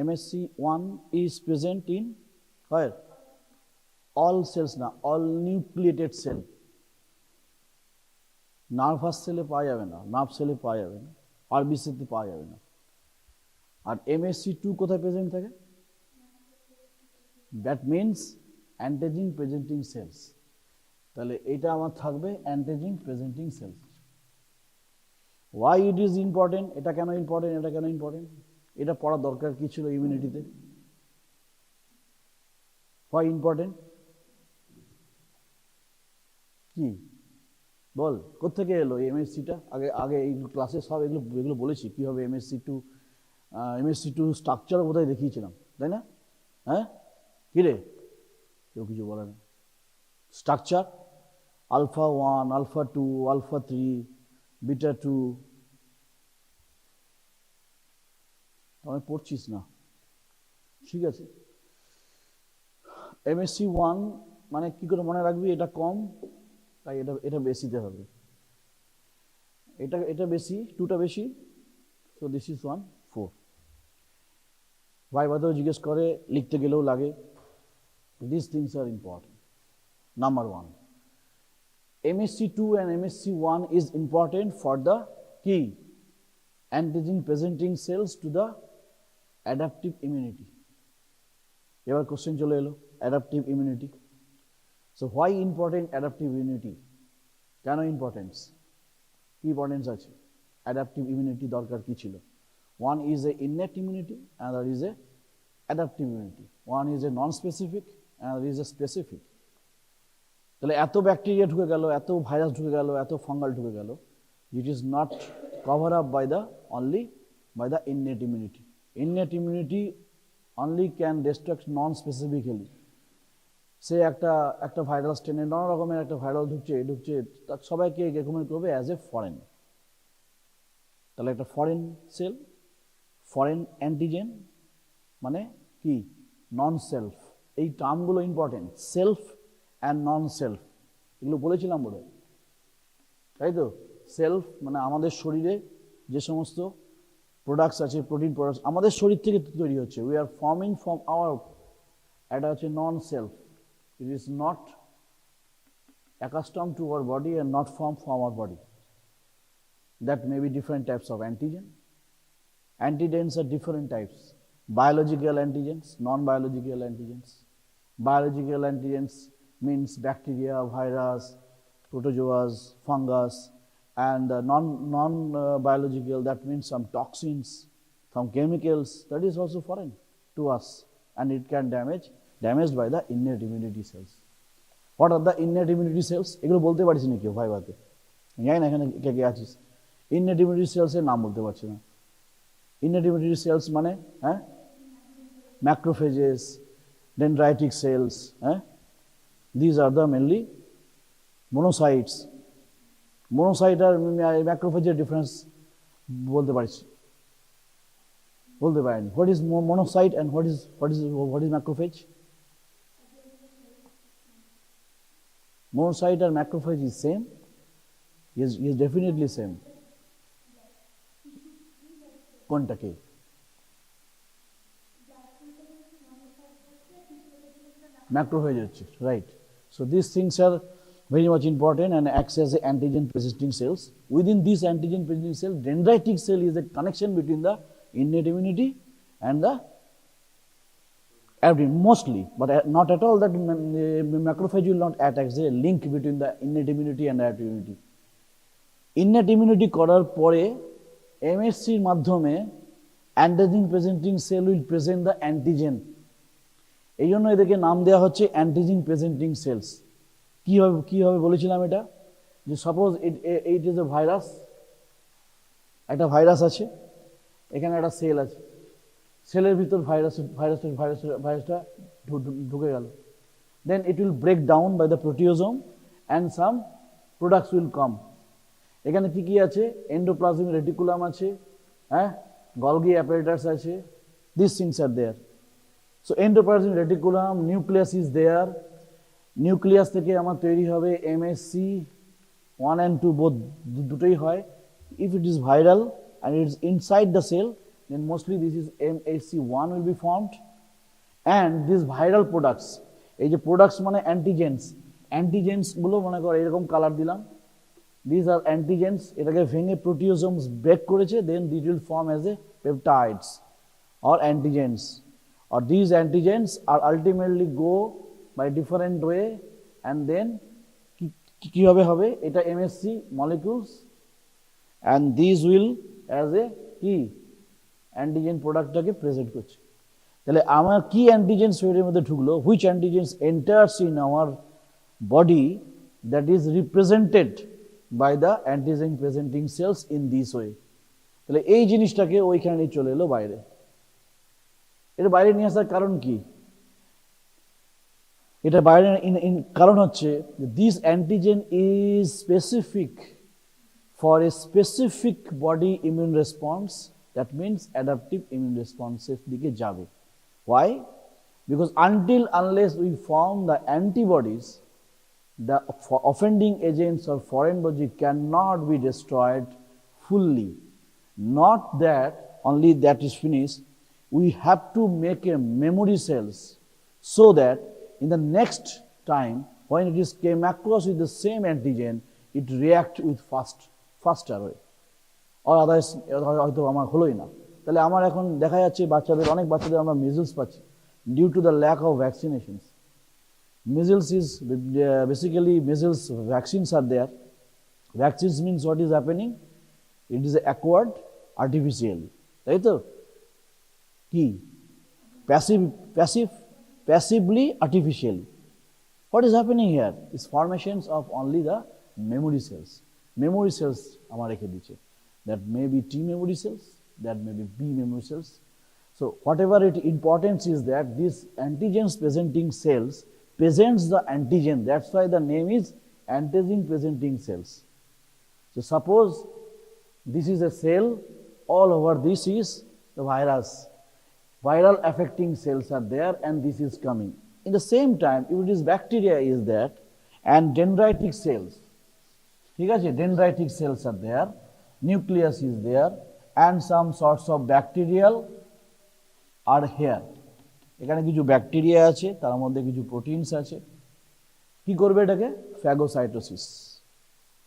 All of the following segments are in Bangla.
MSC1 is present in where? All cells না, all nucleated cell. নার্ভাস সেলে পাওয়া যাবে না, নার্ভ সেলে পাওয়া যাবে না, আরবিসিতে পাওয়া যাবে না। আর MSC2 কোথায় প্রেজেন্ট থাকে? That means antigen presenting cells. তাহলে এটা আমার থাকবে antigen presenting cells. Why it is important? এটা কেন ইম্পর্টেন্ট? এটা কেন ইম্পর্টেন্ট? এটা পড়া দরকার কি ছিল ইমিউনিটিতে? Why important? কি বল, কোথেকে এলো এই MSC-টা? আগে আগে এই ক্লাসে সব এগুলো বলেছি কীভাবে MSC2 স্ট্রাকচার বোধহয় দেখিয়েছিলাম, তাই না? হ্যাঁ, কিরে কেউ কিছু বলে না। স্ট্রাকচার α1, α2, α3, β2। আমি পড়ছিস না, ঠিক আছে। MSC1 মানে কি করে মনে রাখবি? এটা কম, তাই এটা বেশিতে হবে। এটা বেশি, 2টা বেশি, সো দিস ইজ 1, 4। ভাইবাতেও জিজ্ঞেস করে, লিখতে গেলেও লাগে। This things are important. Number 1, MSC2 and MSC1 is important for the key antigen presenting cells to the adaptive immunity. এবার কোশ্চেন চলে এলো, adaptive immunity. So why important adaptive immunity? কেন ইম্পর্টেন্স? কি ইম্পর্টেন্স আছে? অ্যাডাপটিভ ইমিউনিটি দরকার কি ছিল? One is a innate immunity, another is A adaptive immunity. One is a non specific, another is a specific. তাহলে এত ব্যাকটেরিয়া ঢুকে গেল, এত ভাইরাস ঢুকে গেল, এত ফাঙ্গাল ঢুকে গেল, it is not cover up by the only by the innate immunity. Innate immunity only can destruct non-specifically. সে একটা ভাইরাস টেনে, নানা রকমের একটা ভাইরাস ঢুকছে তার সবাইকে রেকমেন্ড করবে অ্যাজ এ ফরেন। তাহলে একটা ফরেন সেল, ফরেন অ্যান্টিজেন মানে কি? Non self. এই টার্মগুলো important, self and non self, এগুলো বলেছিলাম বোধহয়, তাই তো? সেলফ মানে আমাদের শরীরে যে সমস্ত প্রোডাক্টস আছে, প্রোটিন প্রোডাক্টস আমাদের শরীর থেকে তৈরি হচ্ছে, we are forming from our. এটা হচ্ছে non self, it is not accustom to our body and not form from our body. That may be different types of antigen. Antigens are different types, biological antigens, non biological antigens. Biological antigens means bacteria, virus, protozoas, fungus, and non-biological, that means some toxins, some chemicals, that is also foreign to us, and it can damaged by the innate immunity cells. What are the innate immunity cells? এগুলো বলতে পারিস না কেউ ভাইবাতে? জানি না এখানে কে আছিস। innate immunity cells এর নাম বলতে পারছি না। innate immunity cells মানে হ্যাঁ, macrophages, dendritic cells, these are the mainly monocytes. Monocyte আর macrophage এর ডিফারেন্স বলতে পারিস? বলতে পারেন। What is monocyte and what is macrophage? Monocyte and macrophage is same? Yes, definitely same. কোনটা কি? Macrophage হচ্ছে, right? So these things are very much important and acts as antigen presenting cells. Within this antigen presenting cell, dendritic cell is the connection between the innate immunity and the adaptive, mostly, but not at all that macrophage will not act as a link between the innate immunity and adaptive immunity. Innate immunity করার পরে MSC এর মাধ্যমে antigen presenting cell will present the antigen. এই জন্য এদেরকে নাম দেওয়া হচ্ছে অ্যান্টিজেন প্রেজেন্টিং সেলস। কীভাবে বলেছিলাম এটা? যে suppose it is a virus, একটা ভাইরাস আছে, এখানে একটা সেল আছে, সেলের ভিতর ভাইরাসটা ঢুকে গেল, then it will break down by the proteasome and some products will come. এখানে কি আছে? এন্ডোপ্লাজমিক রেটিকুলাম আছে, হ্যাঁ, গলগি অ্যাপারেটাস আছে, this things are there. So endoplasmic reticulum, nucleus is there. Nucleus থেকে আমার তৈরি হবে MSC1 and 2, both দুটোই হয়। If it is viral and it is inside the cell, then mostly this is MHC1 will be formed. And these viral products, এই যে products মানে antigens গুলো মনে করো এরকম কালার দিলাম, these are antigens, এটাকে ভেঙে proteosomes break করেছে, then it will form as a peptides or antigens, or these antigens are ultimately go by different way and then কি হবে এটা MSC molecules and these will as a কি antigen productটাকে প্রেজেন্ট করছে। তাহলে আমার কি অ্যান্টিজেন শরীরের মধ্যে ঢুকলো, which antigens enters in our body that is represented by the antigen presenting cells in this way. তাহলে এই জিনিসটাকে ওইখানে চলে এলো বাইরে। এটা বাইরে নিয়ে আসার কারণ কি? এটা বাইরে কারণ হচ্ছে this antigen is specific for a specific body immune response, that means adaptive immune রেসপন্সের দিকে যাবে। Why? Because unless we form the antibodies, the offending agents or foreign body cannot be destroyed fully. Not that only that is finished, we have to make a memory cells so that in the next time when it is came across with the same antigen, it react with faster way. Or otherwise হয়তো আমার হলোই না। তাহলে আমার এখন দেখা যাচ্ছে বাচ্চাদের, অনেক বাচ্চাদের আমরা মিজলস পাচ্ছি due to the lack of vaccinations. Measles is basically measles vaccines are there. Vaccines means what is happening, it is acquired artificially, তাই তো? কি passively artificially. What is happening here is formations of only the memory cells. Memory cells আমার রেখে দিচ্ছে, that may be T memory cells, that may be B memory cells. So whatever its importance is that these antigens presenting cells presents the antigen, that's why the name is antigen presenting cells. So suppose this is a cell, all over this is the virus, viral affecting cells are there and this is coming. In the same time, if it is bacteria is that and dendritic cells, ঠিক আছে, dendritic cells are there, nucleus is there, and some sorts of bacterial are here. এখানে কিছু ব্যাকটেরিয়া আছে, তার মধ্যে কিছু প্রোটিনস আছে। কি করবে এটাকে? ফ্যাগোসাইটোসিস।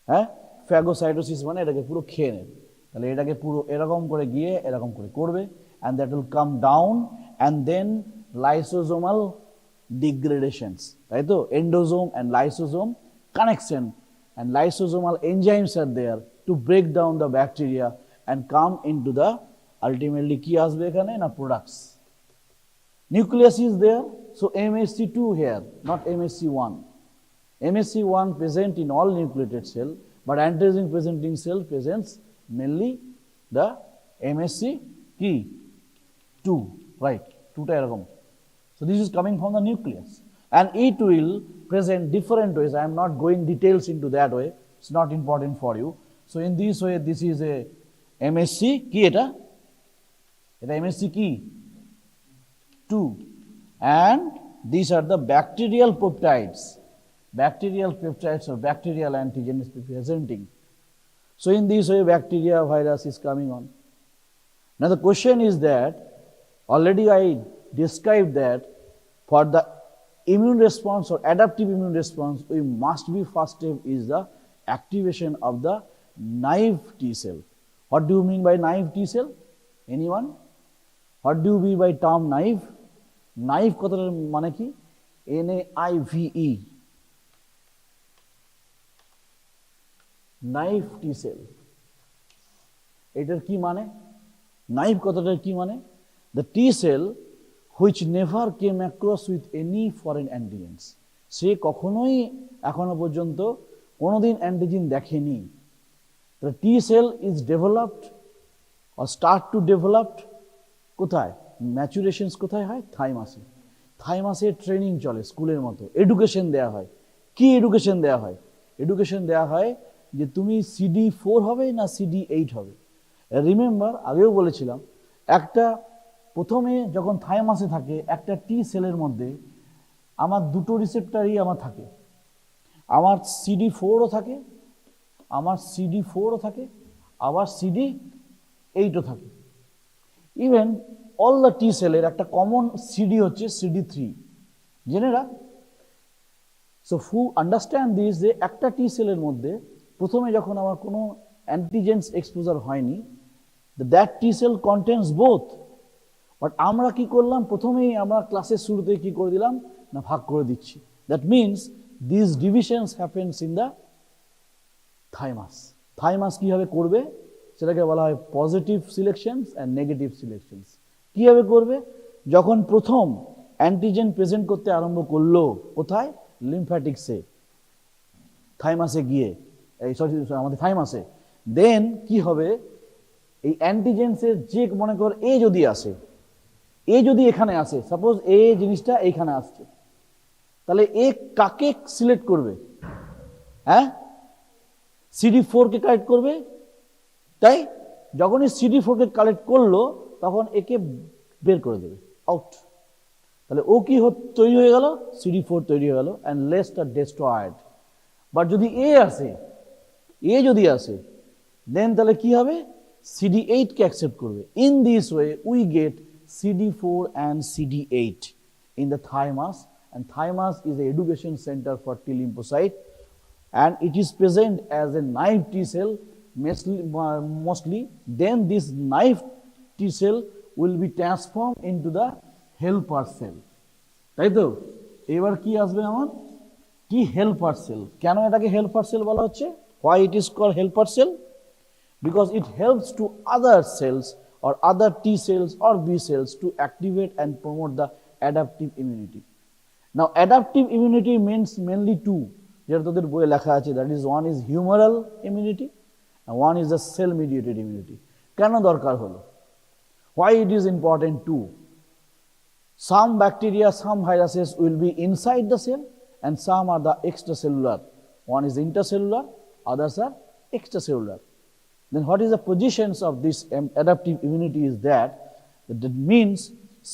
হ্যাঁ, ফ্যাগোসাইটোসিস মানে এটাকে পুরো খেয়ে নেবে। তাহলে এটাকে পুরো এরকম করে গিয়ে এরকম করে করবে, and that will come down and then lysosomal degradations, তাই তো? endosome and lysosome connection, and lysosomal enzymes are there to break down the bacteria and come into the ultimately কি আসবে এখানে না products. Nucleus is there, so MHC2 here, not MHC1. MHC1 present in all nucleated cell, but antigen presenting cell presents mainly the MHC কি 2, right? 2টা এরকম. So this is coming from the nucleus, and it will present different ways. I am not going details into that way, it's not important for you. So in this way, this is a MSC কি এটা MSC কি 2, and these are the bacterial peptides or bacterial antigen is presenting. So in this way, bacteria virus is coming on. Now the question is that already I described that for the immune response or adaptive immune response, we must be first step is the activation of the naive T cell. What do you mean by naive T cell? Anyone? What do you mean by term naive? Naive কথাটার মানে কি? NAIVE. Naive T cell. এটার কি মানে? Naive কথাটার কি মানে? The T cell which never came across with any foreign antigens. সে কখনোই এখনো পর্যন্ত কোনোদিন অ্যান্টিজেন দেখেনি। The T cell is developed or start to develop কোথায়? ম্যাচুরেশনস কোথায় হয়? থাইমাসে। থাইমাসে ট্রেনিং চলে স্কুলের মতো, এডুকেশন দেওয়া হয়। কি এডুকেশন দেওয়া হয়? এডুকেশন দেওয়া হয় যে তুমি CD4 হবে না CD8 হবে। রিমেম্বার, আগেও বলেছিলাম, একটা প্রথমে যখন থাইমাসে থাকে একটা টি সেলের মধ্যে আমার দুটো রিসেপ্টারই আমার থাকে, আমার CD4ও থাকে, আবার CD8ও থাকে। ইভেন অল দ্য টি সেলের একটা কমন সিডি হচ্ছে CD3, জেনে রাখ। সো হু আন্ডারস্ট্যান্ড দিস, যে একটা টি সেলের মধ্যে প্রথমে যখন আমার কোনো অ্যান্টিজেন্স এক্সপোজার হয়নি, that T cell contains both. But আমরা কি করলাম, প্রথমেই আমরা ক্লাসের শুরুতে কি করে দিলাম না, ভাগ করে দিচ্ছি। That means this divisions happens in the thymus. Thymus কিভাবে করবে সেটাকে বলা হয় positive selections and negative selections. কিভাবে করবে, যখন প্রথম অ্যান্টিজেন প্রেজেন্ট করতে আরম্ভ করলো, কোথায়, লিম্ফ্যাটিক্সে, থাইমাসে গিয়ে, এই সরি আমাদের থাইমাসে, দেন কি হবে, এই অ্যান্টিজেন্সের যে মনে কর এ যদি আসে, এ যদি এখানে আসে, সাপোজ এ জিনিসটা এইখানে আসছে, তাহলে এ কাকে সিলেক্ট করবে, হ্যাঁ, CD4 কে কালেক্ট করবে, তাই যখনই CD4 কে কালেক্ট করলো তখন একে বের করে দেবে, আউট। তাহলে ও কি তৈরি হয়ে গেল, CD4 তৈরি হয়ে গেল, and rest are destroyed. But যদি এ আসে, এ যদি আসে, দেন তাহলে কি হবে, CD8 কে অ্যাকসেপ্ট করবে। In this way we get CD4 and CD8 in the thymus, and thymus is the education center for T lymphocyte, and it is present as a naive T cell mostly. Then this naive T cell will be transformed into the helper cell, তাই তো। এবার কি আসবে আমার, কি হেল্পার সেল। কেন এটাকে হেল্পার সেল বলা হচ্ছে, why it is called helper cell? Because it helps to other cells or other T cells or B cells to activate and promote the adaptive immunity. Now adaptive immunity means mainly two, যেটা তোদের বইয়ে লেখা আছে, that is one is humoral immunity and one is the cell mediated immunity. কেন দরকার হলো, why it is important too? Some bacteria, some viruses will be inside the cell and some are the extracellular. One is intercellular, others are extracellular. Then what is the positions of this adaptive immunity is that means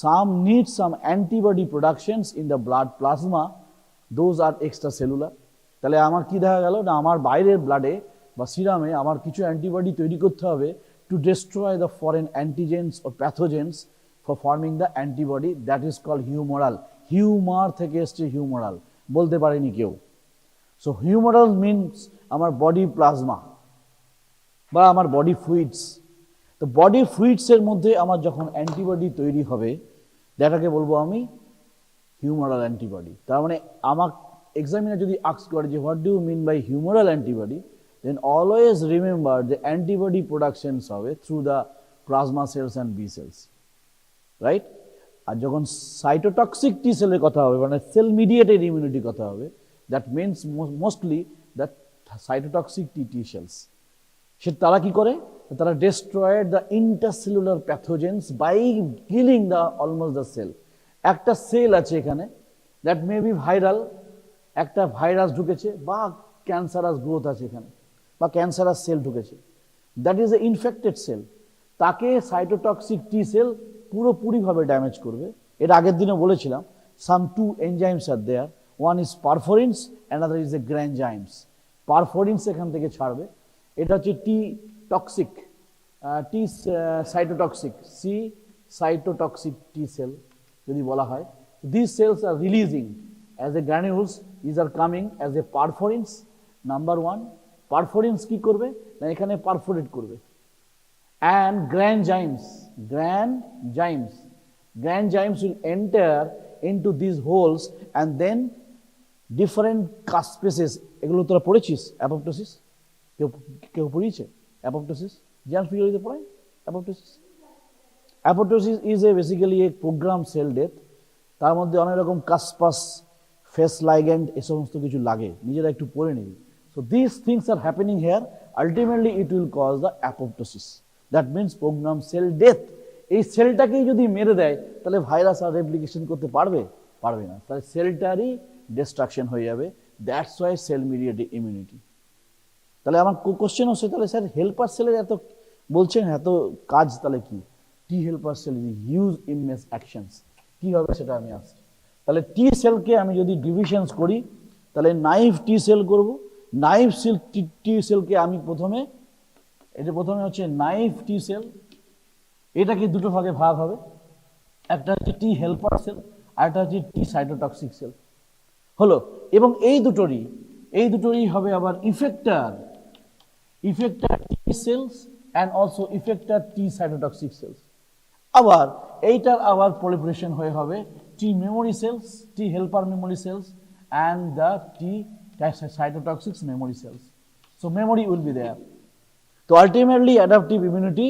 some need some antibody productions in the blood plasma, those are extracellular. তাহলে আমার কি দেখা গেল না, আমার বাইরের ব্লাডে বা সিরামে আমার কিছু অ্যান্টিবডি তৈরি করতে হবে to destroy the foreign antigens ও pathogens for forming the antibody, that is called humoral. Humour থেকে এসছে হিউমোরাল, বলতে পারেনি কেউ। সো হিউমোরাল মিনস আমার বডি প্লাজমা বা আমার বডি ফ্লুইডস। তো বডি ফ্লুইডসের মধ্যে আমার যখন অ্যান্টিবডি তৈরি হবে, যেটাকে বলবো আমি হিউমারাল অ্যান্টিবডি। তার মানে আমার এক্সামিনার যদি আস্ক করে যে what do you mean by humoral antibody, then always remember the antibody productions হবে through the plasma cells and B cells, right. আর যখন সাইটোটক্সিক টি সেলের কথা হবে, মানে সেল মিডিয়েটেড ইমিউনিটির কথা হবে, that means mostly that cytotoxic T cells. সে তারা কি করে, তারা destroyed the intercellular pathogens by killing the almost the cell. একটা সেল আছে এখানে, দ্যাট মে বি ভাইরাল, একটা ভাইরাস ঢুকেছে বা ক্যান্সারাস গ্রোথ আছে এখানে বা ক্যান্সারাস সেল ঢুকেছে, that is a infected cell. তাকে সাইটোটক্সিক টি সেল পুরোপুরিভাবে ড্যামেজ করবে। এর আগের দিনে বলেছিলাম some two enzymes are there, one is পারফোরিনস, another is a granzymes. Perforins এখান থেকে ছাড়বে, এটা হচ্ছে T toxic, T cytotoxic, C cytotoxic T cell যদি বলা হয়। This cells are releasing as a granules, is are coming as a perforins. Number one, perforins কি করবে না, এখানে পারফোরেট করবে। And granzymes will enter into these holes and then different caspases, এগুলো তোরা পড়েছিস, অ্যাপোপ্টোসিস, কেউ পড়িয়েছে অ্যাপোপ্টোসিস, জ্ঞান ফিজিওলজিতে পড়ায় apoptosis. Apoptosis is a basically a program cell death. তার মধ্যে অনেক রকম কাসপাস, ফেস লাইগ্যান্ড, এ সমস্ত কিছু লাগে, নিজেরা একটু পড়ে নিবি। So this things are happening here, ultimately it will cause the apoptosis, that means program cell death. এই সেলটাকেই যদি মেরে দেয় তাহলে ভাইরাস আর রেপ্লিকেশন করতে পারবে না, তাহলে সেলটারই ডিস্ট্রাকশন হয়ে যাবে। That's why cell mediated immunity. তাহলে আমার কোশ্চেন হচ্ছে, তাহলে স্যার হেল্পার সেলের এত বলছেন, এত কাজ তাহলে কি? T helper cell is huge image actions. কি হবে সেটা আমি আসছি। তাহলে টি সেলকে আমি যদি ডিভিশনস করি, তাহলে নাইভ টি সেল করব। নাইভ সেল টি সেলকে আমি প্রথমে হচ্ছে নাইভ টি সেল, এটাকে দুটো ভাগে ভাগ হবে, একটা হচ্ছে টি হেল্পার সেল আর একটা হচ্ছে টি সাইটোটক্সিক সেল হলো। এবং এই দুটোরই হবে আবার effector T cells and also effector T cytotoxic cells. আবার এইটার আবার proliferation হয়ে হবে T memory cells, T helper memory cells and the T cytotoxic memory cells. So memory will be there. So ultimately adaptive immunity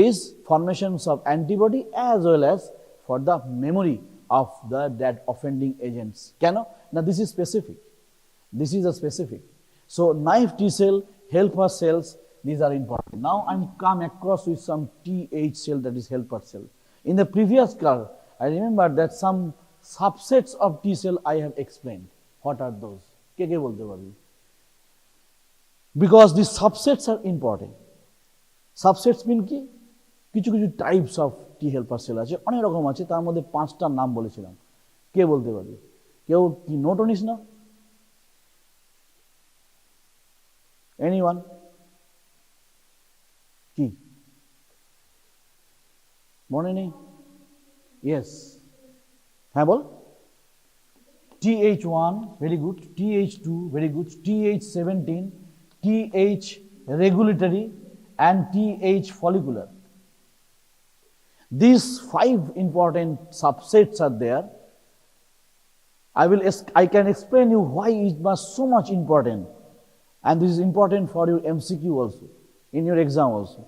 is formations of antibody as well as for the memory of that offending agents. Now this is specific. This is a specific. So naive T cell, helper cells, these are important. Now I'm come across with some TH cell, that is helper cell. In the previous class, I remember that some subsets of T cell I have explained. What are those? কে বলতে পারবে? Because these subsets are important. Subsets mean কি? কিছু কিছু types of T helper cell আছে, অনেক রকম আছে, তার মধ্যে 5টা নাম বলেছিলাম। কে বলতে পারবে? কেউ কি নোটও নিস না? এনিওয়ান? কি মনে নেই? ইয়েস, হ্যাঁ বল। TH1, very good. TH2, very good. TH17, TH regulatory, and TH follicular. These 5 important subsets are there. I can explain you why it was so much important, and this is important for your MCQ also, in your exam also.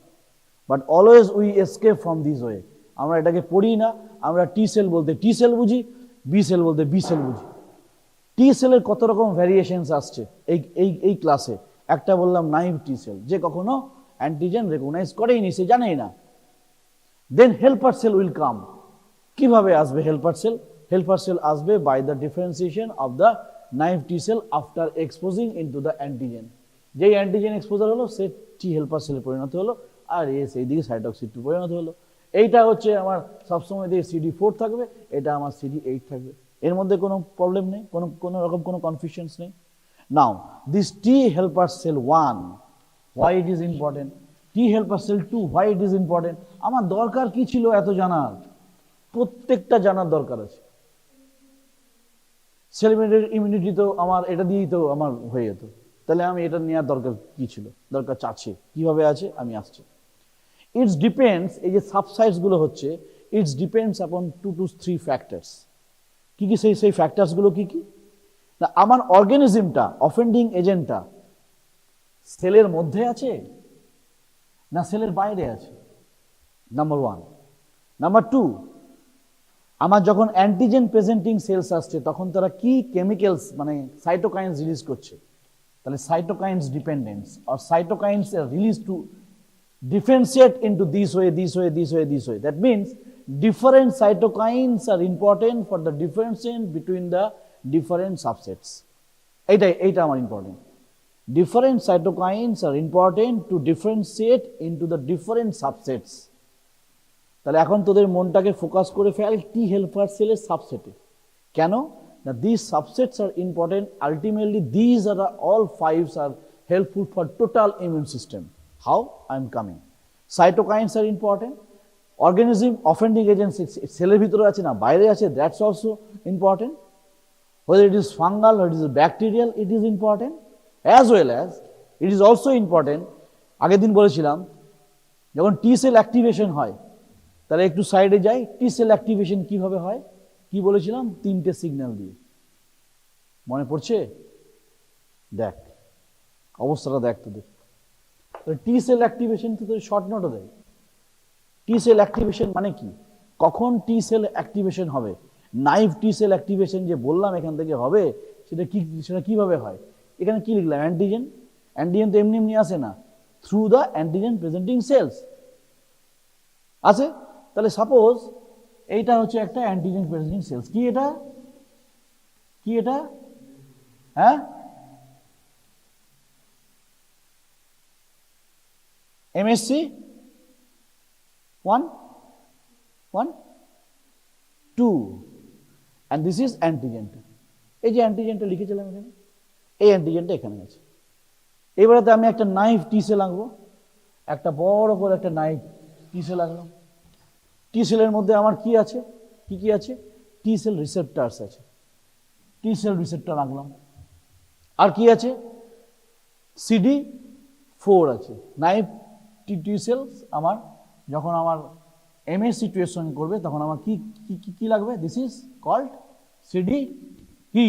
But always we escape from this way. আমরা এটাকে পড়ি না, আমরা টি সেল বলতে টি সেল বুঝি, বি সেল বলতে বি সেল বুঝি। টি সেলের কত রকম ভ্যারিয়েশনস আসছে এই ক্লাসে। একটা বললাম নাইভ টি সেল, যে কখনো অ্যান্টিজেন রেকগনাইজ করেইনি, সে জানেই না। Then helper cell will come. কিভাবে আসবে হেল্পার সেল? হেল্পার সেল আসবে by the differentiation of the naive T cell after exposing into the antigen. যেই অ্যান্টিজেন এক্সপোজার হলো সে টি হেল্পার সেলে পরিণত হলো, আর সেই দিকে সাইটোক্সিন-2 পরিণত হলো। এইটা হচ্ছে আমার সবসময় দিয়ে CD4 থাকবে, এটা আমার CD8 থাকবে। এর মধ্যে কোনো প্রবলেম নেই, কোনো রকম কোনো কনফিউশনস নেই। Now this T helper cell 1, why it is important? T helper cell 2, why it is important? আমার দরকার কি ছিল এত জানার? প্রত্যেকটা জানার দরকার আছে। সেল ইমিউনিটি তো আমার এটা দিয়েই তো আমার হয়ে যেত, তাহলে আমি এটা নেওয়ার দরকার কি ছিল? দরকার আছে, কিভাবে আছে আমি আসছি। ইটস ডিপেন্ডস, এই যে সাবসাইটস গুলো হচ্ছে, it's depends upon 2 to 3 factors. কি কি সেই ফ্যাক্টরস গুলো কি কি? না, আমার অর্গানিজমটা, অফেন্ডিং এজেন্টটা সেলের মধ্যে আছে না সেলের বাইরে আছে? নাম্বার 1। নাম্বার 2, আমার যখন অ্যান্টিজেন প্রেজেন্টিং সেলস আসছে তখন তারা কি কেমিক্যালস মানে সাইটোকাইনস রিলিজ করছে? তাহলে সাইটোকাইনস ডিপেন্ডেন্স, আর cytokines are release to differentiate into this way, this way, this way, this way. That means different cytokines are important for the differentiation between the different subsets. Eight are important. Different cytokines are important to differentiate into the different subsets. তাহলে এখন তোদের মনটাকে ফোকাস করে ফেল টি হেল্পার সেলের সাবসেটে। কেন না? these subsets are important. Ultimately these are all 5s are helpful for total immune system. How? I am coming. Cytokines are important. Organism offending agents সেলের ভিতরে আছে না বাইরে আছে, that's also important. Whether it is fungal or it is bacterial, it is important. As well as it is also important, আগের দিন বলেছিলাম যখন টি সেল অ্যাক্টিভেশন হয়, তাহলে একটু সাইডে যাই, টি সেল অ্যাক্টিভেশন কিভাবে হয় কি বলেছিলাম? 3টে সিগন্যাল দিয়ে। মনে পড়ছে? দেখ অবস্থাটা, দেখ তোদের টি সেল অ্যাক্টিভেশন তো শর্ট নোটও দেয়। টি সেল অ্যাক্টিভেশন মানে কি? কখন টি সেল অ্যাক্টিভেশন হবে? নাইভ টি সেল অ্যাক্টিভেশন যে বললাম এখান থেকে হবে, সেটা কিভাবে হয়? এখানে কি লিখলাম? অ্যান্টিজেন। অ্যান্টিজেন তো এমনি এমনি আসে না, through the antigen presenting cells আছে। তাহলে সাপোজ এইটা হচ্ছে একটা অ্যান্টিজেন প্রেজেন্টিং সেলস। কি এটা? কি এটা? হ্যাঁ, MSC 1, 2, and this is antigen. এই যে অ্যান্টিজেনটা লিখেছিলাম এখানে, এই অ্যান্টিজেনটা এখানে আছে। এবারে আমি একটা নাইভ টি সেল আঁকবো, একটা বড় করে একটা নাইভ টি সেল আঁকলাম। টি সেলের মধ্যে আমার কি আছে, কি কি আছে, টি সেল রিসেপ্টার্স আছে, টি সেল রিসেপ্টার আঁকলাম। আর কি আছে, CD4 আছে, নাইভ টি সেলস। আমার যখন আমার MSC2 এর সঙ্গে করবে তখন আমার কি কি কি লাগবে, দিস ইজ কল্ড CD কি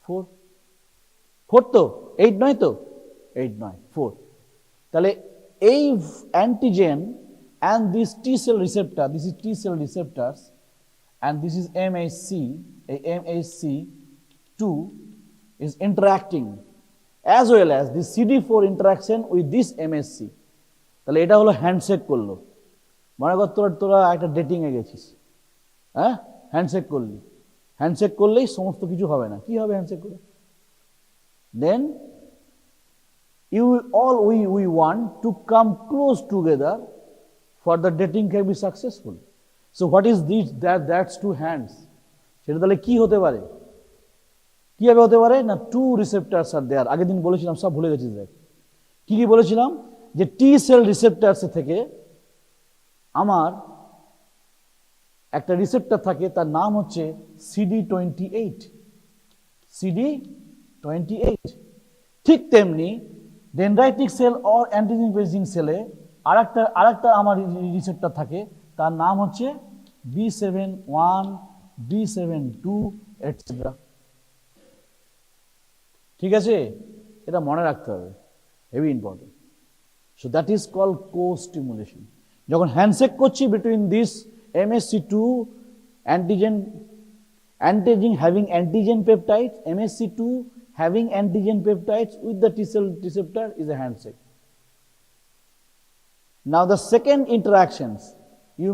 4, 4 তো 8 নয় তো, 8 নয় 4। তাহলে এই antigen and this T cell receptor, this is T cell receptors and this is MHC, MHC2 is interacting as well as this CD4 interaction with this MSC. তাহলে এটা হলো হ্যান্ডশেক করলো। মনে কর তোরা একটা ডেটিং এ গেছিস, হ্যাঁ, হ্যান্ডশেক করলি, হ্যান্ডশেক করলেই সমস্ত কিছু হবে না। কি হবে হ্যান্ডশেক করে? দেন we want to come close together for the dating can be successful. So what is this, that's two hands? সেটা তাহলে কি হতে পারে, কিভাবে হতে পারে না, টু রিসেপ্টার্স আর দেয়ার। আগের দিন বলেছিলাম, সব ভুলে গেছিস দেখ, কি কি বলেছিলাম, যে টি সেল রিসেপ্টার্স থেকে আমার একটা রিসেপ্টর থাকে, তার নাম হচ্ছে CD28, CD28। ঠিক তেমনি dendritic cell or antigen pressing সেলে আরেকটা আমার রিসেপ্টর থাকে, তার নাম হচ্ছে B71, B72 এটসেট্রা। ঠিক আছে, এটা মনে রাখতে হবে, heavy important. So that is called costimulation. যখন হ্যান্ডশেক করছি between this MSC2 antigen having antigen peptides, MSC2 having antigen peptides with the T cell receptor is a handshake. Now the second interactions you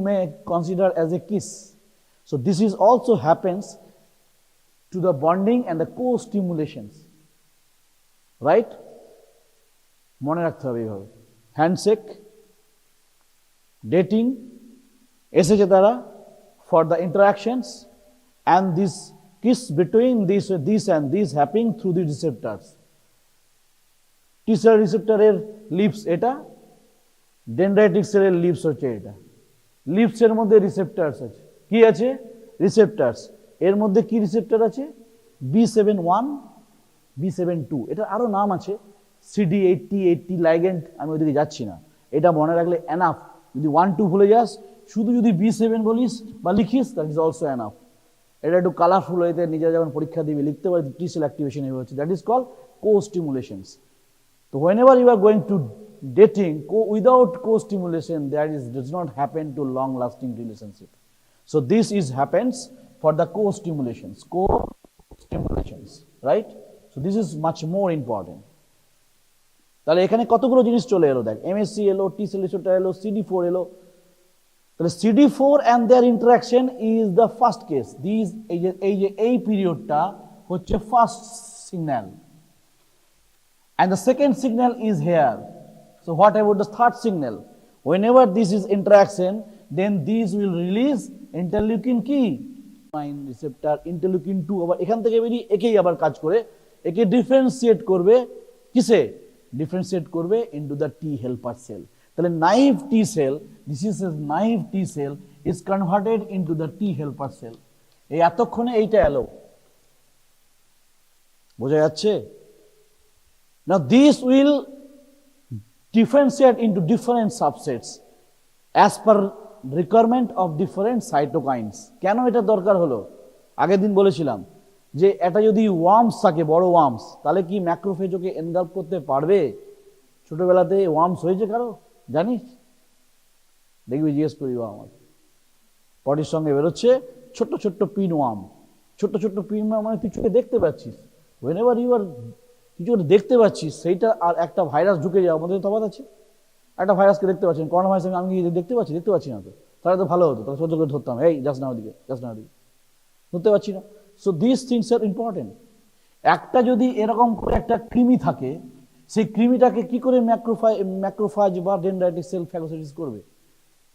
may consider as a kiss. So this is also happens to the bonding and the co-stimulations, right? মনে রাখতে হবে এইভাবে, হ্যান্ডশেক, ডেটিং এসেছে তারা for the interactions and this kiss between this and this happening through the receptors. T cell receptor এর লিপস এটা, ডেনড্রাইটিক সেলের লিপস হচ্ছে এটা। লিপস এর মধ্যে রিসেপ্টার্স আছে, কি আছে, রিসেপ্টার্স। এর মধ্যে কি রিসেপ্টর আছে, B71, B72, এটা আরো নাম আছে, CD80 লাইগেন্ড, আমি ওইদিকে যাচ্ছি না, এটা মনে রাখলে এনাফ। যদি 1 2 ভুলে যাস, শুধু যদি B7 বলিস বা লিখিস, দ্যাট ইজ অলসো এনাফ। এটা একটু কালারফুল হইতে নিজেরা যখন পরীক্ষা দিবি লিখতে পারি, টি সেল অ্যাক্টিভেশন এভাবে হচ্ছে, that is called co-stimulations. So whenever you are going to dating, without co-stimulation, does not happen to long-lasting relationship. So this is happens for the co-stimulations, right? So this is much more important. তাহলে এখানে কতগুলো জিনিস চলে এলো, দেখ, MSC এলো, টি সেল রিসেপ্টর এলো, CD4 এলো। তাহলে CD4 and their interaction is the first case. এই পিরিয়ডটা হচ্ছে first signal, and the second signal is here. So what about the third signal? Whenever this is interaction, then these will release interleukin কি 9 receptor, interleukin 2 আবার এখান থেকে বেরিয়ে একেই আবার কাজ করে, একে ডিফারেন্সিয়েট করবে, কিসে ডিফারেন্সিয়েট করবে, into the T helper cell. তাহলে naive T cell, this is a naive T cell is converted into the T helper cell. এই এতক্ষণে এইটা এলো, বোঝা যাচ্ছে? Now these will differentiate into different subsets as per requirement of different cytokines. কেন এটা দরকার হলো? আগের দিন বলেছিলাম যে এটা যদি ওয়ার্মস থাকে, বড় ওয়ার্মস, তাহলে কি ম্যাক্রোফেজ ওকে এনগালপ করতে পারবে? ছোটবেলাতে ওয়ার্মস হয়েছে কারো, জানিস? দেখবি, জিজ্ঞেস করি, আমার পটির সঙ্গে বেরোচ্ছে ছোট্ট ছোট্ট পিন ওয়ার্ম, ছোট্ট ছোট্ট পিন ওয়ার্ম, মানে তুই চোখে দেখতে পাচ্ছিস, whenever you are কিছু দেখতে পাচ্ছিস, সেইটা আর একটা ভাইরাস ঢুকে যাওয়ার মধ্যে তফাৎ আছে। একটা ভাইরাসকে দেখতে পাচ্ছেন, করোনা ভাইরাস আমি দেখতে পাচ্ছি না তো, তাহলে তো ভালো হতো, তাহলে সহ্য করে ধরতাম, এই যাস না ওদিকে, ধরতে পারছি না। So this things are important. একটা যদি এরকম করে একটা কৃমি থাকে, সেই কৃমিটাকে কি করে ম্যাক্রোফাজ বা ডেনড্রাইটিক সেল ফ্যাগোসাইটিস করবে?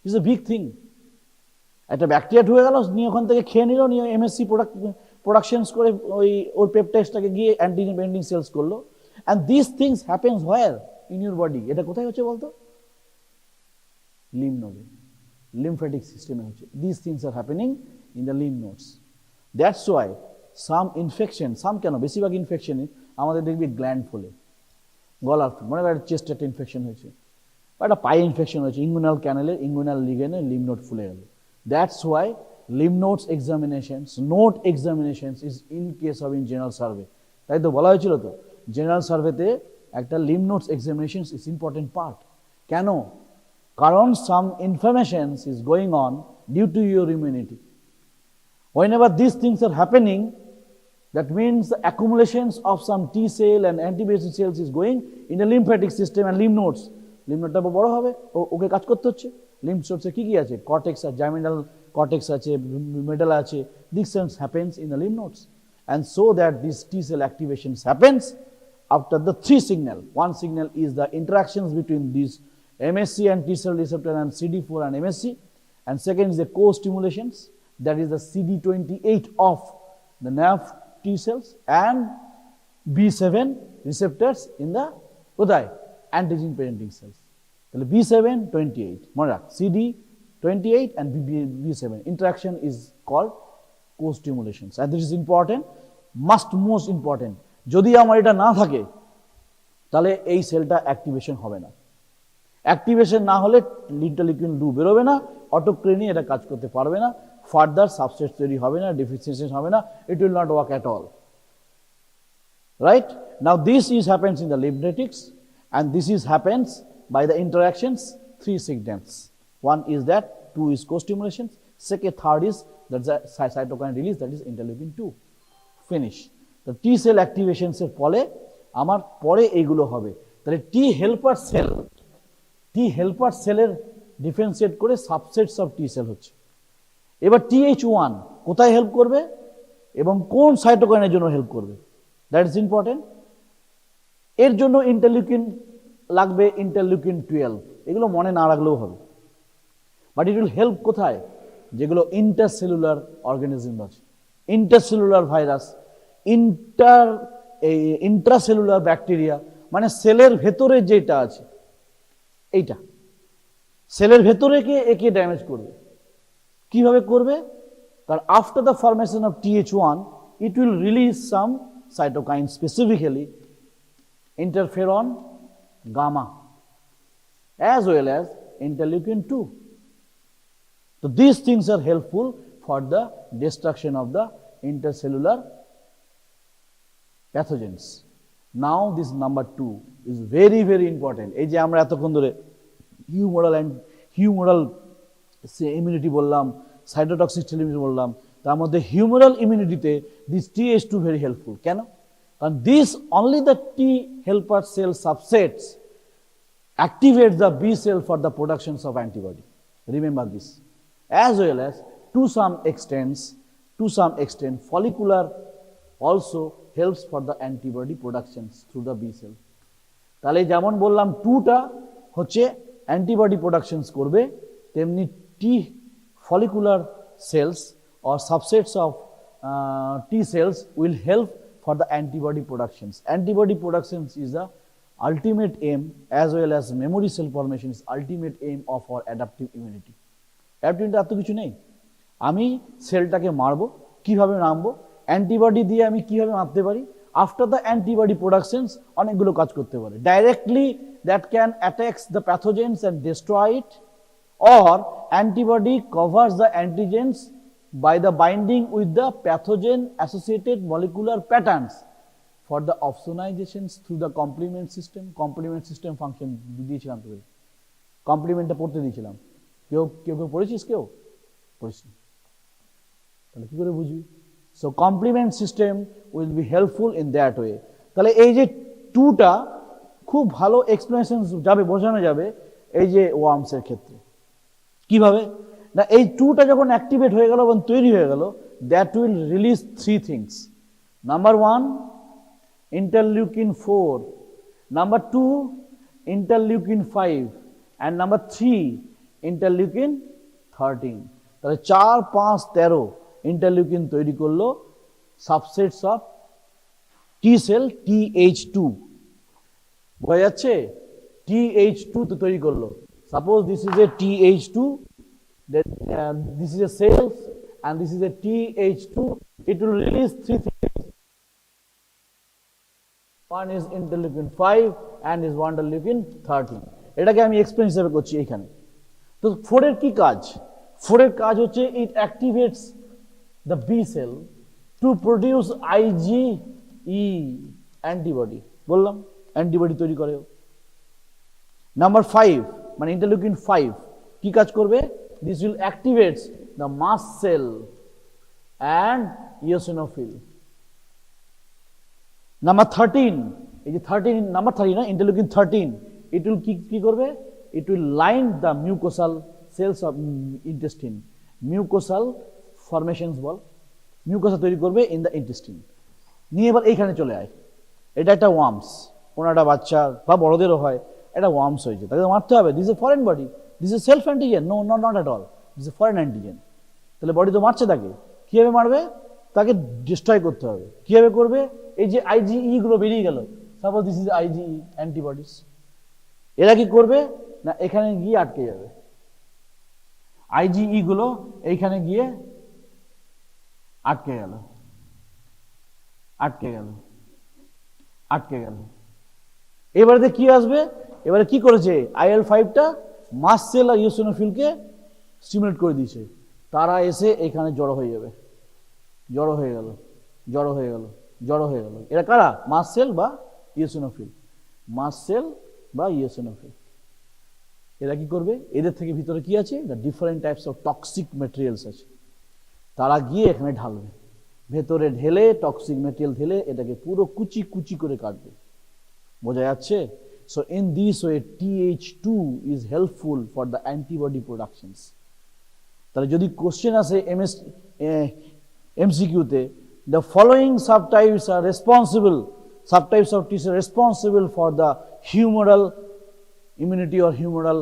It's a big thing. একটা ব্যাকটেরিয়া ঢুকে গেল, নিয়ে ওখান থেকে খেয়ে নিল, নিয়ে MSC প্রোডাকশনস করে ওর পেপটাইডসটাকে গিয়ে অ্যান্টিজেন বাইন্ডিং সেলস করলো। And this things happens where in your body. এটা কোথায় হচ্ছে বলতো? লিম্ফ নোডে। lymphatic system এ হচ্ছে। These things are happening in the lymph nodes. That's why some infection, some কেন বেশিরভাগ ইনফেকশনে আমাদের দেখবি গ্ল্যান্ড ফোলে, গলার মনে করেন চেস্ট একটা ইনফেকশন হয়েছে বা একটা পায়ে ইনফেকশন হয়েছে, ইঙ্গুইনাল ক্যানেলে ইঙ্গুইনাল লিগেনে লিম্ফ নোড ফুলে গেল। That's why lymph nodes examinations, node examinations is in case of in general survey. তাই তো বলা হয়েছিল তো জেনারেল সার্ভেতে একটা lymph nodes examinations is important part. কেন? কারণ some informations is going on due to your immunity. Whenever these things are happening, that means the accumulations of some T cell and antibody cells is going in the lymphatic system and lymph nodes. Lymph node টা বড় হবে, ওকে কাজ করতে হচ্ছে। lymph nodes এ কি কি আছে? cortex আর germinal cortex আছে, medulla আছে। These things happens in the lymph nodes, and so that this T cell activations happens after the three signal. One signal is the interactions between these MSC and T cell receptor and CD4 and MSC, and second is the co-stimulations, that is the CD28 of the nerve T cells and B7 receptors in the কোথায় antigen presenting cells. তাহলে B7 28 মনে রাখ, CD28 and B7 interaction is called co-stimulations, and this is important, most important. যদি আমার এটা না থাকে তাহলে এই সেলটা অ্যাক্টিভেশন হবে না। অ্যাক্টিভেশন না হলে ইন্টারলিউকিন 2 বেরোবে না, অটোক্রিনি এটা কাজ করতে পারবে না, ফার্দার সাবস্ট্রেট তৈরি হবে না, ডেফিসিয়েন্সি হবে না, it will not work at all. Right? Now this is happens in the lymphatics, and this is happens by the interactions, three signals. One is that, two is co-stimulations, second, third is that's the cytokine release, that is interleukin 2. Finish. The T cell activations এর ফলে আমার পরে এইগুলো হবে। তাহলে T helper সেলের ডিফারেন্সিয়েট করে সাবসেটস অফ T সেল হচ্ছে। এবার TH1 কোথায় হেল্প করবে এবং কোন সাইটোকাইনের জন্য হেল্প করবে, দ্যাট ইজ ইম্পর্টেন্ট। এর জন্য ইন্টারলিউকিন লাগবে, ইন্টারলিউকিন 12, এগুলো মনে না রাখলেও হবে, বাট ইট উইল হেল্প কোথায়? যেগুলো ইন্টারসেলুলার অর্গানিজম আছে, ইন্টারসেলুলার ভাইরাস, ইন্ট্রাসেলুলার ব্যাকটেরিয়া, মানে সেলের ভেতরে যেটা আছে এইটা সেলের ভেতরে একে ড্যামেজ করবে। কিভাবে করবে? কারণ after the formation of TH1 it will release some cytokine, specifically interferon gamma as well as interleukin 2. So these things are helpful for the destruction of the intercellular pathogens. Now this number 2 is very very important. এই যে আমরা এতক্ষণ ধরে হিউমোরাল ইমিউনিটি বললাম, সাইটোটক্সিক ইমিউনিটি বললাম, তার মধ্যে হিউমোরাল ইমিউনিটিতে দিস TH2 ভেরি হেল্পফুল। কেন? কারণ this only the T helper cell subsets activate the B cell for the productions of antibody. Remember this. As well as to some extent follicular also helps for the antibody productions through the B cell. তাহলে যেমন বললাম 2টা হচ্ছে অ্যান্টিবডি প্রোডাকশনস করবে, তেমনি T follicular cells or subsets of T cells will help for the antibody productions. Antibody productions is the ultimate aim, as well as memory cell formation is ultimate aim of our adaptive immunity. Adaptive এত কিছু নেই, আমি সেলটাকে মারবো, কিভাবে মারবো, অ্যান্টিবডি দিয়ে আমি কিভাবে মারতে পারি। আফটার দ্য অ্যান্টিবডি প্রোডাকশনস অনেকগুলো কাজ করতে পারে directly, that can attacks the pathogens and destroy it, or antibody covers the antigens by the binding with the pathogen associated molecular patterns for the opsonizations through the complement system. Complement system function দিয়েছিলাম তো, কমপ্লিমেন্টটা পড়তে দিয়েছিলাম, কেউ পড়েছিস? কেউ পড়িস না, তাহলে কি করে বুঝবি? So complement system will be helpful in that way. তাহলে এই যে 2টা খুব ভালো এক্সপ্লেনেশন যাবে, বোঝানো যাবে এই যে ওয়ার্মসের ক্ষেত্রে। কিভাবে না, এই 2টা যখন অ্যাক্টিভেট হয়ে গেল এবং তৈরি হয়ে গেল, that will release 3 things. Number 1 interleukin 4, number 2 interleukin 5, and number 3 interleukin 13. তাহলে 4, 5, 13 ইন্টারলিউকিন তৈরি করলো, subsets of T sell TH2, বোঝা যাচ্ছে? TH2 তো তৈরি করলো। Suppose this is A TH2 Then this is a cells and this is a Th2. It will release three things. One is interleukin 5 and is interleukin 13. এটাকে আমি এক্সপ্লেইন হিসেবে করছি এখানে। তো 4 এর কি কাজ? 4 এর কাজ হচ্ছে it activates the B cell to produce IgE antibody। বললাম অ্যান্টিবডি তৈরি করে। নাম্বার 5 মানে ইন্টারলিউকিন 5 কি কাজ করবে? This will activate the mast cell and eosinophil. Number 13, এই যে 13 নাম্বার 30 না, ইন্টারলিউকিন 13, it will কি করবে? It will line the mucosal cells of intestine. Mucosal formations ball, mucosa তৈরি করবে in the intestine। নিয়ে এবার এইখানে চলে আয়। এটা একটা ওয়ার্মস, কোনো একটা বাচ্চার বা বড়দেরও হয়, এটা ওয়ার্মস হয়েছে, তাকে মারতে হবে। This a foreign body, this a self antigen, no not at all, this a foreign antigen. তাহলে বডি তো মারছে তাকে, কীভাবে মারবে? তাকে ডিস্ট্রয় করতে হবে। কীভাবে করবে? এই যে আইজিই গুলো বেরিয়ে গেল, suppose this is IgE antibodies, এরা কি করবে না এখানে গিয়ে আটকে যাবে। আইজিই গুলো এইখানে গিয়ে আটকে গেল, আটকে গেল, আটকে গেল। এবারে কি আসবে? এবারে কি করেছে? IL-5টা মাস্ট সেল আর ইওসিনোফিলকে স্টিমুলেট করে দিয়েছে, তারা এসে এখানে জড়ো হয়ে যাবে। জড়ো হয়ে গেল, জড়ো হয়ে গেল, জড়ো হয়ে গেল। এরা কারা? মাস্ট সেল বা ইওসিনোফিল, মাস্ট সেল বা ইওসিনোফিল। এরা কি করবে? এদের থেকে ভিতরে কি আছে? The different types of toxic materials আছে, তারা গিয়ে এখানে ঢালবে। ভেতরে ঢেলে টক্সিক ম্যাটেরিয়াল ঢেলে এটাকে পুরো কুচি কুচি করে কাটবে। বোঝা যাচ্ছে? So in this way Th2 is helpful for the antibody productions. তাহলে যদি কোশ্চেন আসে MCQতে, the following subtypes are responsible, subtypes of T cell responsible for the humoral immunity or humoral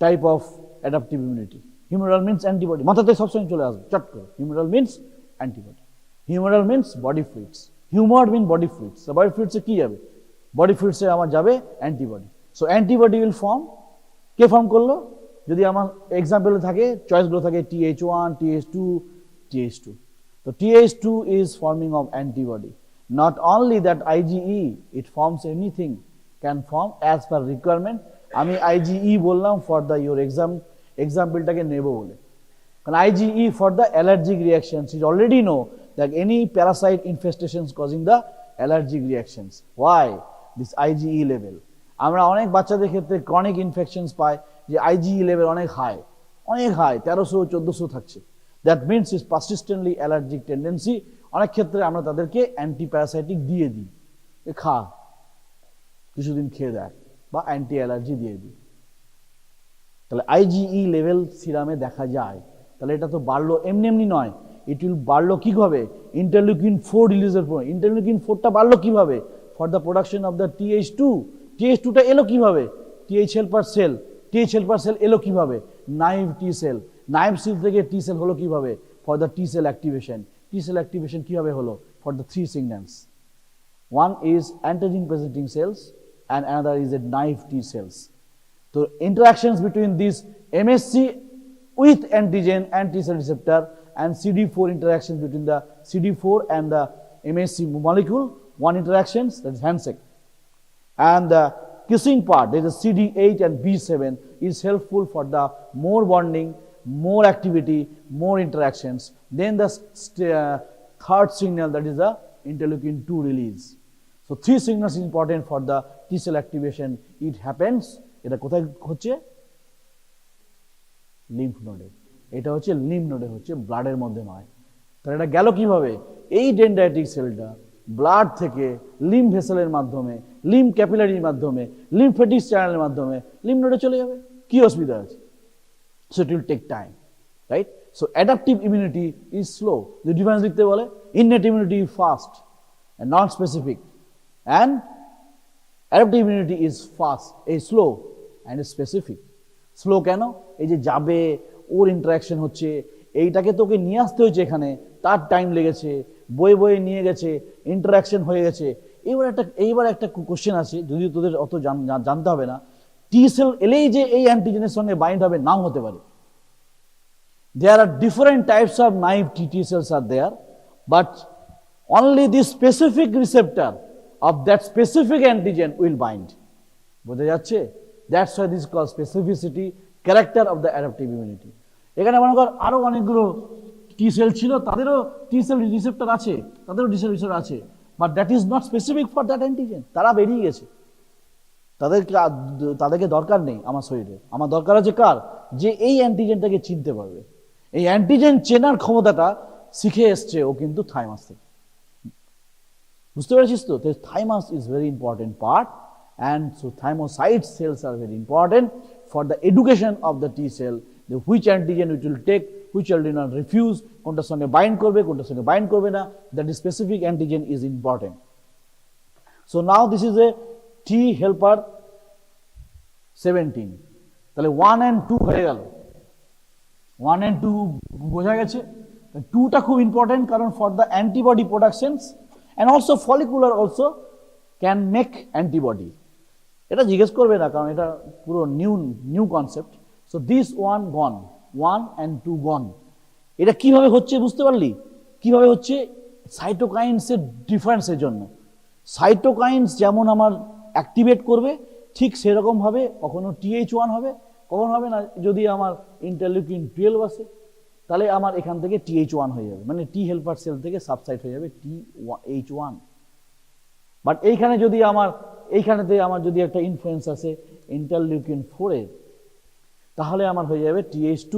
type of adaptive immunity. Humoral means antibody, মাথাতে সবসময় চলে আসবে চট করে। Humoral means antibody, humoral means body fluids, humor mean body fluids। So body fluids এ কি যাবে? body fluids এ আমার যাবে antibody. So antibody will form, K form করলো? যদি আমার এক্সাম্পল থাকে, চয়েসগুলো থাকে Th1, Th2, Th2, তো Th2 is forming of antibody। Not only that IgE, it forms anything, can form as per requirement। আমি IgE বললাম ফর দ্য ইউর এক্সাম্পলটাকে নেব বলে, কারণ IgE for the allergic reactions, is already know that any parasite infestations causing the allergic reactions. Why this IgE level? আমরা অনেক বাচ্চাদের ক্ষেত্রে ক্রনিক ইনফেকশনস পাই যে IgE লেভেল অনেক হাই, অনেক হাই, 1300-1400 থাকছে। That means is persistently allergic tendency. অনেক ক্ষেত্রে আমরা তাদেরকে অ্যান্টিপ্যারাসাইটিক দিয়ে দিই, খা, কিছুদিন খেয়ে দেয়, বা অ্যান্টি অ্যালার্জি দিয়ে দিই। তাহলে IgE লেভেল সিরামে দেখা যায়। তাহলে এটা তো বাড়লো এমনি এমনি নয়, ইট উইল বাড়লো কিভাবে? ইন্টারলিউকিন 4 রিলিজের পর। ইন্টারলিউকিন 4টা বাড়লো কিভাবে? For the production of the Th2। Th2টা এলো কিভাবে? TH helper cell. TH helper cell এলো কিভাবে? Naive T cell. Naive cell থেকে টি সেল হলো কিভাবে? For the T cell activation. T cell activation কিভাবে হলো? For the 3 signals। One is antigen presenting cells and another is a naive T cells. So interactions between these MSC with antigen and T cell receptor and CD4 interactions between the CD4 and the MSC molecule, one interactions, that is handshake. And the kissing part, there is a CD8 and B7, is helpful for the more bonding, more activity, more interactions. Then the third signal, that is the interleukin 2 release. So 3 signals is important for the T cell activation. It happens, এটা কোথায় হচ্ছে? লিম্ফ নোডে। এটা হচ্ছে লিম্ফ নোডে হচ্ছে, ব্লাডের মধ্যে নয়। তাহলে এটা গেল কিভাবে? এই ডেনড্রাইটিক সেলটা ব্লাড থেকে লিম্ফ ভেসেলের মাধ্যমে, লিম্ফ ক্যাপিলারির মাধ্যমে, লিম্ফেটিক চ্যানেলের মাধ্যমে লিম্ফ নোডে চলে যাবে। কি অসুবিধা আছে? So it will take time, right? So adaptive immunity is slow. যদি ডিফারেন্স লিখতে বলে, innate immunity fast and non-specific, and adaptive immunity is fast, is slow and is specific। Slow কেন? এই যে যাবে, ওর ইন্টারাকশন হচ্ছে, এইটাকে তোকে নিয়ে আসতে হয়েছে এখানে, তার টাইম লেগেছে, বয়ে বয়ে নিয়ে গেছে, ইন্টারাকশন হয়ে গেছে। এইবার একটা কোশ্চেন আছে, যদিও তোদের অত জানতে হবে না। টি সেল এলেই যে এই অ্যান্টিজেনের সঙ্গে বাইন্ড হবে নাও হতে পারে। There are different types of naive T cells are there, but only the specific receptor of that specific antigen will bind. বোঝা যাচ্ছে? That's why this is called specificity, character of the adaptive immunity. এখানে মনে কর আরো অনেকগুলো টি সেল ছিল, তাদেরও টি সেল রিসেপ্টর আছে, তাদেরও টি সেল রিসেপ্টর আছে, but that is not specific for that antigen. তারা বেরিয়ে গেছে, তাদেরকে দরকার নেই আমার শরীরে। আমার দরকার আছে কার? যে এই অ্যান্টিজেনটাকে চিনতে পারবে। এই অ্যান্টিজেন চেনার ক্ষমতাটা শিখে এসছে ও কিন্তু থাইমাস থেকে। বুঝতে পেরেছিস তো? Thymus is very important part, and so thymocyte cells are very important for the education of the T cell, which antigen it will take, which antigen refuse, কোনটার সঙ্গে বাইন্ড করবে, কোনটার সঙ্গে বাইন্ড করবে না, that is specific antigen is important. So now this is a T helper 17. তাহলে 1 and 2 হয়ে গেল। 1 and 2 বোঝা গেছে। 2টা খুব ইম্পর্টেন্ট, কারণ for the antibody productions and also follicular also can make antibody. এটা জিজ্ঞেস করবে না, কারণ এটা পুরো new concept. So this one gone, 1 and 2 গন। এটা কিভাবে হচ্ছে বুঝতে পারলি? কিভাবে হচ্ছে? সাইটোকাইন্সের ডিফারেন্সের জন্য। সাইটোকাইন্স যেমন আমার অ্যাক্টিভেট করবে, ঠিক সেরকম ভাবে কখনো TH1 হবে, কখনো হবে না। যদি আমার ইন্টারলিউকিন 12 আসে, তাহলে আমার এখান থেকে TH1 হয়ে যাবে, মানে টি হেল্পার সেল থেকে সাবসাইট হয়ে যাবে TH1। বাট এইখানে যদি এইখানেতে আমার যদি একটা ইনফ্লুয়েন্স আসে ইন্টারলিউকিন 4 এর, তাহলে আমার হয়ে যাবে TH2।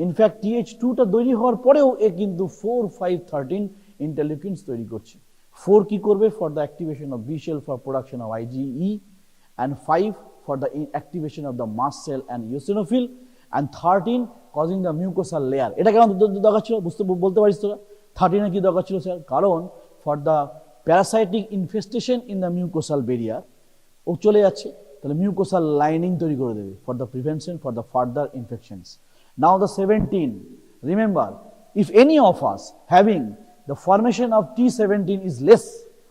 ইনফ্যাক্ট TH2টা তৈরি হওয়ার পরেও এ কিন্তু 4, 5, 13 ইন্টারলিউকিনস তৈরি করছে। 4 কি করবে? For the activation of B cell for production of IgE, and 5 for the activation of the mast cell and eosinophil, and 13 causing the mucosal layer. এটা কেন দরকার ছিল বলতে পারিস তোরা? 13 এ কি দরকার ছিল স্যার? কারণ for the parasitic infestation in the mucosal barrier ও চলে যাচ্ছে, তাহলে মিউকোসাল লাইনিং তৈরি করে দেবে for the prevention for the further infections. Now the 17, remember, if any of us having the formation of T17 is less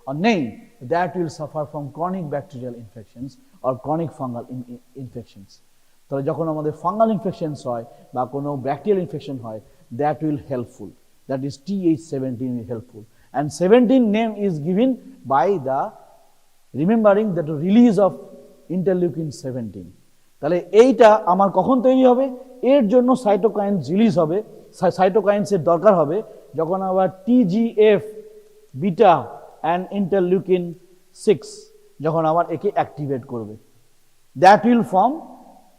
or nil, that will suffer from chronic bacterial infections or chronic fungal infections. তাহলে যখন আমাদের ফাঙ্গাল ইনফেকশনস হয় বা কোনো ব্যাকটেরিয়াল ইনফেকশন হয়, that will helpful, that is TH17 is helpful, and 17 name is given by the remembering that release of interleukin 17. তাহলে এইটা আমার কখন তৈরি হবে? এর জন্য সাইটোকাইন রিলিজ হবে, সাইটোকাইন্সের দরকার হবে যখন আবার TGF বিটা and interleukin 6 যখন আবার একে অ্যাক্টিভেট করবে, that will form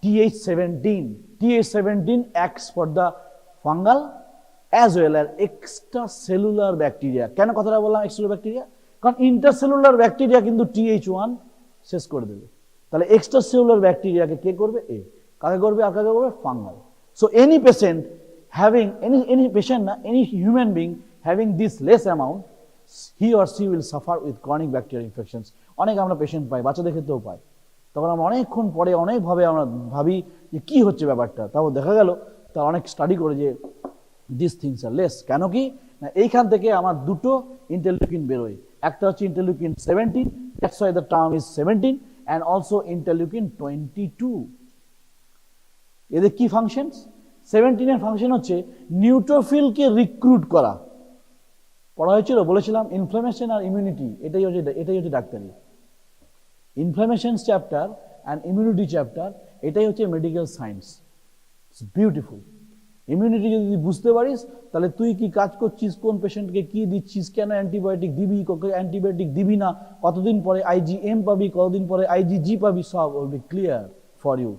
TH17. TH17 acts for the fungal as well as extracellular bacteria. কেন কথাটা বললাম এক্সট্রাসেলুলার ব্যাকটেরিয়া? কারণ ইন্টারসেলুলার ব্যাকটেরিয়া কিন্তু TH1 শেষ করে দেবে। তাহলে এক্সট্রাসেলুলার ব্যাকটেরিয়াকে কে করবে? এ। কাকে করবে? আর কাকে করবে? Fungal. So any patient having any patient না, any human being having this less amount, he or she will suffer with chronic bacterial infections. অনেক আমরা পেশেন্ট পাই, বাচ্চাদের ক্ষেত্রেও পাই। তখন আমরা অনেকক্ষণ পরে অনেকভাবে আমরা ভাবি যে কি হচ্ছে ব্যাপারটা, তাও দেখা গেল তার অনেক স্টাডি করে যে দিস থিংস আর লেস। কেন কি না, এইখান থেকে আমার দুটো ইন্টারলিউকিন বেরোয়, একটা হচ্ছে interleukin 17, that's why the term is 17, and also interleukin 22। এদের কি ফাংশনস? 17 এর ফাংশন হচ্ছে নিউট্রোফিলকে রিক্রুট করা। পড়া হয়েছিল, বলেছিলাম ইনফ্লামেশন আর ইমিউনিটি, এটাই হচ্ছে ডাক্তারি। Inflammation chapter and immunity chapter, এটাই হচ্ছে medical science. It's beautiful. Immunity যদি বুঝতে পারিস, তাহলে তুই কি কাজ করছিস, কোন পেশেন্টকে কি দিচ্ছিস, কেন অ্যান্টিবায়োটিক দিবি, অ্যান্টিবায়োটিক দিবি না, কতদিন পরে IgM পাবি, কতদিন পরে IgG পাবি, সব will be clear for you,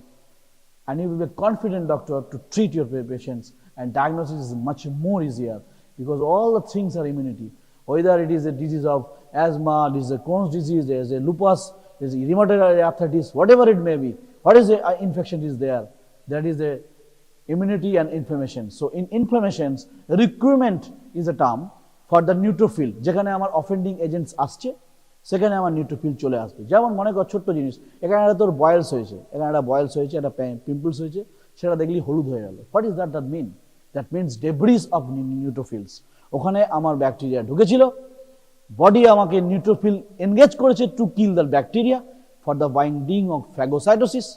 and you will be a confident doctor to treat your patients, and diagnosis is much more easier because all the things are immunity. Whether it is a disease of asthma, it is a Crohn's disease, there is a lupus, there is a rheumatoid arthritis, whatever it may be, what is the infection is there, that is a immunity and inflammation. So in inflammations, recruitment is a term for the neutrophil, যেখানে আমার offending agents আসছে সেখানে আমার নিউট্রোফিল চলে আসবে। যেমন মনে কর ছোট্ট জিনিস, এখানে একটা তোর বয়েলস হয়েছে, এখানে একটা বয়েলস হয়েছে, একটা পিম্পলস হয়েছে, সেটা দেখলি হলুদ হয়ে গেল। What is that mean? That means debris of neutrophils. ওখানে আমার ব্যাকটেরিয়া ঢুকেছিল, বডি আমাকে নিউট্রোফিল এনগেজ করেছে to kill the bacteria for the binding of phagocytosis,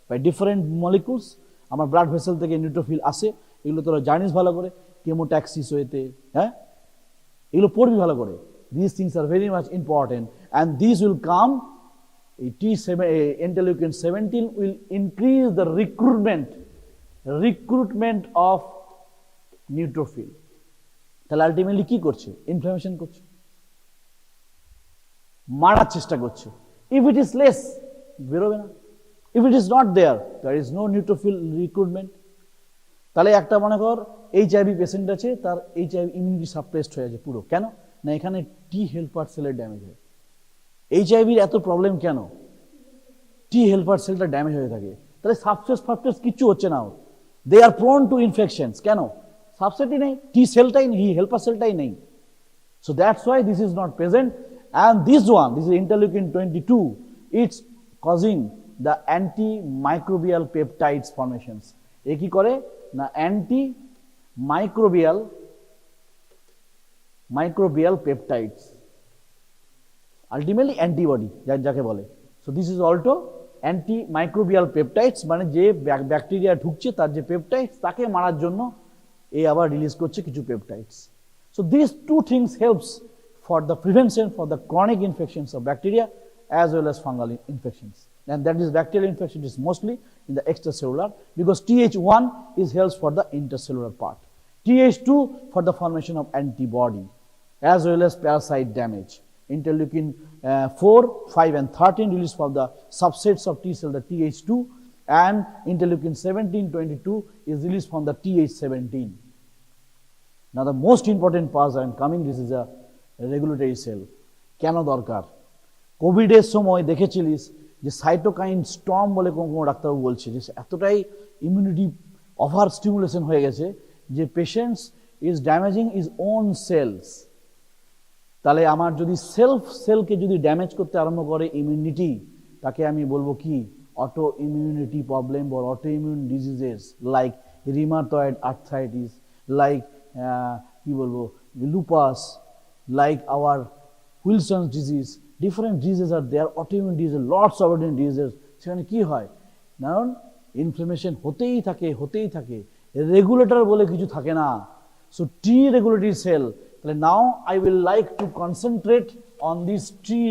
by different molecules আমার ব্লাড ভেসেল থেকে নিউট্রোফিল আসে, এগুলো তোরা জানিস ভালো করে, কেমোট্যাক্সিস ওয়েতে, হ্যাঁ এগুলো পড়বি ভালো করে। This things are very much important and this will come, interleukin 17 will increase the recruitment of neutrophil. তাহলে আলটিমেটলি কি করছে? ইনফ্লামেশন করছে, মারার চেষ্টা করছে। ইফ ইট ইজ লেস, বেরোবে না। If it is not there, there is no neutrophil recruitment. তাহলে একটা মনে কর এইচআইভি পেশেন্ট আছে, তার এইচআইভি ইমিউনিটি সাপ্রেসড হয়ে আছে পুরো। কেন না? এখানে টি হেল্পার সেলের ড্যামেজ হয়। এইচআইভির এত প্রবলেম কেন? টি হেল্পার সেলটা ড্যামেজ হয়ে থাকে। তাহলে সাবস্টেট কিচ্ছু হচ্ছে না, দে আর প্রোন টু ইনফেকশনস। কেন? সাবস্টেটই নেই, টি সেলটাই নেই, হেল্পার সেলটাই নেই। So that's why this is not present, and this is interleukin 22. It's causing the antimicrobial peptides formations. এ কি করে না? microbial peptides, ultimately antibody যাকে বলে। So this is also antimicrobial peptides, মানে যে ব্যাকটেরিয়া ঢুকছে তার যে পেপটাইডস তাকে মারার জন্য এ আবার রিলিজ করছে কিছু peptides. So these two things helps for the prevention for the chronic infections of bacteria as well as fungal infections, and that is bacterial infection is mostly in the extracellular, because Th1 is helps for the intercellular part, Th2 for the formation of antibody as well as parasite damage. Interleukin 4, 5 and 13 release from the subsets of T cell, the Th2, and interleukin 17, 22 is released from the Th17. Now the most important part I am coming, this is a regulatory cell. কেন দরকার? কোভিডের সময় দেখেছিলিস যে সাইটোকাইন স্টর্ম বলে কোনো ডাক্তারবাবু বলছে যে এতটাই ইমিউনিটি ওভার স্টিমুলেশন হয়ে গেছে যে patients is damaging is own cells. তাহলে আমার যদি সেলকে যদি ড্যামেজ করতে আরম্ভ করে ইমিউনিটি, তাকে আমি বলবো কি? অটো ইমিউনিটি প্রবলেম বা auto immune diseases like rheumatoid arthritis, like কি বলবো lupus, like our Wilson's disease, different disease are there, autoimmune disease, lots of autoimmune disease. সেখানে কি হয়? কারণ ইনফ্লামেশন হতেই থাকে, রেগুলেটর বলে কিছু থাকে না। সো টি রেগুলেটরি সেল, তাহলে now I will like to concentrate on this T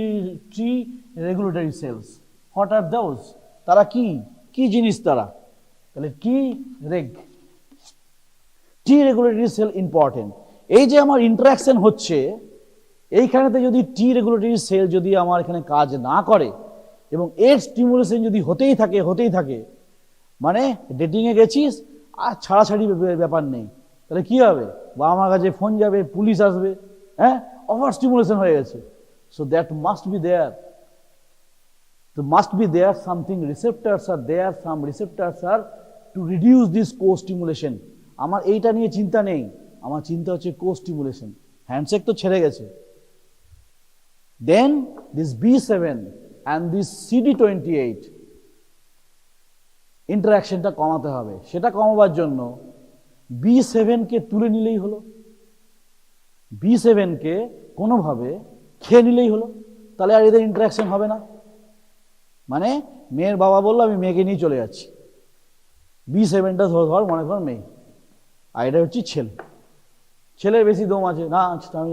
regulatory cells. What are those? তারা কি জিনিস তারা? তাহলে টি রেগুলেটরি সেল ইম্পর্টেন্ট। এই যে আমার ইন্টারাকশন হচ্ছে এইখানেতে, যদি টি রেগুলেটরি সেল যদি আমার এখানে কাজ না করে এবং এর স্টিমুলেশন যদি হতেই থাকে, মানে ডেটিংয়ে গেছিস আর ছাড়াছাড়ি ব্যাপার নেই, তাহলে কি হবে? বা আমার কাছে ফোন যাবে, পুলিশ আসবে, হ্যাঁ ওভার স্টিমুলেশন হয়ে গেছে। So that must be there, something receptors are there, some receptors are to reduce this co-stimulation. আমার এইটা নিয়ে চিন্তা নেই, আমার চিন্তা হচ্ছে co-stimulation। হ্যান্ডশেক তো ছেড়ে গেছে। Then this B7 and this CD28 ইন্টারাকশনটা কমাতে হবে। সেটা কমাবার জন্য B7 কে তুলে নিলেই হলো, B7 কে কোনোভাবে খেয়ে নিলেই হলো, তাহলে আর এদের ইন্টারাকশন হবে না। মানে মেয়ের বাবা বললো আমি মেয়েকে নিয়ে চলে যাচ্ছি, B7টা ধর মনে কর মেয়ে, আর এটা হচ্ছে ছেলের বেশি দম আছে, না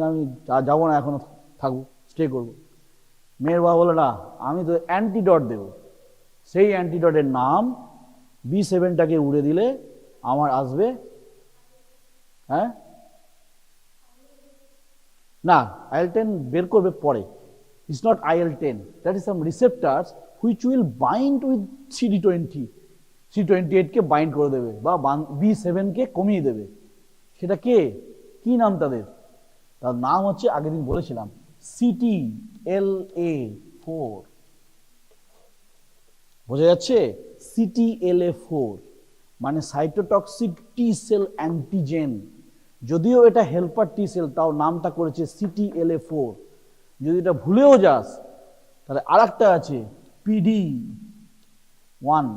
আমি যাবো না, এখনো থাকবো, স্টে করবো। মেয়ের বাবা বললো না আমি তো অ্যান্টিডট দেবো, সেই অ্যান্টিডটের নাম B7টাকে উড়ে দিলে আমার আসবে, হ্যাঁ না IL-10 বের করবে পরে। It's not IL-10, that is some receptors which will bind with CD28 K bind করে দেবে বা B7 কে কমিয়ে দেবে। সেটা কি নাম তাদের? তার নাম হচ্ছে আগের দিন বলেছিলাম CTLA4। বোঝা যাচ্ছে? CTLA4 মানে সাইটোটক্সিক টি সেল অ্যান্টিজেন। যদিও এটা হেল্পার টি সেল, তাও নামটা করেছে CTLA4। যদি এটা ভুলেও যাস তাহলে আরেকটা আছে PD1,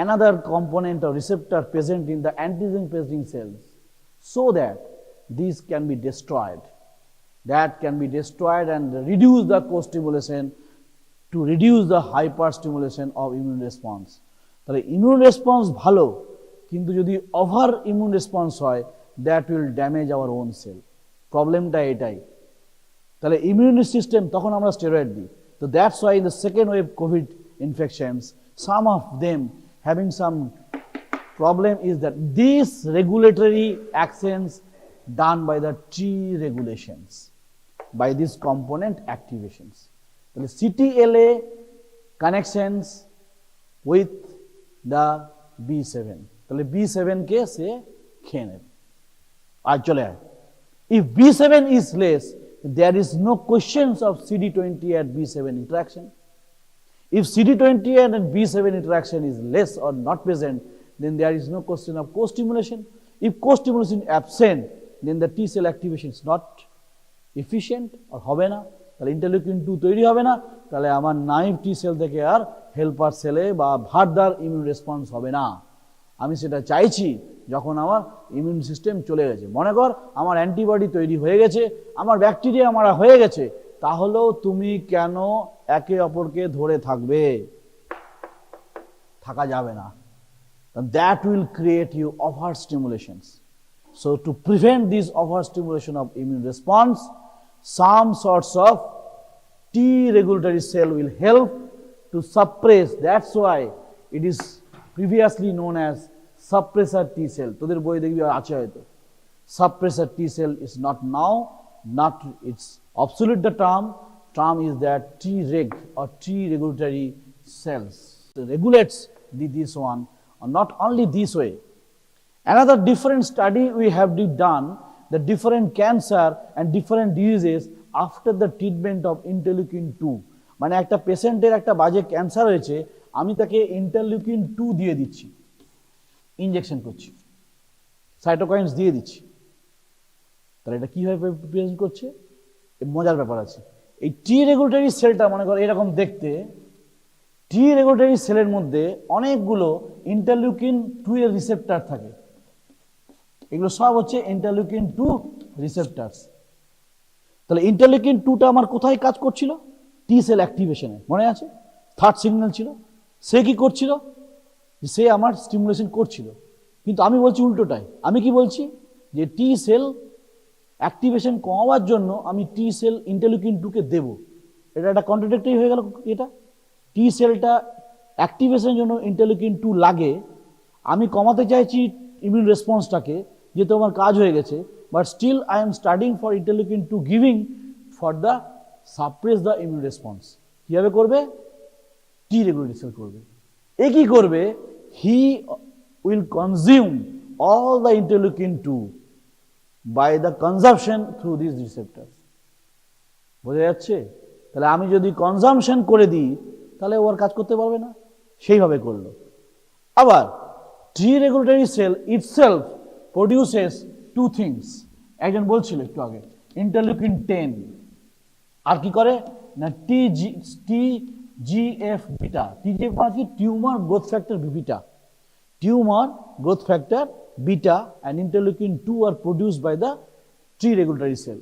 another component or receptor present in the antigen presenting cells, so that these can be destroyed, and reduce the co-stimulation to reduce the hyperstimulation of immune response. তাহলে ইমিউন রেসপন্স ভালো, কিন্তু যদি ওভার ইমিউন রেসপন্স হয়, that will damage our own cell. প্রবলেমটা এটাই। তাহলে ইমিউন সিস্টেম তখন আমরা স্টেরয়েড দিই। তো that's why in the second wave Covid infections, some of them having some problem is that these regulatory actions done by the T regulations, by these component activations. The CTLA connections with the B7. তাহলে B7 কে সে খেয়ে নেবে। আর চলে আয়, if B7 is less, there is no questions of CD20 at B7 interaction. If CD20 and B7 interaction is less or not present, then there is no question of co-stimulation. If co-stimulation is absent, then the T cell activation is not efficient or হবে না, তাহলে ইন্টারলিউকিন 2 তৈরি হবে না, তাহলে আমার নাইভ টি সেল থেকে আর হেল্পার সেলে বা ফার্দার ইমিউন রেসপন্স হবে না। আমি সেটা চাইছি যখন আমার ইমিউন সিস্টেম চলে গেছে। মনে কর আমার অ্যান্টিবডি তৈরি হয়ে গেছে, আমার ব্যাকটেরিয়া মারা হয়ে গেছে, তাহলেও তুমি কেন একে অপরকে ধরে থাকবে? থাকা যাবে না। And that will create you overstimulations. So to prevent this overstimulation of immune response, some sorts of T regulatory cell will help to suppress. That's why it is previously known as suppressor T cell. তোদের বই দেখবি আছে হয়তো। Suppressor T cell is not now, not it's obsolete the term is that T reg or T regulatory cells. It regulates this one. Not only this way. Another different study we have done, the different cancer and different diseases after the treatment of interleukin 2. মানে একটা পেশেন্টের একটা বাজে ক্যান্সার হয়েছে, আমি তাকে ইন্টারলিউকিন 2 দিয়ে দিচ্ছি, ইনজেকশন করছি, সাইটোকাইনস দিয়ে দিচ্ছি। তাহলে এটা কিভাবে প্রেজেন্ট করছে? মজার ব্যাপার আছে। এই টি রেগুলেটরি সেলটা মনে করো এরকম দেখতে। টি রেগুলেটরি সেলের মধ্যে অনেকগুলো ইন্টারলিউকিন 2 এর রিসেপ্টর থাকে। এগুলো সব হচ্ছে ইন্টারলিউকিন 2 রিসেপ্টরস। তাহলে ইন্টারলিউকিন 2টা আমার কোথায় কাজ করছিল? টি সেল অ্যাক্টিভেশনে, মনে আছে? থার্ড সিগন্যাল ছিল। সে কি করছিল? সে আমার স্টিমুলেশন করছিল। কিন্তু আমি বলছি উল্টোটাই। আমি কি বলছি? যে টি সেল অ্যাক্টিভেশন কমাবার জন্য আমি টি সেল ইন্টারলিউকিন 2 কে দেব। এটা একটা কন্ট্রাডিক্টরি হয়ে গেল। এটা টি সেলটা অ্যাক্টিভেশনের জন্য ইন্টারলিউকিন 2 লাগে, আমি কমাতে চাইছি ইমিউন রেসপন্সটাকে, যেহেতু আমার কাজ হয়ে গেছে, but still I am studying for interleukin 2 giving for the suppress the immune response. কীভাবে করবে? টি রেগুলেটরি সেল করবে। এ কি করবে? He will consume all the interleukin 2 by the consumption through this receptors. বোঝা যাচ্ছে? তাহলে আমি যদি কনজাম্পশন করে দিই, তাহলে ওর কাজ করতে পারবে না, সেইভাবে করলো। আবার T regulatory cell itself produces 2 things. একজন বলছিল একটু আগে, ইন্টারলিউকিন 10, আর কি করে না TGF বিটা। TGF মানে কি? Tumour growth factor beta. Tumour growth factor beta and interleukin 2 are produced by the T regulatory cell.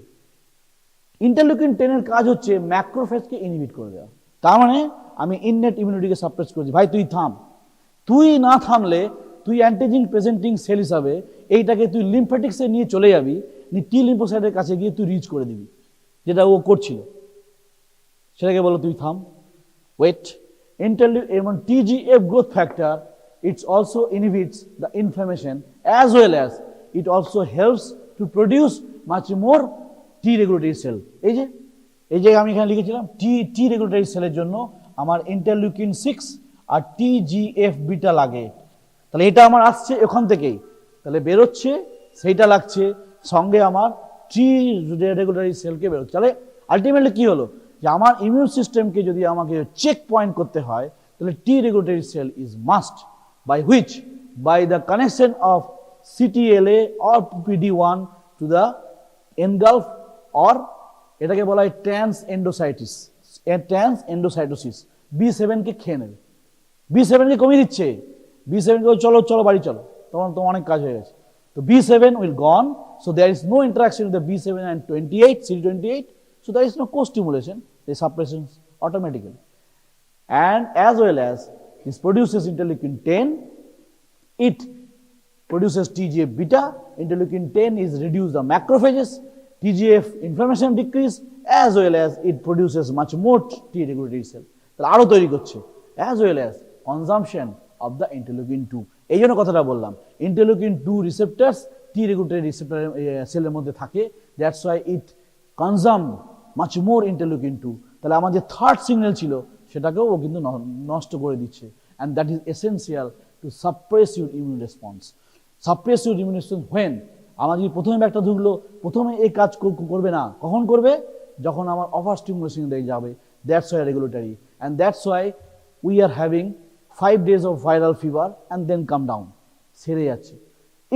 Interleukin 10 এর কাজ হচ্ছে ম্যাক্রোফেজকে ইনহিবিট করে দেওয়া। তার মানে আমি ইননেট ইমিউনিটিকে সাপ্রেস করছি। ভাই তুই থাম। তুই না থামলে তুই অ্যান্টিজেন প্রেজেন্টিং সেল হিসাবে এইটাকে তুই লিম্ফ্যাটিক্সে নিয়ে চলে যাবি, টি লিম্ফোসাইটের কাছে গিয়ে তুই রিচ করে দিবি, যেটা ও করছিল। সেটাকে বলো তুই থাম, ওয়েট। এবং TGF growth factor, it also inhibits the inflammation as well as it also helps to produce much more T regulatory cell. এই যে আমি এখানে লিখেছিলাম টি রেগুলেটরি সেলের জন্য আমার ইন্টারলিউকিন 6 আর TGF বিটা লাগে। তাহলে এটা আমার আসছে ওখান থেকেই, তাহলে বেরোচ্ছে, সেইটা লাগছে, সঙ্গে আমার টি রেগুলেটরি সেলকে বেরোচ্ছে। তাহলে আলটিমেটলি কি হলো? যে আমার ইমিউন সিস্টেমকে যদি আমাকে চেক পয়েন্ট করতে হয়, তাহলে T regulatory cell is must, by which? By the connection of CTLA or PD1 to the engulf, or এটাকে বলা হয় ট্রান্স এন্ডোসাইটোসিস। B7 কে খেয়ে নেবে, B7 কে কমিয়ে দিচ্ছে, B7 কে চলো চলো বাড়ি চলো, তখন তো অনেক কাজ হয়ে গেছে। তো B7 will gone, so there is no interaction with the B7 and 28 CD28, so there is no co-stimulation, they suppression automatically. and as well as this produces interleukin 10, it produces TGF beta. Interleukin 10 is reduce the macrophages, TGF inflammation decrease, as well as it produces much more T regulatory cell. তাহলে আরো তৈরি করছে, as well as consumption of the interleukin 2. এই জন্য কথাটা বললাম, interleukin 2 receptors T regulatory receptor সেলের মধ্যে থাকে, that's why it consume much more interleukin 2. তাহলে আমার যে থার্ড সিগন্যাল ছিল সেটাকেও ও কিন্তু নষ্ট করে দিচ্ছে, and that is essential to suppress your immune response. Suppress your immune response when? আমার যদি প্রথমে ব্যাগটা ঢুকলো, প্রথমে এই কাজ করবে না, কখন করবে? যখন আমার ওভার স্টিমুলেশন দিয়ে যাবে, that's why regulatory, and that's why we are having 5 days of viral fever and then come down, সেরে যাচ্ছে.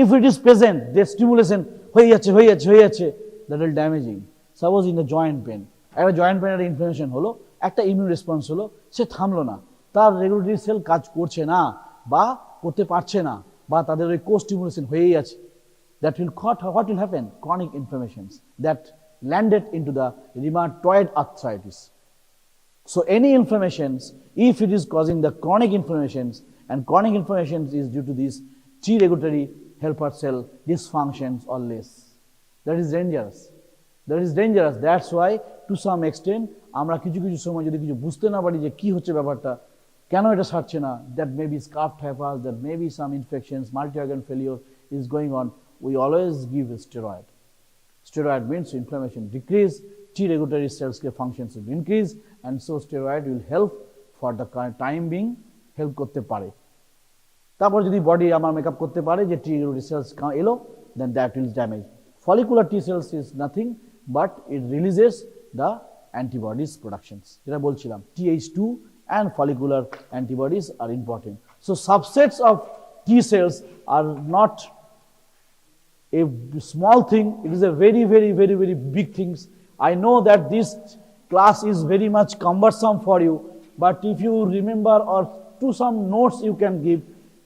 If it is present, the stimulation হয়ে যাচ্ছে, that will damaging. Suppose in the joint pain, একটা জয়েন্ট পেনের ইনফ্লামেশন হলো, একটা ইমিউন রেসপন্স হলো, সে থামলো না, তার রেগুলেটরি সেল কাজ করছে না বা করতে পারছে না, বা তাদের ওই কো স্টিমুলেশন হয়েই আছে, that will what will happen? Chronic inflammations that landed into the rheumatoid arthritis. So any inflammations, if it is causing the chronic inflammations, and chronic inflammations is due to these T regulatory helper cell dysfunctions or less, that is dangerous. That's why to some extent আমরা কিছু সময় যদি কিছু বুঝতে না পারি যে কি হচ্ছে ব্যাপারটা, কেন এটা সারছে না, that may be scarf typhus, that may be some infections, multi-organ failure is going on, we always give a steroid. Steroid means inflammation decrease, T regulatory cells functions will increase, and so steroid will help for the time being, help করতে পারে. তারপর যদি বডি আমার মেকআপ করতে পারে যে T regulatory cells এলো, then that will damage. Follicular T cells is nothing but it releases the antibodies productions. যেটা বলছিলাম, Th2 and follicular antibodies are important. So subsets of T cells are not a small thing, it is a very big things. I know that this class is very much cumbersome for you, but if you remember or to some notes you can give,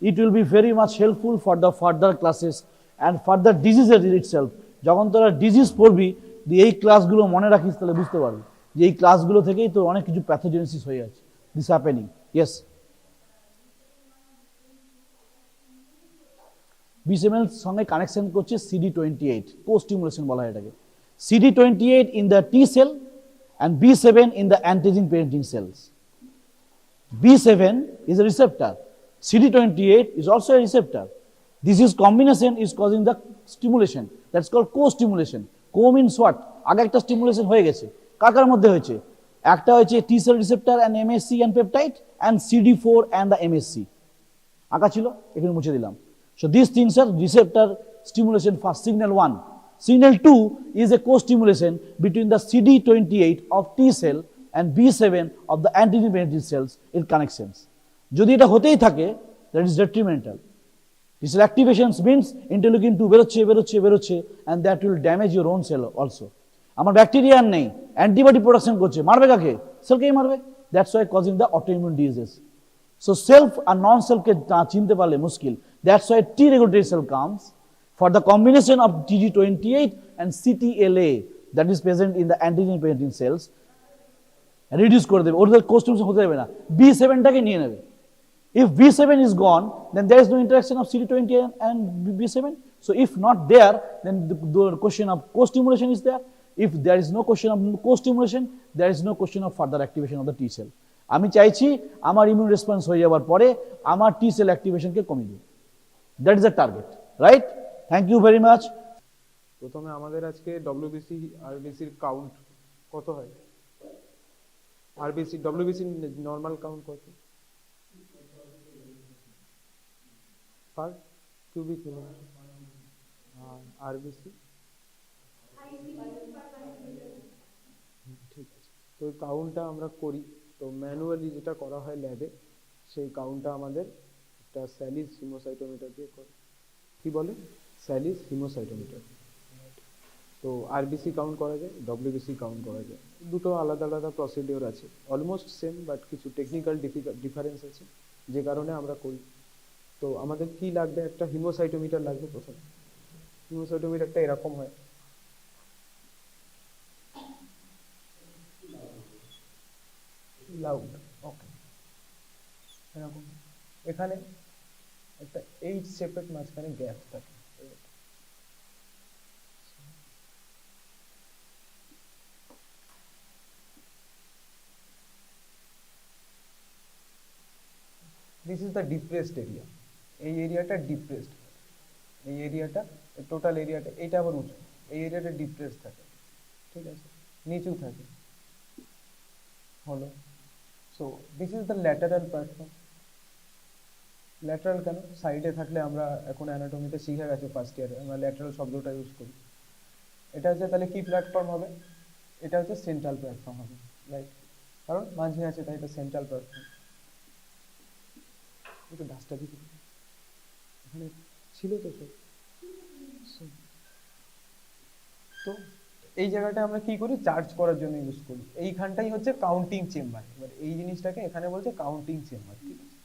it will be very much helpful for the further classes and further diseases itself. যখন তোরা ডিজিজ পড়বি, এই ক্লাসগুলো মনে রাখিস, তাহলে বুঝতে পারবি যে এই ক্লাসগুলো থেকেই তো অনেক কিছু প্যাথোজেনেসিস হয়ে যাচ্ছে, দিস হ্যাপেনিং. ইয়েস, B7 এর সঙ্গে কানেকশন করছে CD28, co-stimulation বলা হয় এটাকে. CD28 in the T cell and B7 in the antigen presenting cells. B7 is a receptor, CD28 is also a receptor. This is combination is causing the stimulation, that's called co-stimulation. Co means what? আগে একটা স্টিমুলেশন হয়ে গেছে, কার মধ্যে হয়েছে? একটা হয়েছে T cell receptor and MSC and peptide, and CD4 and the MSC. আঁকা ছিল, এখানে মুছে দিলাম. So these things are receptor stimulation for signal 1. Signal 2 is a co-stimulation between the CD28 of T cell and B7 of the antigen presenting cells in connections. যদি এটা হতেই থাকে, that is detrimental. T cell activations means interleukin 2 বেরোচ্ছে, and that will damage your own cell also. আমার ব্যাকটেরিয়া নেই, অ্যান্টিবডি প্রোডাকশন করছে, মারবে কাকে? সেলকেই মারবে. That's why causing the autoimmune diseases. So self আর নন সেলফকে চিনতে পারলে মুশকিল. That's why T regulatory cell comes for the combination of TG28 and CTLA that is present in the antigen presenting cells, reduce করে দেবে, ওদের co-stimulation হতে দেবে না, B7টাকে নিয়ে নেবে. If B7 is gone, then there is no interaction of CD28 and B7. So if not there, then the question of co-stimulation is there. If there is no question of co-stimulation, there is no question of further activation of the T cell. আমি চাইছি আমার ইমিউন রেসপন্স হয়ে যাওয়ার পরে আমার T cell অ্যাক্টিভেশনকে কমিয়ে দিই. That is the target, right? Thank you very much. প্রথমে আমাদের আজকে ডব্লিউবিসি আরবিসির কাউন্ট কত হয়? ডব্লিউবিসি নরমাল কাউন্ট কত পার কিউবিক মিলিমিটার? আরবিসি ঠিক আছে, তো এই কাউন্টটা আমরা করি, তো ম্যানুয়ালি যেটা করা হয় ল্যাবে, সেই কাউন্টটা আমাদের একটা স্যালিস হিমোসাইটোমিটার দিয়ে করে। কি বলে? স্যালিস হিমোসাইটোমিটার। তো আরবিসি কাউন্ট করা যায়, ডব্লিউবিসি কাউন্ট করা যায়, দুটো আলাদা আলাদা প্রসিডিওর আছে, অলমোস্ট সেম বাট কিছু টেকনিক্যাল ডিফারেন্স আছে যে কারণে আমরা করি। তো আমাদের কি লাগবে? একটা হিমোসাইটোমিটার লাগবে প্রথমে। হিমোসাইটোমিটারটা এরকম হয়, লাউড, ওকে। এরকম এখানে একটা এইচ শেপের মাঝখানে গ্যাপ থাকে। This is the depressed area. এই এরিয়াটা ডিপ্রেসড, এই এরিয়াটা টোটাল এরিয়াটা, এটা আবার উঁচু, এই এরিয়াটা ডিপ্রেসড থাকে, ঠিক আছে, নিচু থাকে হলো। So this is the lateral platform. Lateral কেন? সাইডে থাকলে আমরা এখন অ্যানাটমিতে শিখে গেছে ফার্স্ট ইয়ারে, আমরা ল্যাটারাল শব্দটা ইউজ করি। এটা হচ্ছে তাহলে কি প্ল্যাটফর্ম হবে? এটা হচ্ছে সেন্ট্রাল প্ল্যাটফর্ম হবে, রাইট? কারণ মাঝে আছে তাই এটা সেন্ট্রাল প্ল্যাটফর্ম। একটু ডাস্টটা দিতে এখানে ছিল তো সব। তো এই জায়গাটা আমরা কি করি? চার্জ করার জন্য ইউজ করি। এইখানটাই হচ্ছে কাউন্টিং চেম্বার। এবার এই জিনিসটাকে এখানে বলছে কাউন্টিং চেম্বার, ঠিক আছে?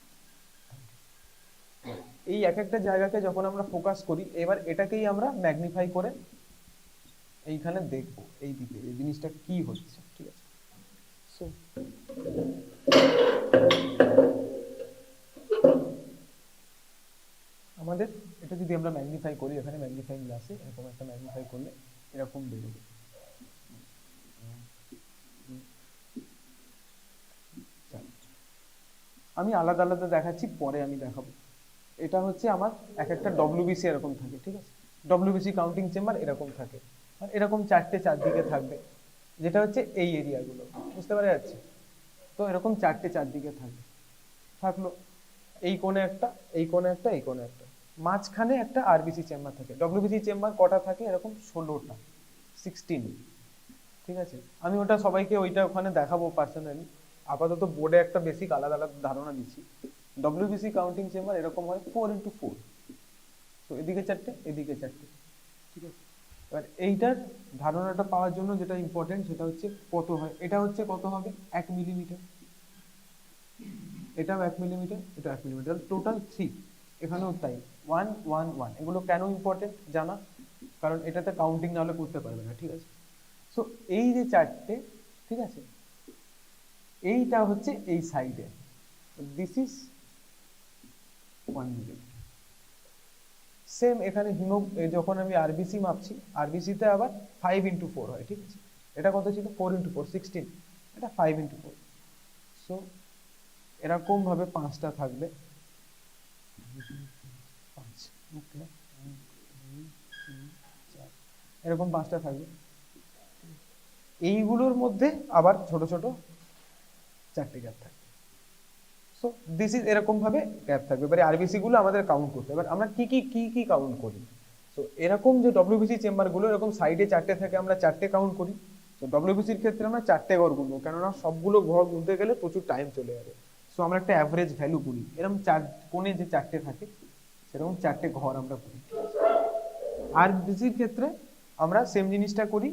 এই এক একটা জায়গাকে যখন আমরা ফোকাস করি, এবার এটাকেই আমরা ম্যাগনিফাই করে এইখানে দেখবো এই দিকে এই জিনিসটা কি হচ্ছে, ঠিক আছে? সো আমাদের এটা যদি আমরা ম্যাগনিফাই করি, এখানে ম্যাগনিফাইং গ্লাসে এরকম একটা ম্যাগনিফাই করলে এরকম বেরোবে। আমি আলাদা আলাদা দেখাচ্ছি, পরে আমি দেখাবো। এটা হচ্ছে আমার এক একটা ডব্লিউবিসি এরকম থাকে, ঠিক আছে? ডব্লিউবিসি কাউন্টিং চেম্বার এরকম থাকে, আর এরকম চারটে চারদিকে থাকবে, যেটা হচ্ছে এই এরিয়াগুলো, বুঝতে পারা যাচ্ছে তো? এরকম চারটে চারদিকে থাকবে, থাকলো এই কোণে একটা, এই কোণে একটা, এই কোণে একটা, মাঝখানে একটা আরবিসি চেম্বার থাকে। ডব্লিউবিসি চেম্বার কটা থাকে? এরকম 16টা, 16, ঠিক আছে? আমি ওটা সবাইকে ওইটা ওখানে দেখাবো পার্সোনালি। আপাতত বোর্ডে একটা বেসিক আলাদা আলাদা ধারণা দিচ্ছি। ডব্লিউবিসি কাউন্টিং চেম্বার এরকম হয় 4x4, তো এদিকে চারটে, এদিকে চারটে, ঠিক আছে? এবার এইটার ধারণাটা পাওয়ার জন্য যেটা ইম্পর্টেন্ট সেটা হচ্ছে কত হয়। এটা হচ্ছে কত হবে? 1 মিলিমিটার, এটাও 1 মিলিমিটার, এটা 1 মিলিমিটার, টোটাল 3। এখানেও তাই 1 1 1। এগুলো কেন ইম্পর্টেন্ট জানা? কারণ এটাতে কাউন্টিং না হলে করতে পারবে না, ঠিক আছে? সো এই যে চারটে, ঠিক আছে, এইটা হচ্ছে এই সাইডে, দিস ইজ 1 মিলিমিটার। সেম এখানে যখন আমি আরবিসি মাপছি, আরবিসিতে আবার 5x4 হয়, ঠিক আছে? এটা কত ছিল? 4x4, 16, এটা 5x4। সো এরকম ভাবে 5টা থাকবে, 5, ওকে, এরকম 5টা থাকবে। এইগুলোর মধ্যে আবার ছোট ছোট 4টে গ্যাপ থাকবে। সো দিস ইজ এরকম ভাবে গ্যাপ থাকবে। এবারে আরবিসি গুলো আমাদের কাউন্ট করতে, এবার আমরা কি কি কি কি কাউন্ট করি? সো এরকম যে ডব্লিউবিসি চেম্বার গুলো এরকম সাইডে 4টে থাকে, আমরা 4টে কাউন্ট করি। তো ডব্লিউবিসির ক্ষেত্রে আমরা 4টে ঘর গুনবো, কেননা সবগুলো ঘর গুনতে গেলে প্রচুর টাইম চলে যাবে। সো আমরা একটা অ্যাভারেজ ভ্যালু করি, এরকম কোণে যে 4টে থাকে সেরকম 4টে ঘর আমরা করি। আরবিসির ক্ষেত্রে আমরা সেম জিনিসটা করি,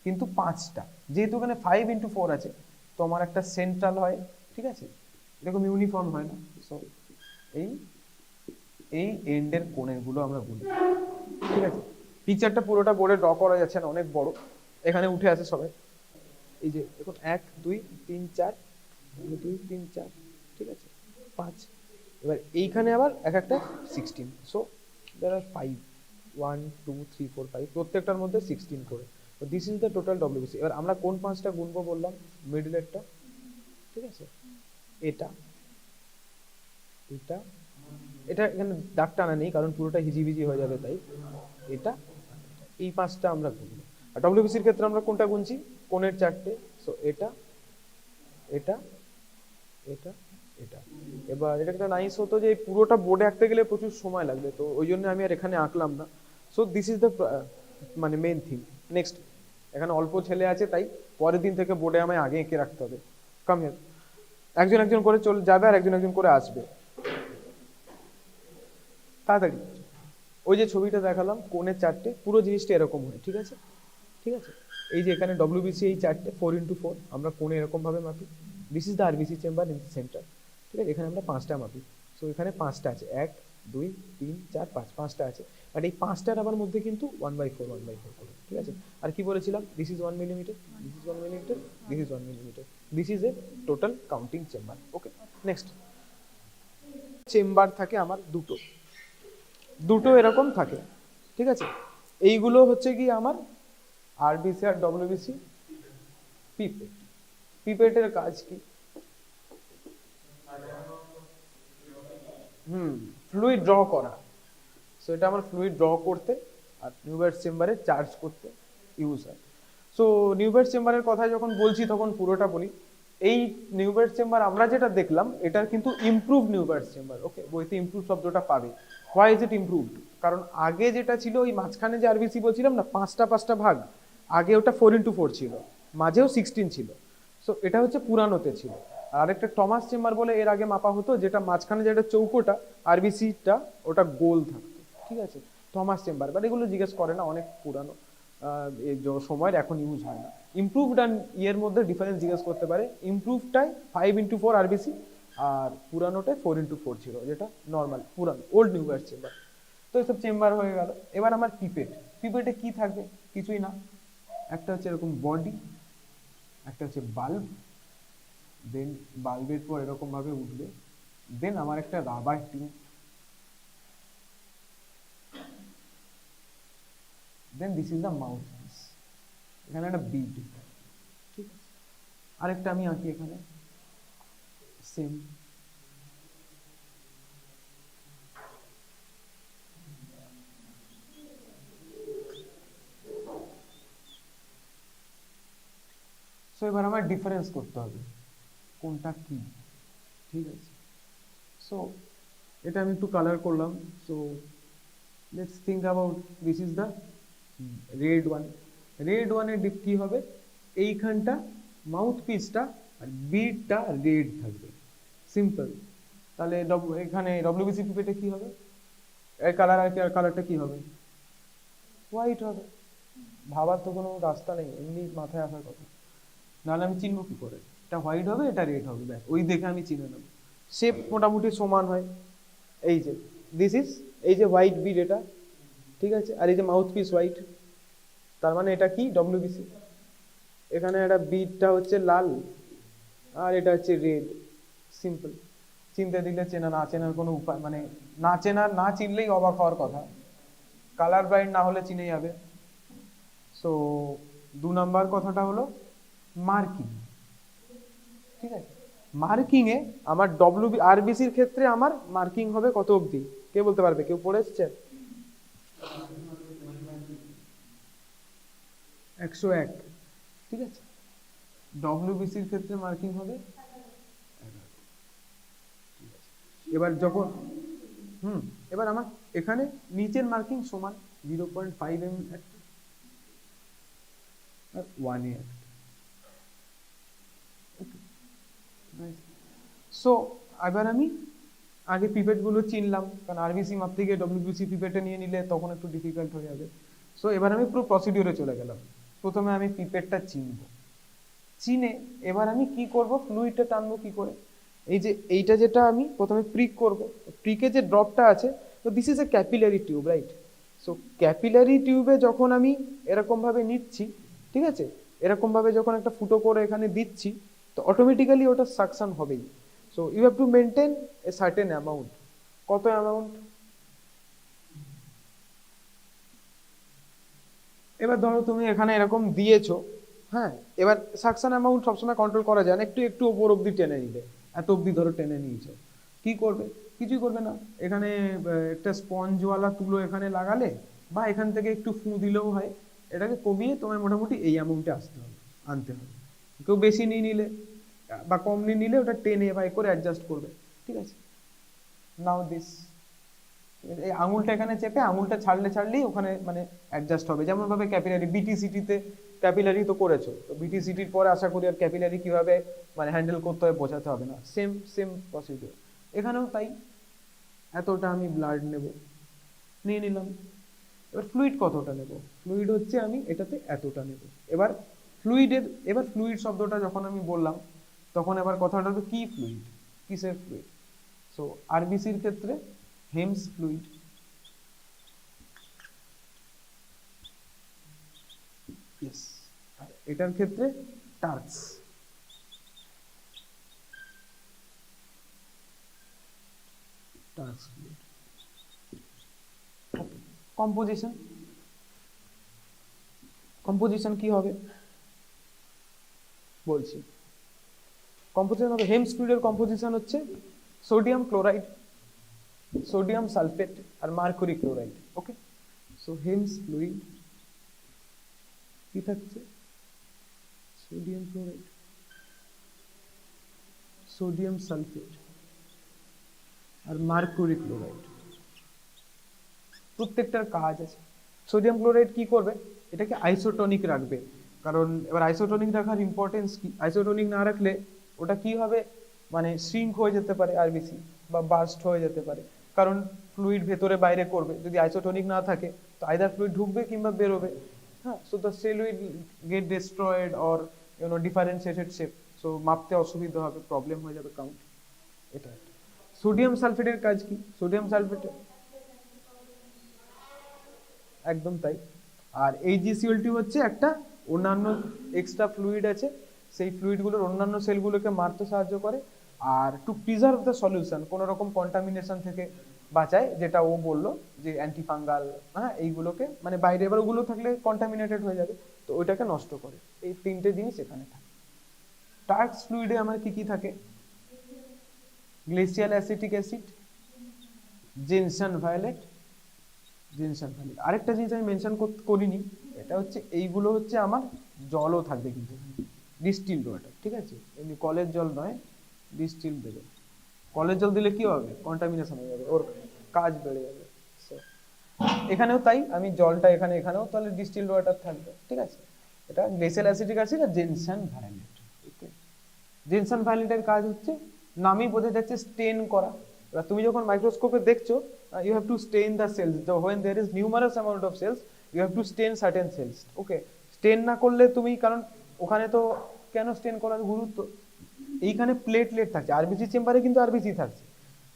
কিন্তু 5টা, যেহেতু এখানে 5x4 আছে, তো আমার একটা সেন্ট্রাল হয়, ঠিক আছে? এরকম ইউনিফর্ম হয় না। সো এই এই এন্ডের কোণেগুলো আমরা বলি, ঠিক আছে? পিকচারটা পুরোটা বোর্ডে ড্র করা যাচ্ছে না, অনেক বড়, এখানে উঠে আছে সবাই। এই যে দেখুন 1 2 3 4, 2 3 4, ঠিক আছে, 5। এবার এইখানে আবার এক একটা 16। সো দেয়ার আর 5, 1 2 3 4 5, প্রত্যেকটার মধ্যে 16 করে। তো this is the total WBC. এবার আমরা কোন 5টা গুনবো বললাম? মিডলেরটা, ঠিক আছে, এটা, এটা, এটা এখানে দাগ টানা নেই কারণ পুরোটা হিজিবিজি হয়ে যাবে, তাই এটা, এই 5টা আমরা গুনবো। আর ডব্লিউবিসির ক্ষেত্রে আমরা কোনটা গুনছি? কোণের 4টে। সো এটা, এটা, এটা, এটা। এবার এটা একটা নাইস হতো যে পুরোটা বোর্ডে আঁকতে গেলে প্রচুর সময় লাগবে, তো ওই জন্য আমি আর এখানে আঁকলাম না। সো দিস ইজ দ্য মানে মেন থিং। নেক্সট, এখানে অল্প ছেলে আছে, তাই পরের দিন থেকে বোর্ডে আমায় আগে এঁকে রাখতে হবে। কাম হিয়ার, একজন একজন করে চলে যাবে আর একজন একজন করে আসবে, তাড়াতাড়ি। ওই যে ছবিটা দেখালাম কোণের 4টে, পুরো জিনিসটা এরকম হয়, ঠিক আছে? ঠিক আছে, এই যে এখানে ডব্লিউবিসি এই 4টে 4x4 আমরা কোণে এরকম ভাবে মাপি। This is the RBC chamber in the centre, ঠিক আছে? এখানে আমরা 5টা মাপি। সো এখানে 5টা আছে, 1 2 3 4 5, 5টা আছে। বাট এই 5টার আবার মধ্যে কিন্তু 1/4 1/4 করে, ঠিক আছে? আর কি বলেছিলাম? This is 1 millimetre, this is 1 millimetre, this is 1 millimetre. This is A total counting chamber. Okay, next, chamber থাকে আমার দুটো দুটো এরকম থাকে, ঠিক আছে। এইগুলো হচ্ছে কি আমার আরবিসি আর ডব্লিউবিসি পিপেট। পিপেটের কাজ কি? ফ্লুইড ড্র করা। সো এটা আমার ফ্লুইড ড্র করতে আর নিউবার্স চেম্বারে চার্জ করতে ইউজ হয়। সো নিউবার্স চেম্বারের কথা যখন বলছি তখন পুরোটা বলি। এই নিউবার্স চেম্বার আমরা যেটা দেখলাম এটার কিন্তু ইমপ্রুভ নিউবার্স চেম্বার। ওকে, বইতে ইমপ্রুভ শব্দটা পাবে। Why is it improved? কারণ আগে যেটা ছিল ওই মাঝখানে যে আরবিসি বলছিলাম না, পাঁচটা ভাগ, আগে ওটা 4x4 ছিল, মাঝেও 16 ছিল। সো এটা হচ্ছে পুরানোতে ছিল। আর একটা টমাস চেম্বার বলে এর আগে মাপা হতো, যেটা মাঝখানে যেটা চৌকোটা আরবিসিটা ওটা গোল থাকতো, ঠিক আছে। থমাস চেম্বার, বাট এগুলো জিজ্ঞেস করে না, অনেক পুরানো সময়ের, এখন ইউজ হয় না। ইমপ্রুভড অ্যান্ড ইয়ের মধ্যে ডিফারেন্স জিজ্ঞেস করতে পারে। ইমপ্রুভটাই 5x4 আরবিসি আর পুরানোটাই 4x4 ছিল, যেটা নর্মাল পুরানো ওল্ড নিউবার্স চেম্বার। তো এসব চেম্বার হয়ে গেল। এবার আমার পিপেট। পিপেটে কি থাকবে? কিছুই না, একটা হচ্ছে এরকম বডি, একটা হচ্ছে বাল্ব, দেন বাল্বের পর এরকম ভাবে উঠবে, দেন আমার একটা rubber tube, then this is the mouth piece. এখানে একটা বিড, ঠিক আছে। আরেকটা আমি আঁকি এখানে, সেম। সো এবার আমার ডিফারেন্স করতে হবে কোনটা কি, ঠিক আছে। সো এটা আমি একটু কালার করলাম। So let's think about this is the red one. Red ওয়ানের দিক কি হবে? এইখানটা মাউথ পিসটা আর বিটটা রেড থাকবে, সিম্পল। তাহলে এখানে ডব্লিউবিসি পিপেটে কি হবে? এর কালার আর কালারটা কি হবে? হোয়াইট হবে। ভাবার তো কোনো রাস্তা নেই, এমনি মাথায় আসার কথা, নাহলে আমি চিনবো কি করে? এটা হোয়াইট হবে, এটা রেড হবে, ব্যাস ওই দেখে আমি চিনে নেব। শেপ মোটামুটি সমান হয়। এই যে দিস ইজ, এই যে হোয়াইট বিড এটা, ঠিক আছে, আর এই যে মাউথ পিস হোয়াইট, তার মানে এটা কি? ডব্লিউবিসি। এখানে একটা বিটটা হচ্ছে লাল আর এটা হচ্ছে রেড, সিম্পল। চিনতে দিলে চেনা, না চেনার কোনো উপায় মানে না চেনার, না চিনলেই অবাক হওয়ার কথা। কালার ব্লাইন্ড না হলে চিনে যাবে। সো 2 নাম্বার কথাটা হলো মার্কিং, ঠিক আছে। মার্কিং এ আমার আরবিসির ক্ষেত্রে আমার মার্কিং হবে কত অবধি? কে বলতে পারবে? কেউ পড়ে এসছে? 101, ঠিক আছে। ডব্লিউবিসির ক্ষেত্রে মার্কিং হবে 11, ঠিক আছে। এবার যখন এবার আমার এখানে নিচের মার্কিং সমান 0.5 mm একটা আর 1 এ একটা। সো এবার আমি আগে পিপেট গুলো চিনলাম, কারণ আরবিসি মাপ থেকে ডব্লিউবিসি পিপেটে নিয়ে নিলে তখন একটু ডিফিকাল্ট হয়ে যাবে। সো এবার আমি পুরো প্রসিডিউরে চলে গেলাম। প্রথমে আমি পিপেটটা চিনবো, চিনে এবার আমি কি করব? ফ্লুইডটা টানবো কি করে? এই যে এইটা যেটা আমি প্রথমে প্রিক করব, প্রিকে যে ড্রপটা আছে, তো this is A capillary tube, right? So capillary টিউবে যখন আমি এরকম ভাবে নিচ্ছি, ঠিক আছে, এরকম ভাবে যখন একটা ফুটো করে এখানে দিচ্ছি, তো অটোমেটিক্যালি ওটা সাকশন হবেই। So you have to maintain a certain amount. কত অ্যামাউন্ট? এবার ধরো তুমি এখানে এরকম দিয়েছো, হ্যাঁ, এবার সাকশন অ্যামাউন্ট সবসময় কন্ট্রোল করা যায় না, একটু একটু ওপর অব্দি টেনে নিলে, এত অব্দি ধরো টেনে নিয়েছো, কি করবে? কিছুই করবে না। এখানে একটা স্পঞ্জওয়ালা তুলো এখানে লাগালে, বা এখান থেকে একটু ফু দিলেও হয়, এটাকে কমিয়ে তোমায় মোটামুটি এই অ্যামাউন্টে আনতে হবে। কেউ বেশি নিয়ে নিলে বা কম নিয়ে নিলে ওটা টেনে বাই করে অ্যাডজাস্ট করবে, ঠিক আছে। নাও দিস, এই আঙুলটা এখানে চেপে আঙুলটা ছাড়লেই ওখানে মানে অ্যাডজাস্ট হবে। যেমন ভাবে ক্যাপিলারি, বিটিসিটিতে ক্যাপিলারি তো করেছো, তো বিটিসিটির পরে আশা করি আর ক্যাপিলারি কিভাবে মানে হ্যান্ডেল করতে হয় বোঝাতে হবে না। সেম সেম প্রসিডিউর এখানেও তাই। এতটা আমি ব্লাড নেব, নিয়ে নিলাম। এবার ফ্লুইড কতটা নেব? ফ্লুইড হচ্ছে আমি এটাতে এতটা নেব। এবার ফ্লুইড শব্দটা যখন আমি বললাম, তখন এবার কথাটা হলো কি ফ্লুইড, কিসের ফ্লুইড? সো আরবিসির ক্ষেত্রে হেমস ফ্লুইড, ইয়েস। আর এটার ক্ষেত্রে Turk's. Task fluid. Composition, composition কি হবে বলছি। কম্পোজিশন হবে হেমস ফ্লুইডের কম্পোজিশন হচ্ছে সোডিয়াম ক্লোরাইড, সোডিয়াম সালফেট আর মার্কুরি ক্লোরাইড। ওকে, সো হেমস ফ্লুইড কি থাকছে, সোডিয়াম ক্লোরাইড, সোডিয়াম সালফেট আর মার্কুরি ক্লোরাইড। প্রত্যেকটার কাজ আছে। সোডিয়াম ক্লোরাইড কি করবে, এটাকে আইসোটনিক রাখবে। কারণ এবার আইসোটনিক রাখার ইম্পর্টেন্স কি, আইসোটনিক না রাখলে ওটা কি হবে, মানে শ্রিঙ্ক হয়ে যেতে পারে আরবিসি বা বার্স্ট হয়ে যেতে পারে। কারণ ফ্লুইড ভেতরে বাইরে করবে, যদি আইসোটনিক না থাকে তো আইদার ফ্লুইড ঢুকবে কিংবা বেরোবে। হ্যাঁ, so the cell will get destroyed or differentiated shape, so মাপতে অসুবিধা হবে, প্রবলেম হয়ে যাবে কাউন্ট। এটা সোডিয়াম সালফেটের কাজ কি, সোডিয়াম সালফেট একদম তাই। আর AgCl2 হচ্ছে একটা অন্যান্য এক্সট্রা ফ্লুইড আছে, সেই ফ্লুইডগুলোর অন্যান্য সেলগুলোকে মারতে সাহায্য করে আর টু প্রিজার্ভ দ্য সলিউশন, কোনো রকম কন্টামিনেশন থেকে বাঁচায়, যেটা ও বললো যে অ্যান্টিফাঙ্গাল, হ্যাঁ এইগুলোকে মানে বাইরে এবার ওগুলো থাকলে কন্টামিনেটেড হয়ে যাবে, তো ওইটাকে নষ্ট করে। এই তিনটে জিনিস এখানে থাকে। টার্কস ফ্লুইডে আমার কি কি থাকে, glacial acetic acid, gentian violet, gentian violet. আরেকটা জিনিস আমি মেনশন করিনি, এটা হচ্ছে এইগুলো হচ্ছে আমার জলও থাকবে কিন্তু ডিস্টিলড ওয়াটার, ঠিক আছে, এমনি কলের জল নয়, ডিস্টিল দেবে। কলের জল দিলে কি হবে, কন্টামিনেশন হয়ে যাবে, ওর কাজ বেড়ে যাবে। এখানেও তাই, আমি জলটা এখানেও তাহলে ডিস্টিলড ওয়াটার থাকবে, ঠিক আছে। এটা গ্লেসিয়াল অ্যাসিটিক অ্যাসিড আর জেনসন ভায়োলেট। জেনসন ভায়োলেটের কাজ হচ্ছে নামই বোঝা যাচ্ছে স্টেন করা। এবার তুমি যখন মাইক্রোস্কোপে দেখছো, you have to stain the cells. When there is numerous amount of cells, you have to stain certain cells. Okay, stain না করলে তুমি, কারণ ওখানে তো কেন স্টেন করার গুরুত্ব, এইখানে প্লেটলেট থাকছে, আরবিসি চেম্বারে কিন্তু আরবিসি থাকছে,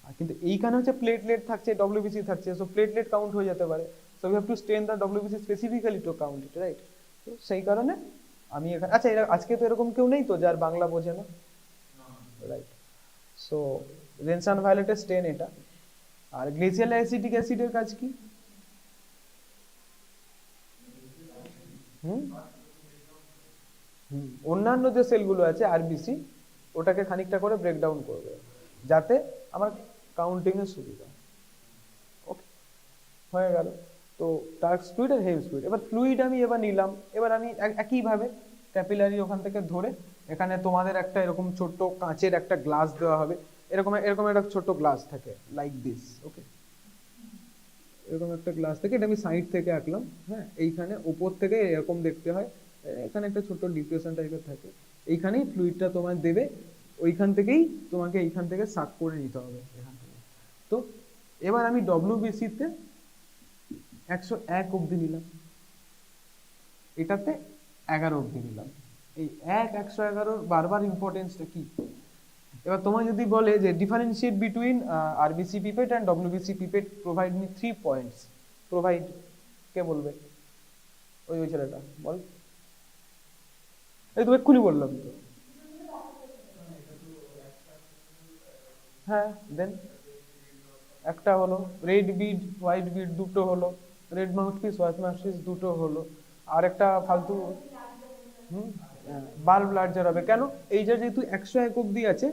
আর কিন্তু এইখানে হচ্ছে প্লেটলেট থাকছে, ডব্লিউবিসি থাকছে, সো প্লেটলেট কাউন্ট হয়ে যেতে পারে, so you have to stain the WBC specifically to count it, right. তো সেই কারণে আমি এখানে, আচ্ছা আজকে তো এরকম কেউ নেই তো যার বাংলা বোঝে না, রাইট। সো জেনসন ভায়োলেটের স্টেন এটা। আর গ্লেসিয়াল অ্যাসিটিক অ্যাসিডের কাজ কি, অন্যান্য যে সেলগুলো আছে আরবিসি, ওটাকে খানিকটা করে ব্রেকডাউন করবে যাতে আমার কাউন্টিং এর সুবিধা। ওকে, হয়ে গেল। তো টার্কস ফ্লুইড আর হেমস ফ্লুইড। এবার ফ্লুইড আমি এবার নিলাম, এবার আমি একইভাবে ক্যাপিলারি ওখান থেকে ধরে, এখানে তোমাদের একটা এরকম ছোট্ট কাঁচের একটা গ্লাস দেওয়া হবে, এরকম এরকম একটা ছোট গ্লাস থাকে লাইক দিস। ওকে, এরকম একটা গ্লাস থেকে, এটা আমি সাইড থেকে আঁকলাম। হ্যাঁ, এইখানে উপর থেকে এরকম দেখতে হয়, এখানে একটা ছোট ডিপ্রেশন টাইপের থাকে, এইখানেই ফ্লুইডটা তোমার দেবে, ওইখান থেকেই তোমাকে এইখান থেকে সাক করে নিতে হবে এখান থেকে। তো এবার আমি WBC তে 101 অবধি নিলাম, এটাতে 11 অবধি নিলাম। এই 111 বারবার ইম্পর্টেন্সটা কি, এবার তোমায় যদি বলে যে differentiate between RBC pipette and WBC pipette, provide me 3 points, provide কে বলবে, ওই ছেলেটা বল, এই তো এক্ষুনি বললাম তো। হ্যাঁ, দেন একটা হলো রেড বিড, হোয়াইট বিড দুটো হলো, রেড মাউথপিস, হোয়াইট মাউথপিস দুটো হলো, আর একটা ফালতু বাল্ব লার্জার হবে। কেন, এই যে যেহেতু 101 অব্দি আছে,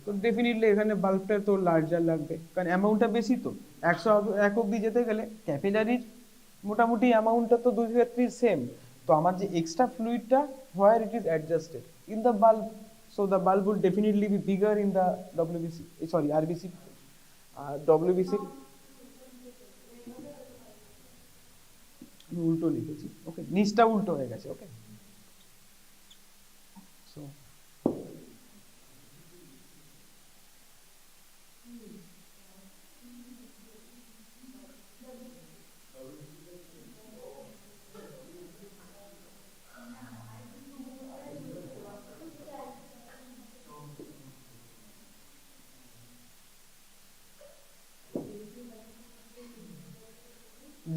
তো ডেফিনেটলি এখানে বাল্বটা তো লার্জার লাগবে, কারণ অ্যামাউন্টটা বেশি, তো 101 অব্দি যেতে গেলে ক্যাপিলারির মোটামুটি অ্যামাউন্টটা তো দুই ক্ষেত্রেই সেম। তো আমার যে এক্সট্রা ফ্লুইডটা, where it is adjusted in the bulb, so the bulb will definitely be bigger in the WBC, sorry RBC. আর WBC আমি উল্টো লিখেছি, ওকে, নিচটা উল্টো হয়ে গেছে। Okay, so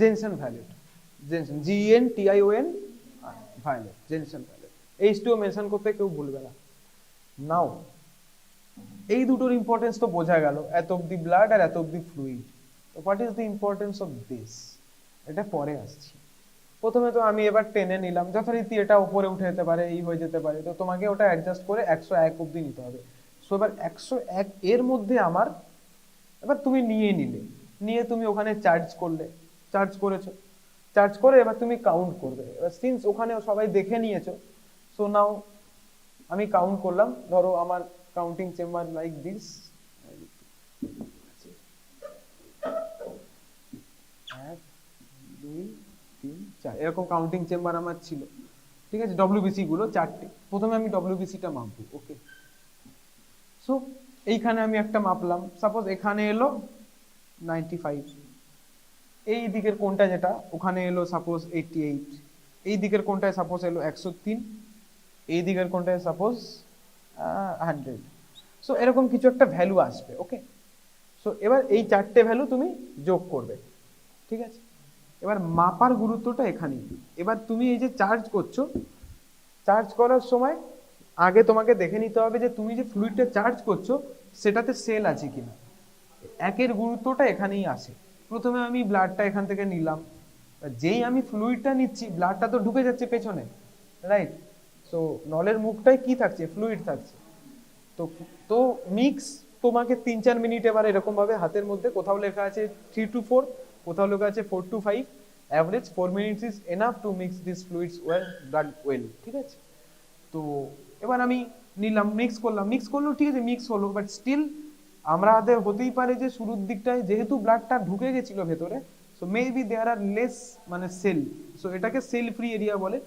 gentian violet, gentian, GENTION violet, gentian violet, H2O mention করতে কেউ ভুলবে না। নাও এই দুটোর ইম্পর্টেন্স তো বোঝা গেল, এত অব্দি ব্লাড আর এত অব্দি ফ্লুইড। তো what is the importance of this, এটা পরে আসছি। প্রথমে তো আমি এবার টেনে নিলাম, যথারীতি এটা উপরে উঠে যেতে পারে, এই হয়ে যেতে পারে, তো তোমাকে ওটা অ্যাডজাস্ট করে 101 অব্দি নিতে হবে। সো এবার 101 এর মধ্যে আমার, এবার তুমি নিয়ে তুমি ওখানে চার্জ করেছো, চার্জ করে এবার তুমি কাউন্ট করবে। এবার সিন্স ওখানে সবাই দেখে নিয়েছো, সো নাও আমি কাউন্ট করলাম। ধরো আমার কাউন্টিং চেম্বার লাইক দিস, 1 2 3 4 এরকম কাউন্টিং চেম্বার আমার ছিল, ঠিক আছে। ডব্লিউবিসি গুলো 4টে, প্রথমে আমি ডব্লিউবিসিটা মাপবো। ওকে, সো এইখানে আমি একটা মাপলাম, সাপোজ এখানে এলো 95, এই দিকের কোনটা যেটা ওখানে এলো সাপোজ 88, এই দিকের কোনটায় সাপোজ এলো 103, এই দিকের কোনটায় সাপোজ 100। সো এরকম কিছু একটা ভ্যালু আসবে। ওকে, সো এবার এই 4টে ভ্যালু তুমি যোগ করবে, ঠিক আছে। এবার মাপার গুরুত্বটা এখানেই। এবার তুমি এই যে চার্জ করছো, চার্জ করার সময় আগে তোমাকে দেখে নিতে হবে যে তুমি যে ফ্লুইডটা চার্জ করছো সেটাতে সেল আছে কিনা। একের গুরুত্বটা এখানেই আসে। প্রথমে আমি ব্লাডটা এখান থেকে নিলাম, যেই আমি ফ্লুইডটা নিচ্ছি ব্লাডটা তো ঢুকে যাচ্ছে পেছনে, রাইট। সো নলের মুখটায় কি থাকছে, ফ্লুইড থাকছে। তো তো মিক্স তোমাকে 3-4 মিনিট এবার এরকম ভাবে হাতের মধ্যে, কোথাও লেখা আছে 3 to 4, কোথাও লেখা আছে 4 to 5, average 4 minutes is enough to mix this fluids blood well, ঠিক আছে। তো এবার আমি নিলাম, মিক্স করলো, ঠিক আছে, মিক্স হলো, বাট স্টিল আমাদের হতেই পারে যে শুরুর দিকটায় যেহেতু ব্লাডটা ঢুকে গেছিল ভেতরে, so maybe there are less মানে সেল, সো এটাকে সেল ফ্রি এরিয়া বলে।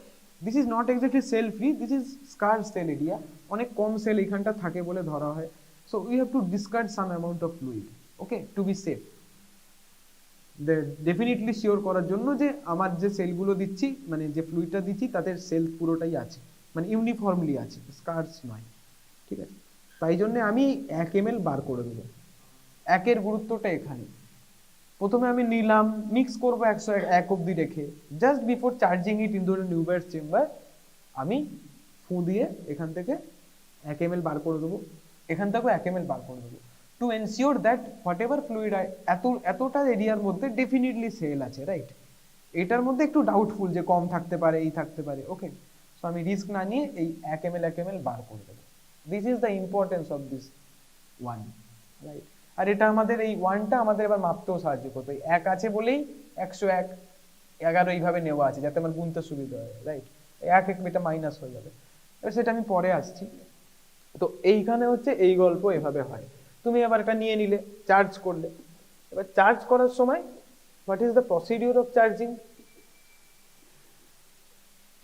This is not exactly cell free, this is scarce cell area, অনেক কম সেল এখানটা থাকে বলে ধরা হয়। So we have to discard some amount of fluid, okay, to be safe. Definitely sure করার জন্য যে আমার যে সেলগুলো দিচ্ছি, মানে যে ফ্লুইডটা দিচ্ছি তাদের সেল পুরোটাই আছে, মানে ইউনিফর্মলি আছে, স্কার্স নয়, ঠিক আছে। তাই জন্য আমি 1 ml বার করে দেবো। একের গুরুত্বটা এখানে। প্রথমে আমি নিলাম, মিক্স করবো 101 অব্দি রেখে, just before charging it in the Neubauer chamber আমি ফু দিয়ে এখান থেকে 1 ml বার করে দেবো, এখান থেকেও 1 ml বার করে দেবো, to ensure that what ever fluid এতটা এরিয়ার মধ্যে ডেফিনেটলি সেল আছে, রাইট। এটার মধ্যে একটু ডাউটফুল যে কম থাকতে পারে, এই থাকতে পারে, ওকে। সো আমি রিস্ক না নিয়ে এই 1 ml বার করে দেবো। This is the importance of this 1, right. আর এটা আমাদের এই 1টা আমাদের এবার মাপতেও সাহায্য করবে। 1 আছে বলেই 101 11 এইভাবে নেওয়া আছে যাতে আমার গুনতে সুবিধা হয়, রাইট। 1 এটা মাইনাস হয়ে যাবে, সেটা আমি পরে আসছি। তো এইখানে হচ্ছে এই গল্প এভাবে হয়। তুমি এবার এটা নিয়ে নিলে, চার্জ করলে। এবার চার্জ করার সময় what is the procedure of charging,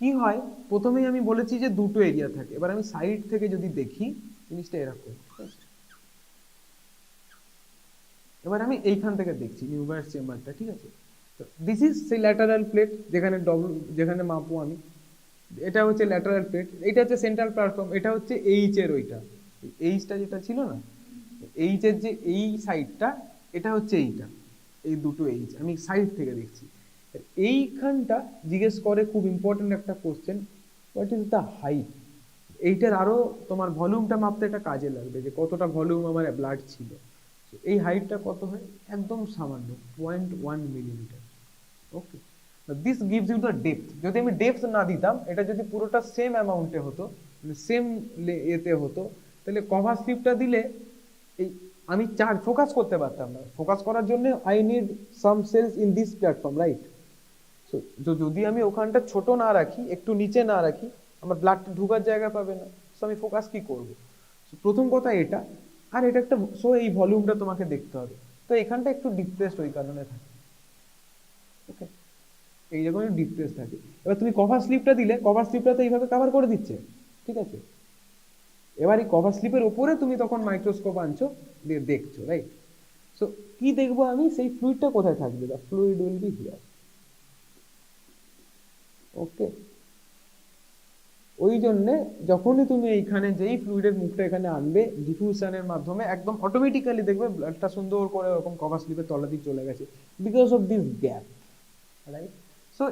কি হয়, প্রথমেই আমি বলেছি যে দুটো এরিয়া থাকে। এবার আমি সাইড থেকে যদি দেখি জিনিসটা এরকম, এবার আমি এইখান থেকে দেখছি নিউবায়ার চেম্বারটা, ঠিক আছে। দিস ইজ সেই ল্যাটারাল প্লেট যেখানে মাপবো আমি, এটা হচ্ছে ল্যাটারাল প্লেট, এটা হচ্ছে সেন্ট্রাল প্ল্যাটফর্ম, এটা হচ্ছে এইচ এর ওইটা, এইচটা যেটা ছিল না, এইচ এর যে এই সাইডটা, এটা হচ্ছে এইটা, এই দুটো এইচ আমি সাইড থেকে দেখছি। এইখানটা জিজ্ঞেস করে খুব ইম্পর্টেন্ট একটা question, what is the height. এইটার আরো তোমার ভলিউমটা মাপতে এটা কাজে লাগবে, যে কতটা ভলিউম আমার ব্লাড ছিল। এই হাইটটা কত হয়, একদম সামান্য 0.1 millimeter, okay. This gives you the depth. যদি আমি ডেপথ না দিতাম, এটা যদি পুরোটা সেম অ্যামাউন্টে হতো, সেম এতে হতো, তাহলে কভার স্লিপটা দিলে এই আমি ফোকাস করতে পারতাম না। ফোকাস করার জন্য I need some cells in this platform, right. So যদি আমি ওখানটা ছোট না রাখি, একটু নিচে না রাখি, আমার ব্লাডটা ঢুকার জায়গা পাবে না। সো আমি ফোকাস কি করবো, প্রথম কথা এটা। আর এটা একটা, সো এই ভলিউমটা তোমাকে দেখতে হবে। তো এখানটা একটু ডিপ্রেসড ওই কারণে থাকে, ওকে, এই যখন ডিপ্রেস থাকে। এবার তুমি কভার স্লিপটা দিলে, কভার স্লিপটা তো এইভাবে কভার করে দিচ্ছে, ঠিক আছে। এবার এই কভার স্লিপের উপরে তুমি তখন মাইক্রোস্কোপ আনছো, দিয়ে দেখছো, রাইট। সো কি দেখবো আমি, সেই ফ্লুইডটা কোথায় থাকবে, the fluid will be here, okay. ওই জন্যে যখনই তুমি এইখানে যেই ফ্লুইডের মুখটা এখানে আনবে ডিফিউশনের মাধ্যমে, একদম অটোমেটিক্যালি দেখবে ব্লাডটা সুন্দর করে ওরকম কভার স্লিপের তলা দিয়ে চলে গেছে, because of this gap, right. So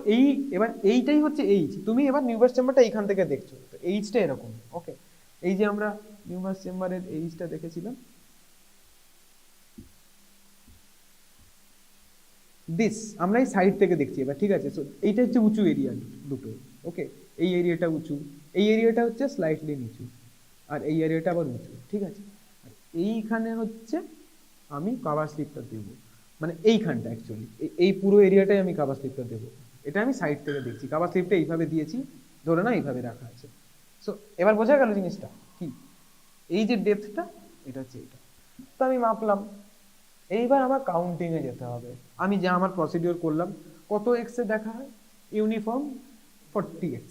এবার এইটাই হচ্ছে এইচ। তুমি এবার নিউবায়ার চেম্বারটা এইখান থেকে দেখছো, তো এইচটা এরকম, ওকে। এই যে আমরা নিউমাস চেম্বারের এইটা দেখেছিলাম, দিস আমরা এই সাইড থেকে দেখছি এবার, ঠিক আছে। সো এইটা হচ্ছে উঁচু এরিয়া দুটো, ওকে। এই এরিয়াটা উঁচু, এই এরিয়াটা হচ্ছে স্লাইটলি নিচু, আর এই এরিয়াটা আবার উঁচু, ঠিক আছে। আর এইখানে হচ্ছে আমি কভার স্লিপটা দেবো, মানে এইখানটা অ্যাকচুয়ালি এই পুরো এরিয়াটাই আমি কভার স্লিপটা দেবো। এটা আমি সাইড থেকে দেখছি, কভার স্লিপটা এইভাবে দিয়েছি, ধরে না এইভাবে রাখা আছে। সো এবার বোঝা গেল জিনিসটা কি, এই যে ডেপথটা এটা হচ্ছে এইটা। তো আমি মাপলাম, এইবার আমার কাউন্টিং এ যেতে হবে। আমি যা আমার প্রসিডিওর করলাম, কত এক্স এ দেখা হয় ইউনিফর্ম 40x,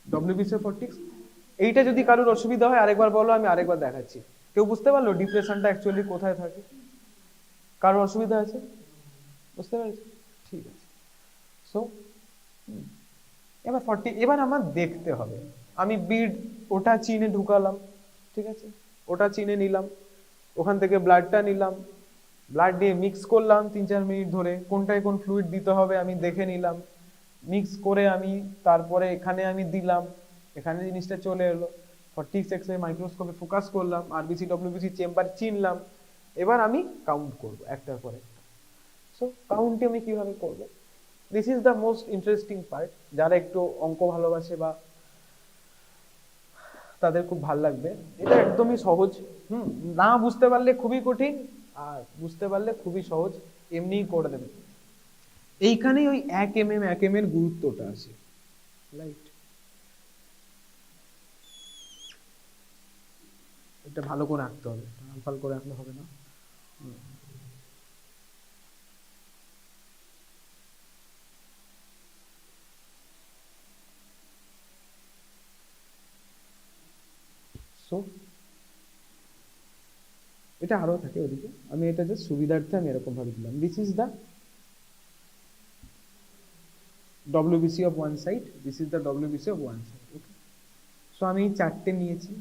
ডব্লিউবিসি 40x। এইটা যদি কারোর অসুবিধা হয় আরেকবার বলো, আমি আরেকবার দেখাচ্ছি। কেউ বুঝতে পারলো ডিপ্রেশনটা অ্যাকচুয়ালি কোথায় থাকে? কারোর অসুবিধা আছে? বুঝতে পেরেছি, ঠিক আছে। সো এবার 40, এবার আমার দেখতে হবে, আমি বিড ওটা চিনে ঢুকালাম, ঠিক আছে, ওটা চিনে নিলাম, ওখান থেকে ব্লাডটা নিলাম, ব্লাড দিয়ে মিক্স করলাম 3-4 মিনিট ধরে, কোনটায় কোন ফ্লুইড দিতে হবে আমি দেখে নিলাম, মিক্স করে আমি তারপরে এখানে আমি দিলাম, এখানে জিনিসটা চলে এলো, 40x এর মাইক্রোস্কোপে ফোকাস করলাম, আরবিসি ডব্লিউবিসি চেম্বার চিনলাম। এবার আমি কাউন্ট করব একটার পর একটা। সো কাউন্টে আমি কিভাবে করব, this is the most interesting part. যারা একটু অঙ্ক ভালোবাসে বা তাদের খুব ভালো লাগবে, এটা একদমই সহজ। না বুঝতে পারলে খুবই কঠিন, আর বুঝতে পারলে খুবই সহজ, এমনিই করে দেবে। এইখানেই ওই 1 mm এর গুরুত্বটা আছে, রাইট? এটা ভালো করে রাখতে হবে, ভালো করে রাখলে হবে না। সো এটা আরো থাকে ওদিকে, আমি এটা জাস্ট সুবিধার্থে আমি এরকম ভাবে দিলাম। This is the WBC of one side, this is the WBC of one side, okay? So আমি 4টে নিয়েছি,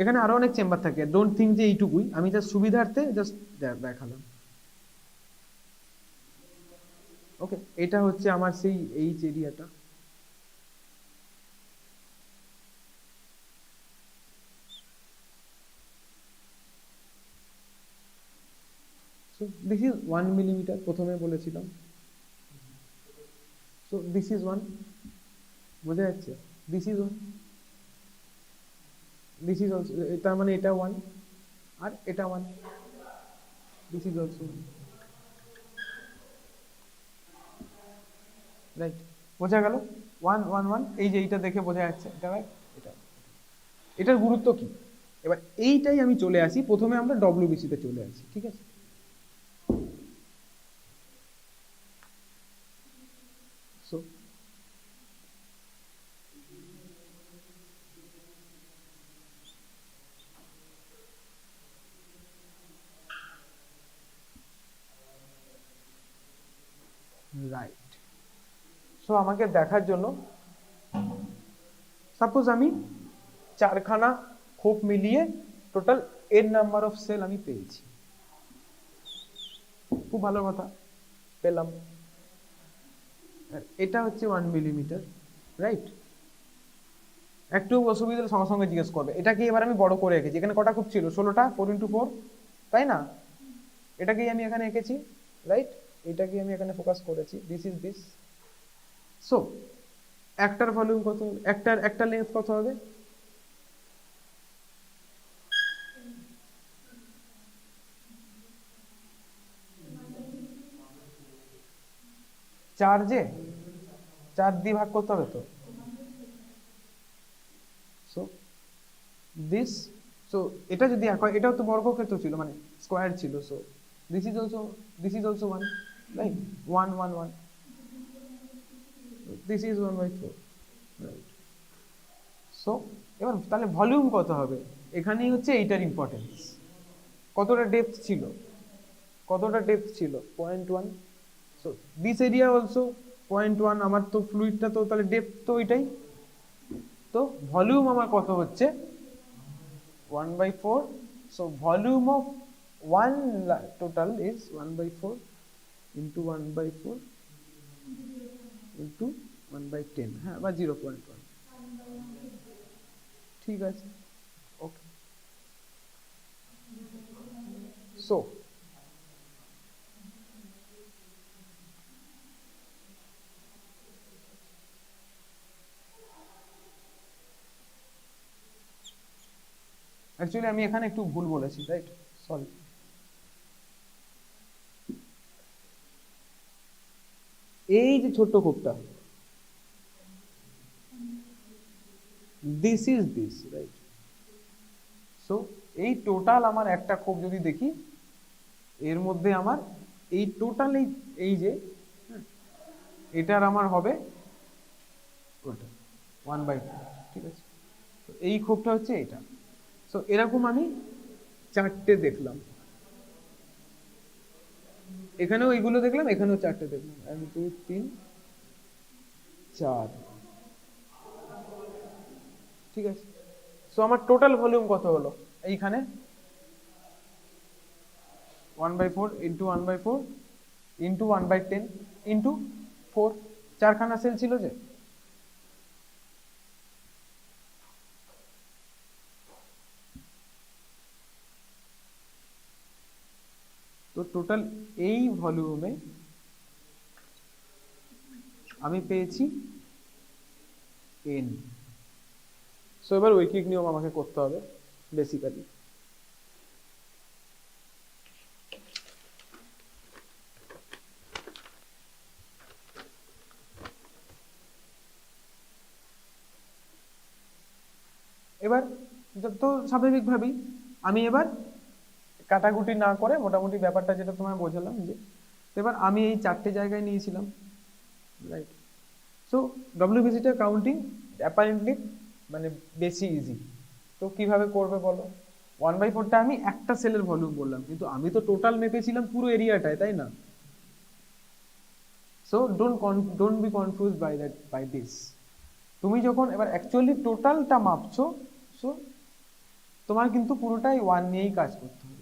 এখানে আরো অনেক চেম্বার থাকে, ডোন্ট থিঙ্ক যে এইটুকুই, আমি জাস্ট সুবিধার্থে জাস্ট দেখালাম, ওকে। এটা হচ্ছে আমার সেই এইচ এরিয়াটা, সো দিস ইজ 1 মিলিমিটার, প্রথমে বলেছিলাম। সো দিস ইজ 1, বোঝা যাচ্ছে, this is 1, this is also, তার মানে এটা 1 আর এটা 1, দিস ইজ অলসো 1, রাইট? বোঝা গেল 1 1 1, এই যে এইটা দেখে বোঝা যাচ্ছে এটা, রাইট? এটা, এটার গুরুত্ব কি? এবার এইটাই আমি চলে আসি, প্রথমে আমরা ডব্লিউবিসি তে চলে আসি, ঠিক আছে? সো রাইট, সো আমাকে দেখার জন্য সাপোজ আমি 4খানা খোপ মিলিয়ে total n number of cell আমি পেয়েছি, খুব ভালো কথা, পেলাম। এটা হচ্ছে 1 মিলিমিটার, রাইট? একটু অসুবিধা সঙ্গে সঙ্গে জিজ্ঞেস করবে, এটাকে এবার আমি বড় করে এঁকেছি, এখানে কটা খুব ছিল? 16টা, 4x4, তাই না? এটাকেই আমি এখানে এঁকেছি, রাইট? এটাকেই আমি এখানে ফোকাস করেছি, দিস ইজ দিস। সো একটার ভলিউম কত হবে, একটা লেন্থ কত হবে? চার্জে 4 দিয়ে ভাগ করতে হবে তো। সো দিস, সো এটা যদি এটাও তো বর্গক্ষেত্র ছিল, মানে স্কয়ার ছিল, so this is also 1, right? 1 1 1, this is 1/4, right? So এবার তাহলে ভলিউম কত হবে, এখানেই হচ্ছে এইটার ইম্পর্টেন্স। কতটা ডেপথ ছিল, 0.1, সো দিস এরিয়া অলসো 0.1, আমার তো ফ্লুইডটা তো তাহলে ডেপথ তো ওইটাই, তো ভলিউম আমার কত হচ্ছে 1/4, so volume of one total is 1/4 into 1/4, into 1/10, হ্যাঁ, বা 0.1, ঠিক আছে, ওকে। সো অ্যাকচুয়ালি আমি এখানে একটু ভুল বলেছি, রাইট, সরি। এই যে ছোট্ট কোডটা, this is this, right. So এই টোটাল আমার একটা কোড যদি দেখি, এর মধ্যে আমার এই টোটাল এই যে এটার আমার হবে ওটা 1/2, ঠিক আছে। তো এই ক্ষোভটা হচ্ছে এটা। সো এরকম আমি চারটে দেখলাম, এখানেও এইগুলো দেখলাম, এখানেও চারটে দেখলাম, 1 2 3 4, ঠিক আছে। সো আমার টোটাল ভলিউম কত হলো এইখানে? 1/4 ইন্টু 1/4 ইন্টু 1/10 ইন্টু 4, চারখানা সেল ছিল যে। তো টোটাল এই ভলিউমে আমি পেয়েছি n। সো এবার ঐকিক নিয়ম আমাকে করতে হবে বেসিক্যালি। এবার তো স্বাভাবিকভাবেই আমি এবার কাটাকুটি না করে মোটামুটি ব্যাপারটা যেটা তোমায় বোঝালাম, যে এবার আমি এই চারটে জায়গায় নিয়েছিলাম, রাইট। সো ডব্লিউবিসিটা কাউন্টিং অ্যাপারেন্টলি মানে বেশি ইজি। তো কিভাবে করবে বলো? 1/4টা আমি একটা সেলের ভলিউম বললাম, কিন্তু আমি তো টোটাল মেপেছিলাম পুরো এরিয়াটায়, তাই না? So don't be confuse by this. তুমি যখন এবার অ্যাকচুয়ালি টোটালটা মাপছো, সো তোমার কিন্তু পুরোটাই 1 নিয়েই কাজ করতে হবে।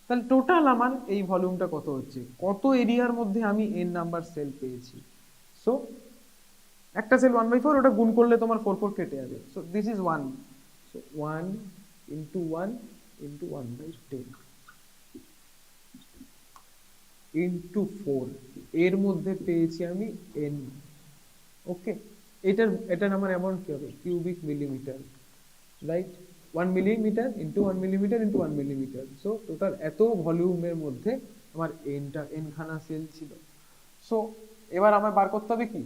তাহলে টোটাল আমার এই ভলিউমটা কত হচ্ছে, কত এরিয়ার মধ্যে আমি n নাম্বার সেল পেয়েছি। সো একটা সেল 1/4, ওটা গুণ করলে তোমার 4 4 কেটে যাবে। So this is 1। So 1 into 1 into 1/10 into 4, এর মধ্যে পেয়েছি আমি n। ওকে, এটার আমার অ্যামাউন্ট কি হবে? Cubic millimetre, right. 1 millimetre into 1 millimetre into 1 millimetre. So total এত ভলিউমের মধ্যে আমার n খানা সেল ছিল। সো এবার আমার বার করতে হবে কি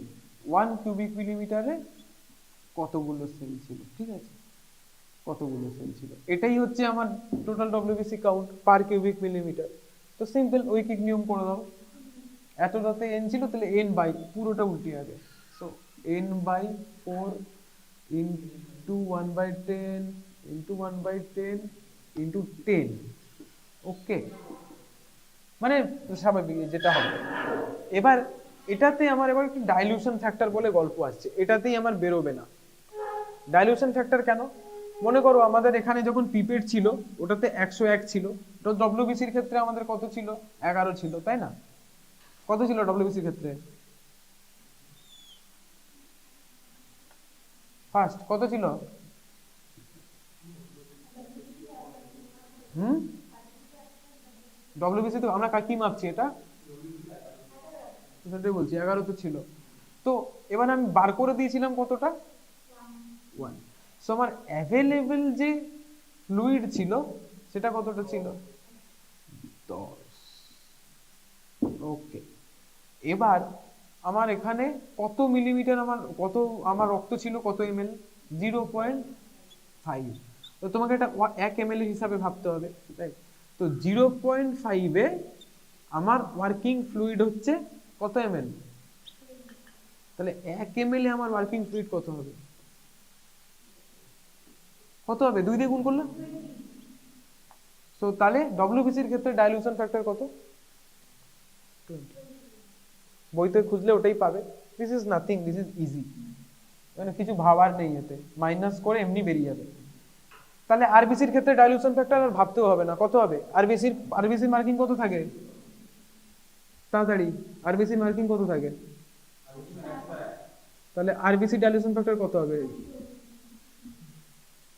1 কিউবিক মিলিমিটারে কতগুলো সেল ছিল, ঠিক আছে, কতগুলো সেল ছিল। এটাই হচ্ছে আমার total WBC count per cubic millimetre. তো সিম্পল ঐকিক নিয়ম করে দাও, এতটাতে n ছিল, তাহলে n বাই পুরোটা উল্টে যাবে। So n/4 into 1/10 into 1/10 into 10, ওকে, মানে স্বাভাবিক যেটা হবে। এবার এটাতে আমার এবার একটু ডাইলিউশন ফ্যাক্টর বলে গল্প আসছে, এটাতেই আমার বেরোবে না। ডাইলিউশন ফ্যাক্টর কেন? মনে করো আমাদের এখানে যখন পিপেট ছিল ওটাতে 101 ছিল, তো ডব্লিউবিসির ক্ষেত্রে আমাদের কত ছিল? 11 ছিল, তাই না? কত ছিল ডব্লিউবিসির ক্ষেত্রে? ফার্স্ট কত ছিল? ডব্লিউবিসি তো আমরা কি মাপছি, এটা সেটাই বলছি, 11 তো ছিল। তো এবার আমি বার করে দিয়েছিলাম কতটা? 1। সো আমার অ্যাভেলেবল যে ফ্লুইড ছিল সেটা কতটা ছিল? 10। ওকে, এবার আমার এখানে কত মিলিমিটার আমার রক্ত ছিল, কত ml? 0.5। তো তোমাকে এটা 1 ml হিসাবে ভাবতে হবে, রাইট। তো 0.5 এ আমার ওয়ার্কিং ফ্লুইড হচ্ছে কত ml? তাহলে 1 ml এ আমার ওয়ার্কিং ফ্লুইড কত হবে? কত হবে? 2 দিয়ে গুণ করলে। সো তাহলে ডব্লিউবিসির ক্ষেত্রে ডাইলিউশন ফ্যাক্টর কত? 20। বইতে খুঁজলে ওটাই পাবে। This is nothing, this is easy, মানে কিছু ভাবার নেই, এতে মাইনাস করে এমনি বেরিয়ে যাবে। তাহলে আরবিসির ক্ষেত্রে ডাইলিউশন ফ্যাক্টর আর ভাবতেও হবে না, কত হবে? আরবিসির মার্কিং কত থাকে? তাড়াতাড়ি, আরবিসির মার্কিং কত থাকে? তাহলে আরবিসি ডাইলিউশন ফ্যাক্টর কত হবে,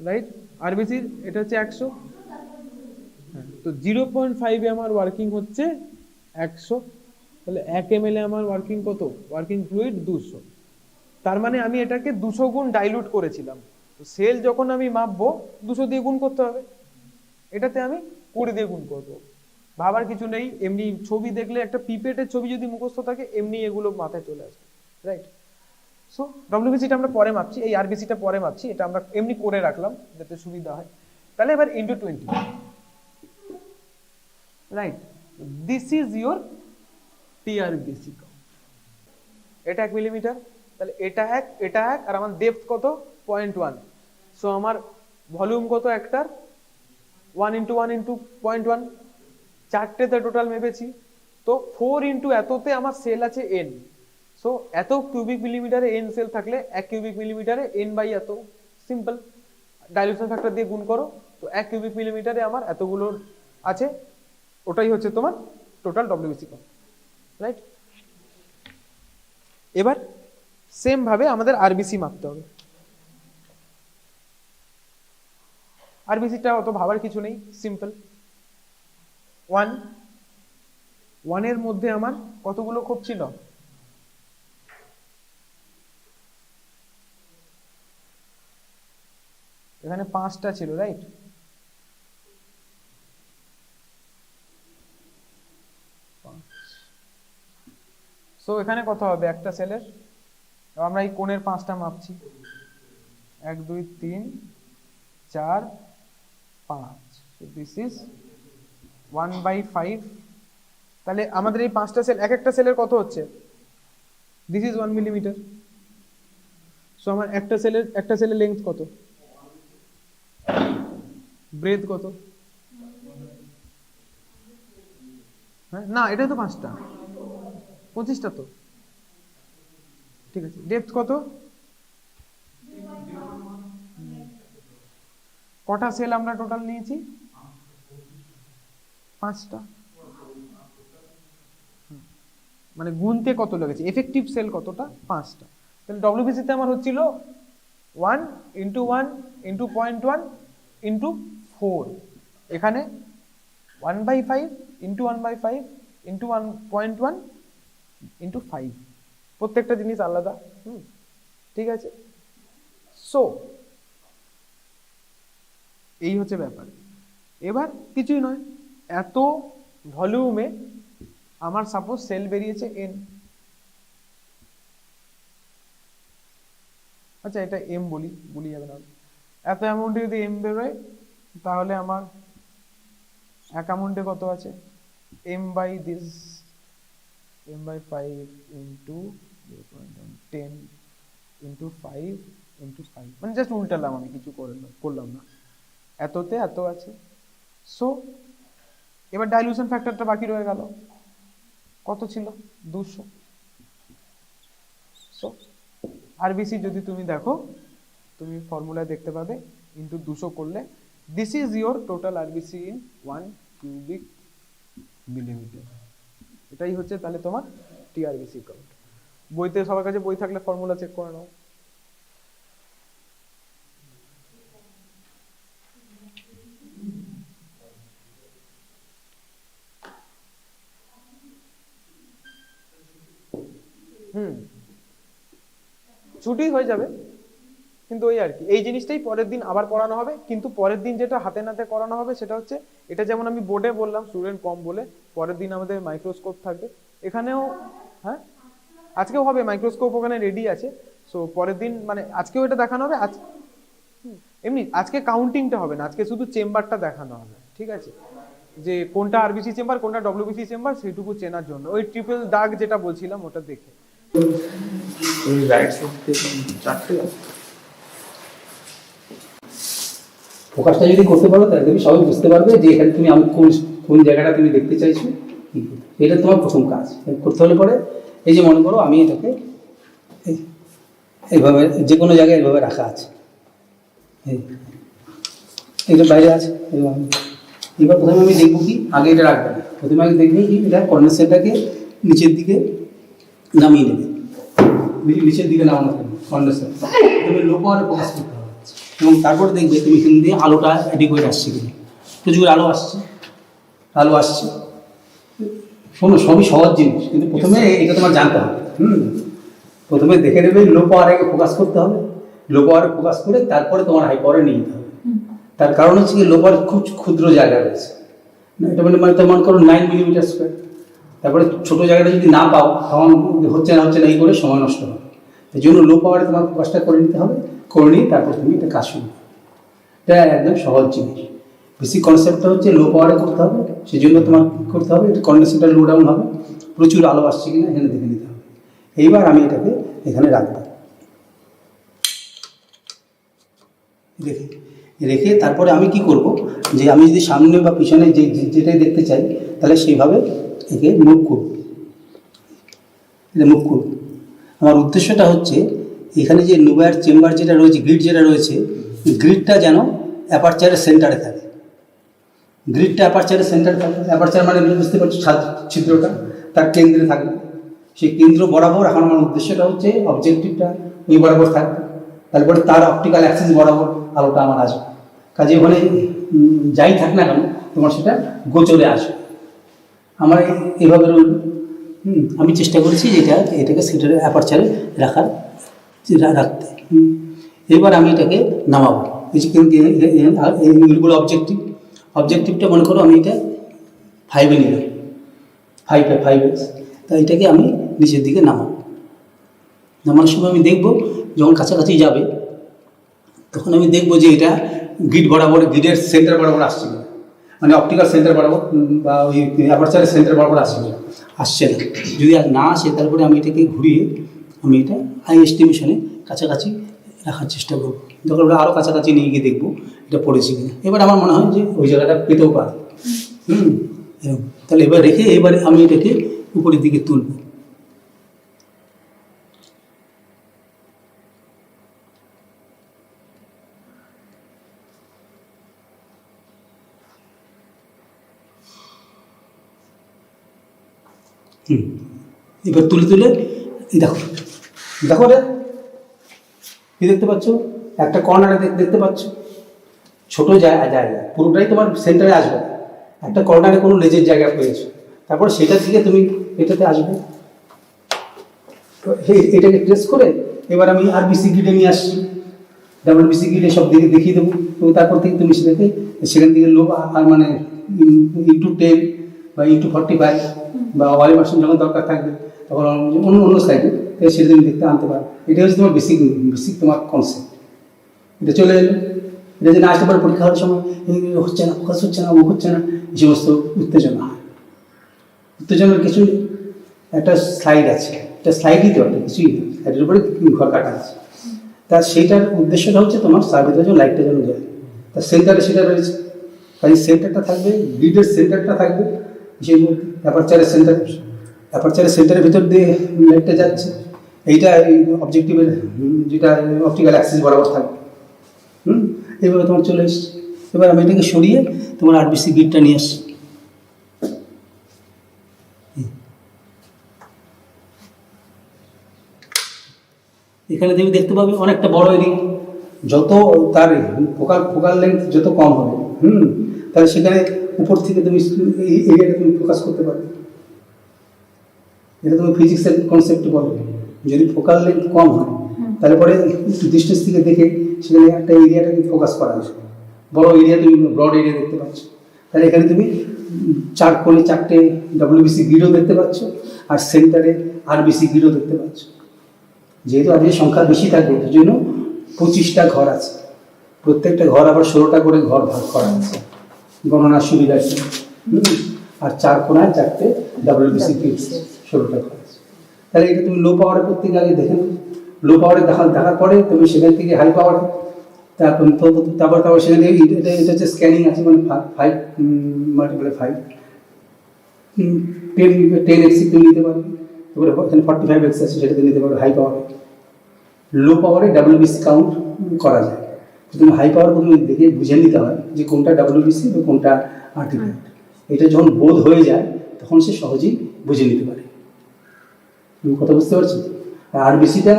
রাইট? আরবিসি এটা হচ্ছে 100, হ্যাঁ, তো 0.5 এ আমার ওয়ার্কিং হচ্ছে 100, তাহলে 1 ml এ আমার ওয়ার্কিং কত, ওয়ার্কিং ফ্লুইড 200। তার মানে আমি এটাকে 200 গুণ ডাইলুট করেছিলাম। তো সেল যখন আমি মাপবো 200 দিয়ে গুণ করতে হবে, এটাতে আমি 20 দিয়ে গুণ করবো। ভাবার কিছু নেই, এমনি ছবি দেখলে একটা পিপেটের ছবি যদি মুখস্থ থাকে এমনি এগুলো মাথায় চলে আসবে, রাইট? সো ডব্লিউবিসিটা আমরা পরে মাপছি, এই আরবিসিটা পরে মাপছি, এটা আমরা এমনি করে রাখলাম যাতে সুবিধা হয়। তাহলে এবার into 20, right? This is your TRBC count. এটা 1 মিলিমিটার, তাহলে এটা এক আর আমার ডেপথ কত 0.1। সো আমার ভলিউম কত একটার 1 × 1 × 0.1, চারটেতে টোটাল মেপেছি। তো 4 × এততে আমার সেল আছে n। সো এত কিউবিক মিলিমিটারে n সেল থাকলে 1 কিউবিক মিলিমিটারে n বাই এত, সিম্পল। ডাইলিউশন ফ্যাক্টর দিয়ে গুণ করো, তো 1 কিউবিক মিলিমিটারে আমার এতগুলো আছে, ওটাই হচ্ছে তোমার টোটাল ডব্লিউবিসি কাউন্ট, রাইট? এবার সেম ভাবে আমাদের আরবিসি মাপতে হবে। আরবিসিটা অত ভাবার কিছু নেই, সিম্পল। 1 এর মধ্যে আমার কতগুলো খোপ ছিল, এখানে 5টা ছিল, রাইট? সো এখানে কত হবে একটা সেলের, আমরা এই কোণের 5টা মাপছি, 1 2 3 4 5, দিস ইজ 1/5। তাহলে আমাদের এই 5টা সেল, এক একটা সেলের কত হচ্ছে, দিস ইজ 1 মিলিমিটার। সো আমার একটা সেলের লেন্থ কত, ব্রেথ কত, হ্যাঁ না এটাই তো 5টা, 25টা তো, ঠিক আছে। ডেপথ কত, কটা সেল আমরা টোটাল নিয়েছি, 5টা, মানে গুনতে কত লেগেছে, এফেক্টিভ সেল কতটা, 5টা। তাহলে ডব্লিউবিসি তে আমার হচ্ছিল 1 × 1 × 0.1 × 4, এখানে 1/5 × 1/5 × 1.1 × 5, প্রত্যেকটা জিনিস আলাদা, ঠিক আছে। সো এই হচ্ছে ব্যাপার। এবার কিছুই নয়, এত ভলিউমে আমার সাপোজ সেল বেরিয়েছে n, আচ্ছা এটা m বলি যাবে না, এত অ্যামাউন্টে যদি m বেরোয় তাহলে আমার এক অ্যামাউন্টে কত আছে, m/5 × 10 × 5 × 5, মানে জাস্ট উল্টালাম, আমি কিছু করলাম না, এততে এত আছে। সো এবার ডাইলিউশন ফ্যাক্টরটা বাকি রয়ে গেল, কত ছিল, 200। সো আরবিসি যদি তুমি দেখো, তুমি ফর্মুলায় দেখতে পাবে ইনটু 200 করলে this is your total RBC in 1 cubic millimetre. এটাই হচ্ছে তাহলে তোমার টিআরবিসি কাউন্ট। বইতে সবার কাছে বই থাকলে ফর্মুলা চেক করে নাও। ছুটি হয়ে যাবে, কিন্তু ওই আর কি, এই জিনিসটাই পরের দিন আবার পড়ানো হবে। কিন্তু পরের দিন যেটা হাতে নাতে করানো হবে সেটা হচ্ছে, এটা যেমন আমি বোর্ডে বললাম স্টুডেন্ট কম বলে, পরের দিন আমাদের মাইক্রোস্কোপ থাকবে এখানেও, হ্যাঁ আজকেও হবে মাইক্রোস্কোপ, ওখানে রেডি আছে। সো পরের দিন মানে আজকেও এটা দেখানো হবে, এমনি আজকে কাউন্টিংটা হবে না, আজকে শুধু চেম্বারটা দেখানো হবে, ঠিক আছে, যে কোনটা আরবিসি চেম্বার কোনটা ডব্লিউবিসি চেম্বার সেইটুকু চেনার জন্য, ওই ট্রিপল দাগ যেটা বলছিলাম ওটা দেখে। ফোকাসটা যদি করতে পারো তাহলে তুমি সবাই বুঝতে পারবে যে এখানে তুমি কোন জায়গাটা তুমি দেখতে চাইছো, এটা তোমার প্রথম কাজ করতে হলে পরে। এই যে মনে করো আমি এটাকে এইভাবে যে কোনো জায়গায় এইভাবে রাখা আছে, এটা বাইরে আছে, এবার প্রথমে আমি দেখবো কি, আগে এটা রাখবো না, প্রথমে আগে দেখবো কি এটা কর্নার সেলটাকে নিচের দিকে নামিয়ে নেবে, নিচের দিকে নামানো থাকবে কন্ডেন্সার, তুমি লো পাওয়ারে ফোকাস করতে হবে এবং তারপর দেখবে তুমি এখান দিয়ে আলোটা অ্যাডিকুয়েট আসছে কিনা, প্রচুর আলো আসছে। শোনো, সবই সহজ জিনিস, কিন্তু প্রথমে এটা তোমার জানতে হবে। প্রথমে দেখে নেবে লো পাওয়ারে ফোকাস করতে হবে, লো পাওয়ারে ফোকাস করে তারপরে তোমার হাই পাওয়ারে নিয়ে যেতে হবে। তার কারণ হচ্ছে কি, লো পাওয়ার খুব ক্ষুদ্র জায়গা রয়েছে, এটা মানে মনে করো 9 মিলিমিটার স্কোয়ার। তারপরে ছোটো জায়গাটা যদি না পাও তখন হচ্ছে না এই করে সময় নষ্ট হবে। এই জন্য লো পাওয়ারে তোমার ফোকাসটা করে নিতে হবে, করে নিয়ে তারপর তুমি এটা কাজ শুরু। এটা একদম সহজ জিনিস। বেসিক কনসেপ্টটা হচ্ছে লো পাওয়ারে করতে হবে, সেই জন্য তোমার করতে হবে এটা কন্ডেন্সারটা লো ডাউন হবে, প্রচুর আলো আসছে কিনা এখানে দেখে নিতে হবে। এইবার আমি এটাকে এখানে রাখবো, রেখে তারপরে আমি কি করব, যে আমি যদি সামনে বা পিছনে যেটাই দেখতে চাই তাহলে সেইভাবে একে মুভ করব। আমার উদ্দেশ্যটা হচ্ছে এখানে যে নুবায়ার চেম্বার যেটা রয়েছে, গ্রিড যেটা রয়েছে, গ্রিডটা যেন অ্যাপারচারের সেন্টারে থাকে। গ্রিডটা অ্যাপারচারের সেন্টারে থাকে, অ্যাপারচার মানে বুঝতে পারছো ছিদ্রটা তার কেন্দ্রে থাকবে। সেই কেন্দ্র বরাবর এখন আমার উদ্দেশ্যটা হচ্ছে অবজেক্টিভটা ওই বরাবর থাকবে, তারপরে তার অপটিক্যাল অ্যাক্সিস বরাবর আলোটা আমার আসবে। কাজে ওখানে যাই থাক না কেন তোমার সেটা গোচরে আসবে। আমার এইভাবে আমি চেষ্টা করেছি এটাকে সেটার অ্যাপারচারে রাখতে। এবার আমি এটাকে নামাবো, এইগুলো অবজেক্টিভটা মনে করো আমি এটা 5-এ নিলাম, 5x, তা এটাকে আমি নিচের দিকে নামানোর সময় আমি দেখব যখন কাছাকাছি যাবে তখন আমি দেখব যে এটা গ্রিড বরাবর, গ্রিডের সেন্টার বরাবর আসছে না, মানে অপটিক্যাল সেন্টার বরাবর বা ওই অ্যাপারচারের সেন্টার বরাবর আসছে না। যদি আর না আসে তারপরে আমি এটাকে ঘুরিয়ে আমি এটা হাই এস্টিমেশনে কাছাকাছি রাখার চেষ্টা করব। যখন আমরা আরও কাছাকাছি নিয়ে গিয়ে দেখবো এটা পড়েছি কিনা। এবার আমার মনে হয় যে ওই জায়গাটা পেতেও পারে। তাহলে এবার আমি এটাকে উপরের দিকে তুলব। এবার তুলে দেখো রে, কি দেখতে পাচ্ছ? একটা কর্নারে দেখতে পাচ্ছ, ছোট জায়গা, পুরোটাই তোমার সেন্টারে আসবে, একটা কর্নারে কোনো লেজের জায়গা পেয়েছো, তারপর সেটা থেকে তুমি এটাতে আসবে। এটাকে ট্রেস করে এবার আমি আরবিসি গ্রিডে নিয়ে আসছি, ডাব্লিউবিসি গ্রিডে সব দিকে দেখিয়ে দেবো। তো তারপর থেকে তুমি সেখান থেকে লো আর মানে *10 বা *45 বা ওয়ালিমার্শন যখন দরকার থাকবে তখন অন্য সাইডে সেটা তুমি দেখতে আনতে পারো। এটা হচ্ছে তোমার বেসিক তোমার কনসেপ্ট। এটা চলে এলো, এটা যদি আসতে পারে পরীক্ষা হওয়ার সময় হচ্ছে না, ফোকাস হচ্ছে না, হচ্ছে না, এই সমস্ত উত্তেজনা হয়। উত্তেজনার কিছু একটা স্লাইড আছে, একটা স্লাইডই তো একটা কিছুই না, স্লাইডের উপরে ঘর কাটা আছে। তার সেইটার উদ্দেশ্যটা হচ্ছে তোমার সার্ভিসের জন্য লাইটটা যেন যায়, তার সেন্টারে সেটা রয়েছে। কাজে সেন্টারটা থাকবে, গ্রিডের সেন্টারটা থাকবে, সেই অ্যাপারচারের সেন্টারের ভিতর দিয়ে লাইটটা যাচ্ছে। এইটা এই অবজেক্টিভের যেটা অপটিক্যাল অ্যাক্সিস বরাবর থাকবে। এইভাবে তোমার চলে এসছে। এবার আমি এটাকে সরিয়ে তোমার আরবিসি গ্রিডটা নিয়ে আসছি। এখানে তুমি দেখতে পাবে অনেকটা বড় এরিয়া, যত তার ফোকাল লেন্থ যত কম হবে তাহলে সেখানে উপর থেকে তুমি এই এরিয়াটা তুমি ফোকাস করতে পারবে। এটা তুমি ফিজিক্সের কনসেপ্ট বলো, যদি ফোকাল লেন্থ কম হয় তাহলে পরে ডিস্টেন্স থেকে দেখে সেখানে একটা এরিয়াটাকে ফোকাস করা যায়। বড় এরিয়া তুমি ব্রড এরিয়া দেখতে পাচ্ছ, তাহলে এখানে তুমি 4 ডাব্লিউবিসি গ্রিডও দেখতে পাচ্ছ, আর সেন্টারে আরবিসি গ্রিডও দেখতে পাচ্ছ। যেহেতু আজকে সংখ্যা বেশি থাকবে সেই জন্য 25টা ঘর আছে, প্রত্যেকটা ঘর আবার 16টা করে ঘর ভাগ করা আছে গণনার সুবিধার্থে। আর 4 কোণায় 4টে ডাব্লিউবিসি গ্রিড, 16টা ঘর আছে। তাহলে এটা তুমি লো পাওয়ারে প্রত্যেক আগে দেখে নেবে। লো পাওয়ারে দেখার পরে তুমি সেখান থেকে হাই পাওয়ারে, তারপর সেখানে এটা হচ্ছে স্ক্যানিং আছে, মানে 5 × 5 10x তুমি নিতে পারবে। তারপরে এখানে 45x আছে, সেটাতে নিতে পারবে হাই পাওয়ারে। লো পাওয়ারে ডাব্লিউবিসি কাউন্ট করা যায়, তুমি হাই পাওয়ার প্রথমে দেখে বুঝে নিতে হয় যে কোনটা ডাব্লিউবিসি বা কোনটা আর্টিফ্যাক্ট। এটা যখন বোধ হয়ে যায় তখন সে সহজেই বুঝে নিতে পারে। তুমি কথা বুঝতে পারছো? আরবিসিটা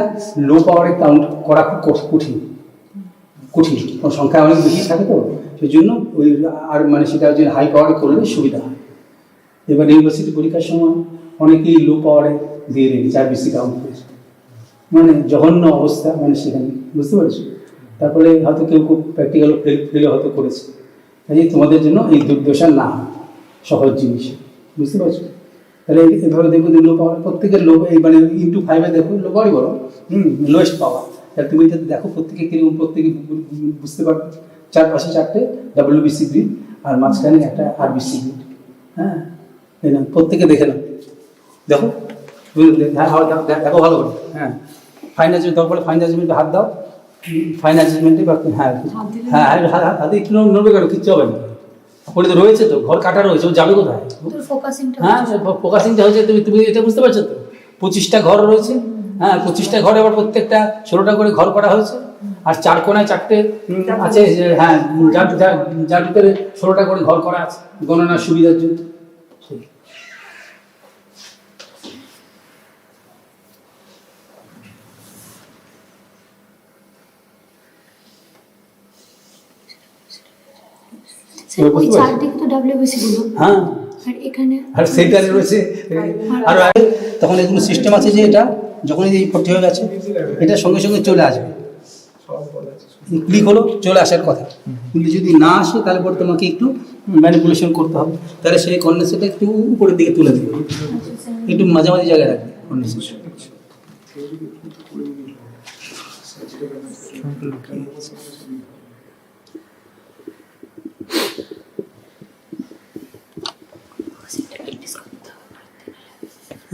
লো পাওয়ারে কাউন্ট করা খুব কঠিন, কারণ সংখ্যা অনেক বেশি থাকে তো, সেই জন্য ওই আর মানে সেটা যে হাই পাওয়ারে করলে সুবিধা হয়। এবার ইউনিভার্সিটি পরীক্ষার সময় অনেকেই লো পাওয়ারে দিয়ে রেখেছে আরবিসি কাউন্ট করেছে, মানে জঘন্য অবস্থা, মানে সেখানে বুঝতে পারছো। তারপরে হয়তো কেউ খুব প্র্যাকটিক্যাল ফেলে হয়তো করেছে, কাজে তোমাদের জন্য এই দুর্দশা না হয়, সহজ জিনিস, বুঝতে পারছো। তাহলে এভাবে দেখবো যে লো পাওয়ার প্রত্যেকের লো, এই মানে ইন্টু 5-এ দেখো লো পাওয়ারই বলো, লোয়েস্ট পাওয়ার। তাহলে তুমি এটা দেখো প্রত্যেকে কিরকম, প্রত্যেকে বুঝতে পারবে। চারপাশে 4টে WBC গ্রিড আর মাঝখানে একটা আরবিসি গ্রিড। হ্যাঁ, এই না প্রত্যেকে দেখে নাও, দেখো দেখো ভালো করে। হ্যাঁ, ফাইন অ্যাডজাস্টমেন্ট দরকার হলে ফাইন অ্যাডজাস্টমেন্টে হাত দাও, ফাইন অ্যাডজাস্টমেন্টে বা হ্যাঁ হ্যাঁ হাতে একটু নড়বে কেন, কিচ্ছু হবে না। ওটা তো রয়েছে, তো ঘর কাটা রয়েছে, ও যাবে কোথায়? হ্যাঁ, ফোকাসিংটা হয়েছে, তুমি এটা বুঝতে পারছো তো। 25টা ঘর রয়েছে, হ্যাঁ 25টা ঘরে আবার প্রত্যেকটা 16টা করে ঘর করা হয়েছে, আর 4 কোণায় 4টে আছে, হ্যাঁ যার ভিতরে 16টা করে ঘর করা আছে গণনার সুবিধার জন্য। ওই চারদিকে তো WBC গুলো, হ্যাঁ, আর এখানে আর সেন্টারে রয়েছে। আর তখন এগুলো সিস্টেম আছে যে এটা যখন এই ভর্তি হয়ে গেছে এটা সঙ্গে সঙ্গে চলে আসবে, ক্লিক হলো চলে আসার কথা। কিন্তু যদি না আসে তাহলে পরে তোমাকে একটু ম্যানিপুলেশন করতে হবে, তাহলে সেই কন্ডেন্সারটা একটু উপরের দিকে তুলে দেবে, একটু মাঝামাঝি জায়গায় রাখবে কন্ডেন্সার।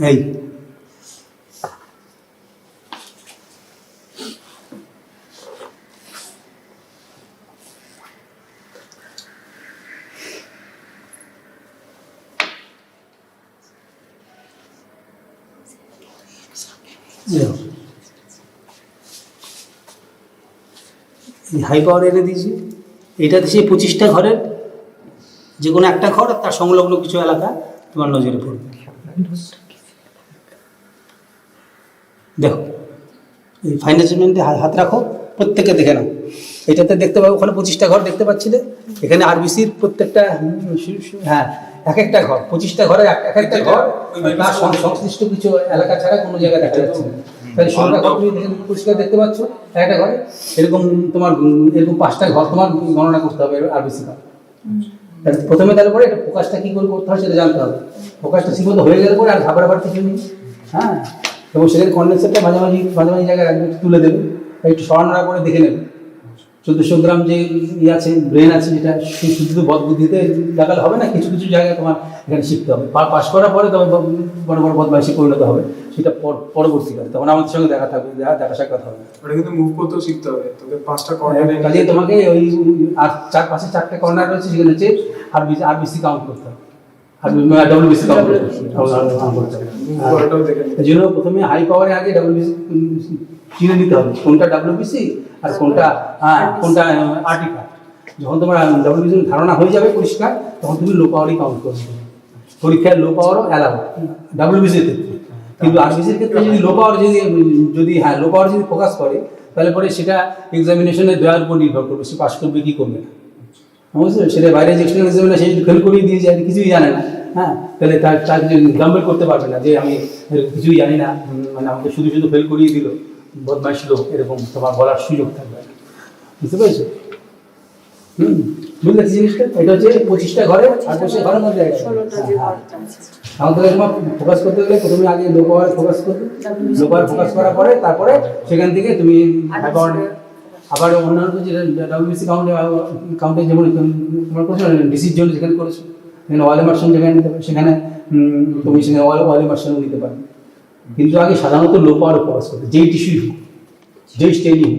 এই হাই পাওয়ার এনে দিয়েছি, এটাতে সেই 25টা ঘরের যে কোনো একটা ঘর আর তার সংলগ্ন কিছু এলাকা তোমার নজরে পড়বে। দেখো এই ফাইন্যান্সমেন্টে হাত রাখো, প্রত্যেকে দেখে নাও। এটাতে দেখতে পাবো ওখানে 25টা ঘর দেখতে পাচ্ছিলে, এখানে আরবিসির প্রত্যেকটা হ্যাঁ এক একটা ঘর, 25টা ঘরে এক একটা ঘর, তার সংশ্লিষ্ট কিছু এলাকা ছাড়া কোনো জায়গায় দেখা যাচ্ছে না। তাহলে 16টা ঘর তুমি পরিষ্কার দেখতে পাচ্ছ একটা ঘরে, এরকম তোমার এরকম 5টা ঘর তোমার গণনা করতে হবে আরবিসি কার্ড। প্রথমে তারপরে এটা ফোকাসটা কী করে করতে হয় সেটা জানতে হবে। ফোকাসটা ঠিকমতো হয়ে গেলে পরে আর ঘাবড়াবার কিছু নেই। হ্যাঁ, এবং সেখানে কন্ডেন্সারটা মাঝামাঝি জায়গায় রাখবে, তুলে দেবে, একটু সরানোর করে দেখে নেবে। 1400 গ্রাম যে আছে ব্রেন আছে, যেটা শুধু বদবুদ্ধিতে লাগালে হবে না, কিছু কিছু জায়গায় তোমার এখানে শিখতে হবে। পাস করার পরে তবে বড় বড় বদমাইশি পরিণত হবে, সেটা পরবর্তীকালে তখন আমাদের সঙ্গে দেখা থাকবে, দেখা সাক্ষাৎ হবে। ওটা কিন্তু মুভ করতেও শিখতে হবে, তোকে 5টা কর্নারে কাজে তোমাকে ওই আর চারপাশে 4টে কর্নার রয়েছে, সেখানে হচ্ছে আরবিসি কাউন্ট করতে হবে, আর WBC কাউন্ট করতে হবে। এই জন্য প্রথমে হাই পাওয়ারে আগে WBC চিনে নিতে হবে কোনটা WBC আর কোনটা আর্টিফ্যাক্ট। যখন তোমার WBC ধারণা হয়ে যাবে পরিষ্কার, তখন তুমি লো পাওয়ারই কাউন্ট করবে। পরীক্ষায় লো পাওয়ারও অ্যালাউ WBCর ক্ষেত্রে, কিন্তু আরবিসির ক্ষেত্রে যদি লো পাওয়ার লো পাওয়ার যদি ফোকাস করে, তাহলে পরে সেটা এক্সামিনেশনে দেওয়ার উপর নির্ভর করবে, সে পাস করবে কি করবে না। বুঝতে সেটা বাইরে যে এক্সটার্নাল এক্সামিনেশন সে যদি ফেল করিয়ে দিয়ে যায়, কিছুই জানে না, হ্যাঁ, তাহলে তার গাম্বেল করতে পারবে না যে আমি কিছুই জানি না, মানে আমাকে শুধু শুধু ফেল করিয়ে দিল, বদমাইশ লোক, এরকম তোমার বলার সুযোগ থাকবে না। বুঝতে পেরেছো? বুঝলে জিনিসটা? এটা হচ্ছে 25টা ঘরে আর 25 ঘরের মধ্যে আমাদের তোমার ফোকাস করতে গেলে প্রথমে আগে লো পাওয়ার ফোকাস করবে, লো পাওয়ার ফোকাস করার পরে তারপরে সেখান থেকে তুমি আবার অন্যান্য যেটা WBC কাউন্টে যেমন তোমার করেছো ডিসির জন্য যেখানে করেছো, সেখানে ওয়াল ইমার্শন যেখানে নিতে পারবে, সেখানে তুমি সেখানে ওয়াল ইমার্শনও নিতে পারবে। কিন্তু আগে সাধারণত লো পাওয়ার ফোকাস করবে, যেই টিস্যুই হোক, যেই স্টেজই হোক।